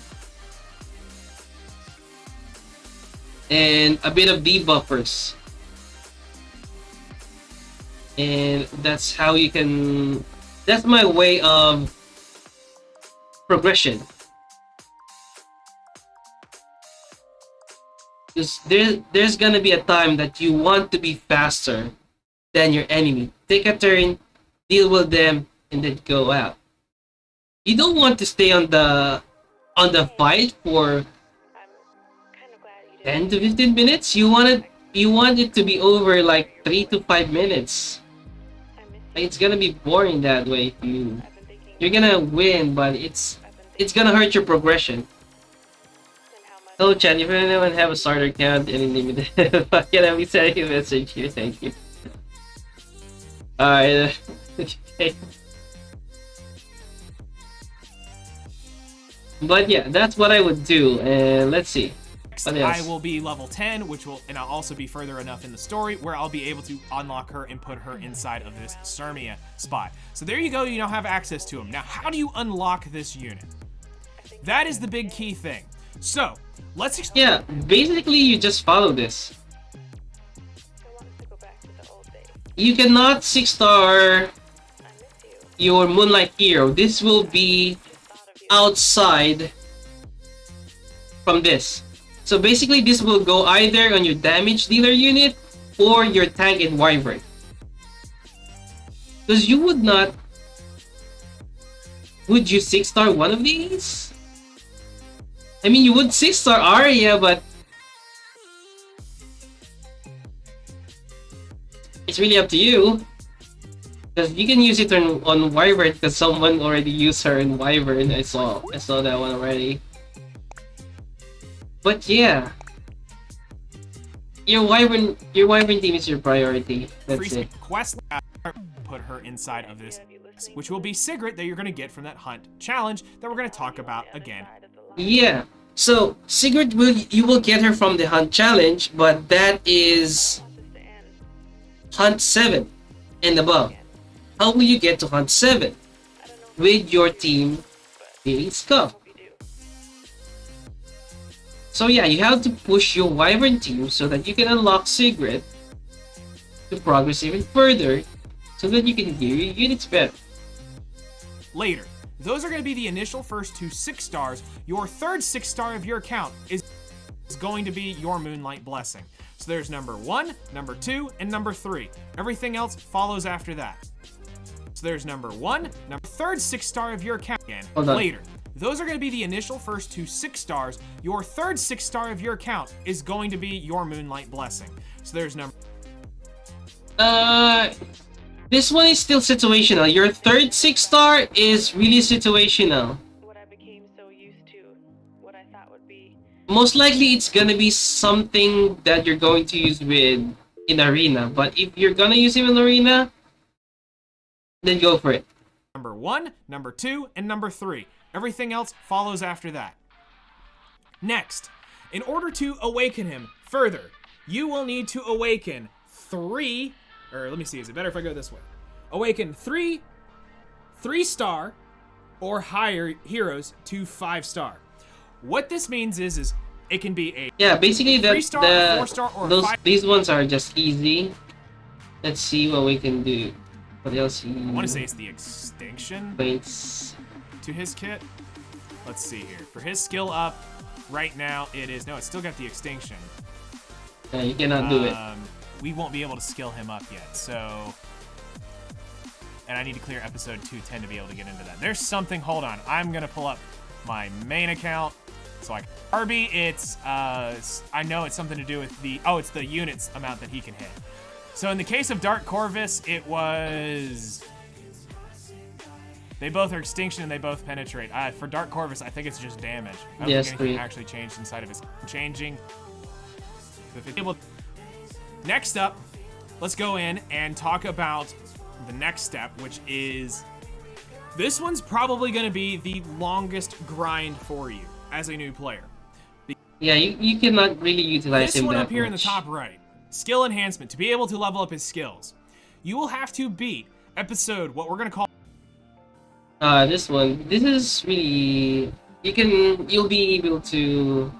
S1: And a bit of debuffers. And that's how you can, that's my way of progression. Because there's gonna be a time that you want to be faster than your enemy. Take a turn, deal with them, and then go out. You don't want to stay on the fight for 10 to 15 minutes. You want it to be over like 3 to 5 minutes. It's gonna be boring that way. You're gonna win, but it's gonna hurt your progression. Hello, chat. If anyone have a starter account and unlimited, can I be sending a message here? Thank you. Alright. Okay. But yeah, that's what I would do. And let's see.
S2: Next,
S1: What else?
S2: I will be level 10, and I'll also be further enough in the story where I'll be able to unlock her and put her inside of this Sirmia spot. So there you go, you now have access to him. Now, how do you unlock this unit? That is the big key thing. So, let's explain.
S1: Yeah, basically you just follow this. You cannot 6-star your Moonlight hero. This will be outside from this. So basically this will go either on your damage dealer unit or your tank and wyvern. Because you would not... Would you 6-star one of these? I mean, you would 6-star Arya, but it's really up to you. Because you can use it on Wyvern because someone already used her in Wyvern. I saw that one already. But yeah. Your Wyvern team is your priority. That's it.
S2: Quest put her inside of this, which will be Sigrid that you're going to get from that hunt challenge that we're going to talk about again.
S1: Yeah. So Sigrid you will get her from the hunt challenge, but that is hunt 7 and above. How will you get to hunt 7? With your team being Scum. So yeah, you have to push your Wyvern team so that you can unlock Sigrid to progress even further so that you can gear your units better.
S2: Later, those are going to be the initial first 2 6-stars. Your third 6-star of your account is going to be your Moonlight Blessing. So there's number 1, number 2, and number 3. Everything else follows after that. So there's number 1, third 6-star of your account again. Later. Those are going to be the initial first 2 6-stars. Your third 6-star of your account is going to be your Moonlight Blessing. So there's number...
S1: This one is still situational. Your third 6-star is really situational.
S3: What I became so used to, what I thought would be...
S1: Most likely it's gonna be something that you're going to use in Arena. But if you're gonna use him in Arena, then go for it.
S2: Number 1, number 2, and number 3. Everything else follows after that. Next, in order to awaken him further, you will need to awaken 3, or let me see, is it better if I go this way? Awaken 3 3-star or higher heroes to 5-star. What this means is it can be a
S1: basically
S2: 3-star, 4-star, or
S1: these ones are just easy. Let's see what we can do. What else?
S2: I want to say it's the extinction
S1: Points.
S2: to his kit. Let's see here. For his skill up, right now it is... No, it's still got the extinction.
S1: You cannot do it.
S2: We won't be able to skill him up yet, so... And I need to clear episode 210 to be able to get into that. There's something... Hold on. I'm going to pull up my main account. So I can... Arby, it's... I know it's something to do with the... Oh, it's the units amount that he can hit. So in the case of Dark Corvus, it was... They both are extinction and they both penetrate. For Dark Corvus, I think it's just damage. I don't think anything actually changed inside of his changing. So if it's able... Next up, let's go in and talk about the next step, which is... This one's probably going to be the longest grind for you as a new player.
S1: Yeah, you cannot really utilize
S2: this
S1: him
S2: one
S1: that
S2: up here
S1: much.
S2: in the top right. Skill enhancement. To be able to level up his skills, you will have to beat episode, what we're going to call...
S1: This one. This is really... You'll be able to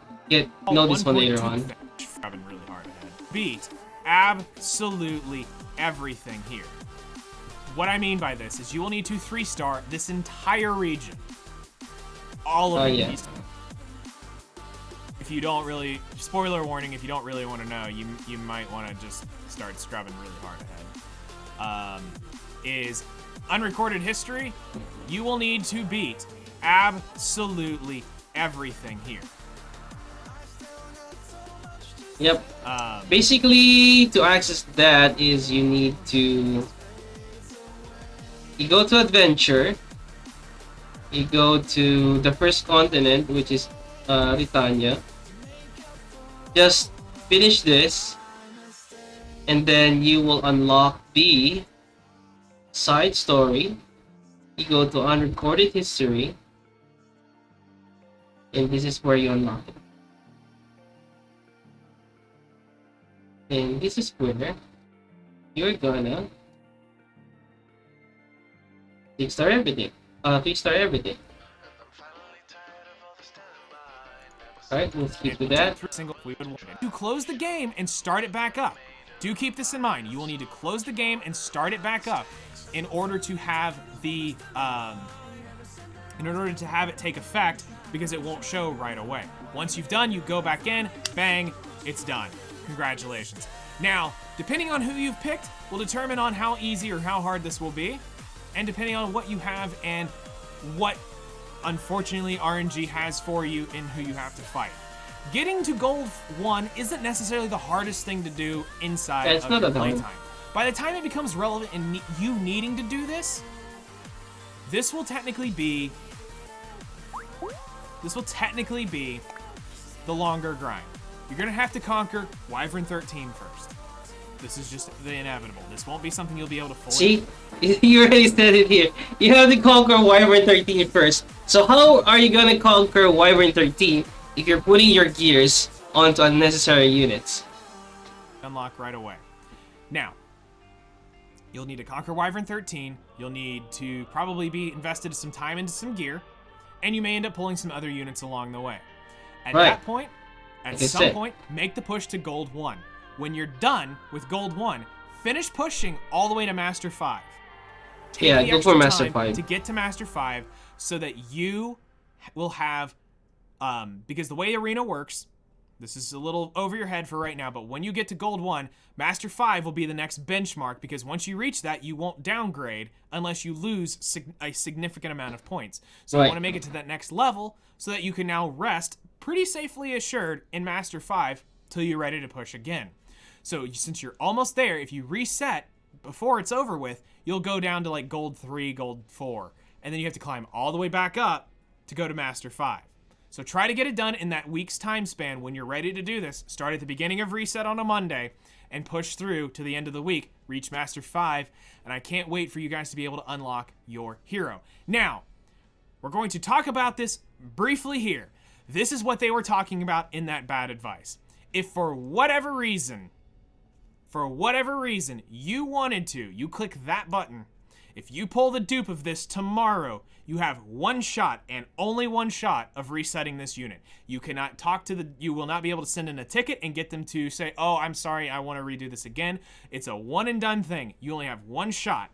S1: know this one later on.
S2: Really hard ahead. Beat absolutely everything here. What I mean by this is you will need to 3-star this entire region. All of it.
S1: Yeah.
S2: If you don't really... Spoiler warning, if you don't really want to know, you might want to just start scrubbing really hard ahead. Is unrecorded history. You will need to beat absolutely everything here.
S1: Yep. Basically, to access that is you need to... You go to Adventure. You go to the first continent, which is Ritania. Just finish this. And then you will unlock the side story. You go to unrecorded history. And this is where you unlock it. And this is where you're gonna kickstart everything. Kickstart everything. Alright, let's keep with that.
S2: To close the game and start it back up. Do keep this in mind. You will need to close the game and start it back up in order to have the it take effect, because it won't show right away. Once you've done, you go back in, bang, it's done. Congratulations. Now, depending on who you've picked will determine on how easy or how hard this will be, and depending on what you have and what, unfortunately, RNG has for you in who you have to fight. Getting to gold 1 isn't necessarily the hardest thing to do inside of your playtime. By the time it becomes relevant and you needing to do this, this will technically be the longer grind. You're gonna have to conquer Wyvern 13 first. This is just the inevitable. This won't be something you'll be able to fully...
S1: See? You already said it here. You have to conquer Wyvern 13 first. So how are you gonna conquer Wyvern 13 if you're putting your gears onto unnecessary units?
S2: Unlock right away. Now, you'll need to conquer Wyvern 13. You'll need to probably be invested some time into some gear, and you may end up pulling some other units along the way. At that point, at some point, make the push to gold 1. When you're done with gold 1, finish pushing all the way to Master 5.
S1: Yeah, go for Master 5.
S2: To get to Master 5 so that you will have, because the way Arena works, this is a little over your head for right now, but when you get to gold 1, Master 5 will be the next benchmark, because once you reach that, you won't downgrade unless you lose a significant amount of points. So you want to make it to that next level so that you can now rest pretty safely assured in Master 5 till you're ready to push again. So since you're almost there, if you reset before it's over with, you'll go down to like gold 3, gold 4, and then you have to climb all the way back up to go to Master 5. So try to get it done in that week's time span. When you're ready to do this, start at the beginning of reset on a Monday and push through to the end of the week, reach Master 5, and I can't wait for you guys to be able to unlock your hero. Now, we're going to talk about this briefly here. This is what they were talking about in that bad advice. If for whatever reason you wanted to, you click that button. If you pull the dupe of this tomorrow, you have one shot and only one shot of resetting this unit. You cannot you will not be able to send in a ticket and get them to say, oh, I'm sorry, I want to redo this again. It's a one and done thing. You only have one shot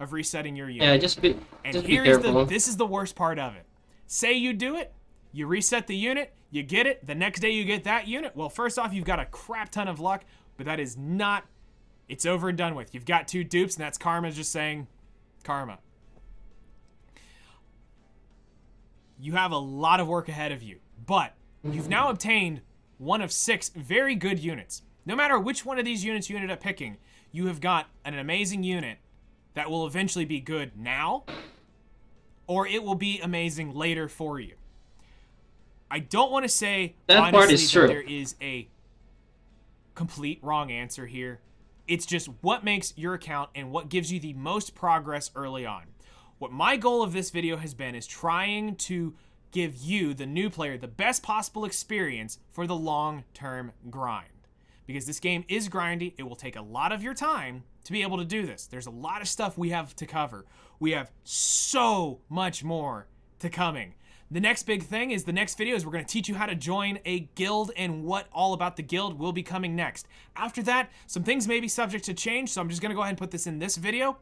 S2: of resetting your unit.
S1: Yeah, just be careful.
S2: This is the worst part of it. Say you do it, you reset the unit, you get it, the next day you get that unit. Well, first off, you've got a crap ton of luck, but that is not, it's over and done with. You've got 2 dupes, and that's karma just saying karma. You have a lot of work ahead of you, but you've now obtained one of 6 very good units. No matter which one of these units you ended up picking, you have got an amazing unit that will eventually be good now, or it will be amazing later for you. I don't want to say
S1: that part is true.
S2: That there is a complete wrong answer here. It's just what makes your account and what gives you the most progress early on. What my goal of this video has been is trying to give you, the new player, the best possible experience for the long-term grind. Because this game is grindy, it will take a lot of your time to be able to do this. There's a lot of stuff we have to cover. We have so much more to coming. The next big thing is the next video is we're going to teach you how to join a guild and what all about the guild will be coming next. After that, some things may be subject to change, so I'm just going to go ahead and put this in this video.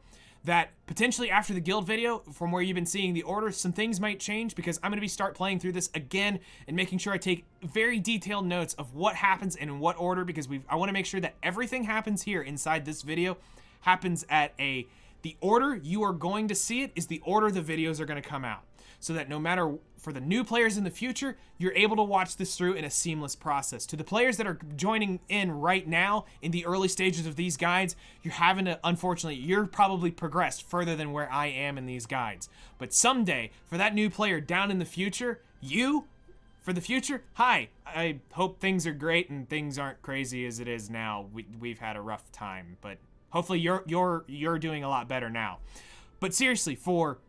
S2: That potentially after the guild video, from where you've been seeing the order, some things might change because I'm going to start playing through this again and making sure I take very detailed notes of what happens and in what order, because I want to make sure that everything happens here inside this video happens at the order you are going to see it is the order the videos are going to come out. So that no matter, for the new players in the future, you're able to watch this through in a seamless process. To the players that are joining in right now in the early stages of these guides, you're having to, unfortunately, you're probably progressed further than where I am in these guides. But someday, for that new player down in the future, for the future, hi, I hope things are great and things aren't crazy as it is now. We've had a rough time, but hopefully you're doing a lot better now. But seriously, for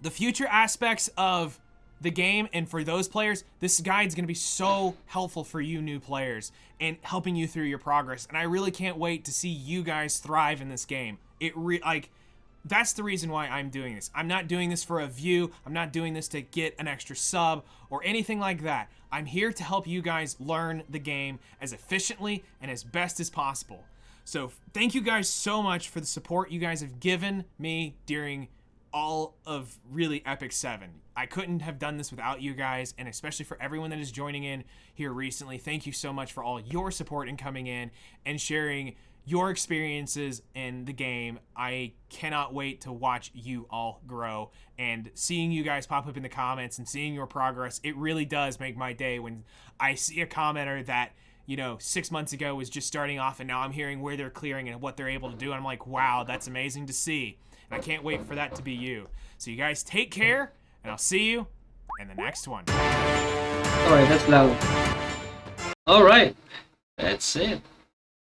S2: the future aspects of the game, and for those players, this guide's gonna be so helpful for you new players and helping you through your progress. And I really can't wait to see you guys thrive in this game. That's the reason why I'm doing this. I'm not doing this for a view. I'm not doing this to get an extra sub or anything like that. I'm here to help you guys learn the game as efficiently and as best as possible. So thank you guys so much for the support you guys have given me during all of really Epic 7. I couldn't have done this without you guys, and especially for everyone that is joining in here recently. Thank you so much for all your support and coming in and sharing your experiences in the game. I cannot wait to watch you all grow, and seeing you guys pop up in the comments and seeing your progress. It really does make my day when I see a commenter that, you know, 6 months ago was just starting off, and now I'm hearing where they're clearing and what they're able to do, and I'm like, wow, that's amazing to see. And I can't wait for that to be you. So you guys take care, and I'll see you in the next one.
S1: Alright, that's loud. Alright, that's it.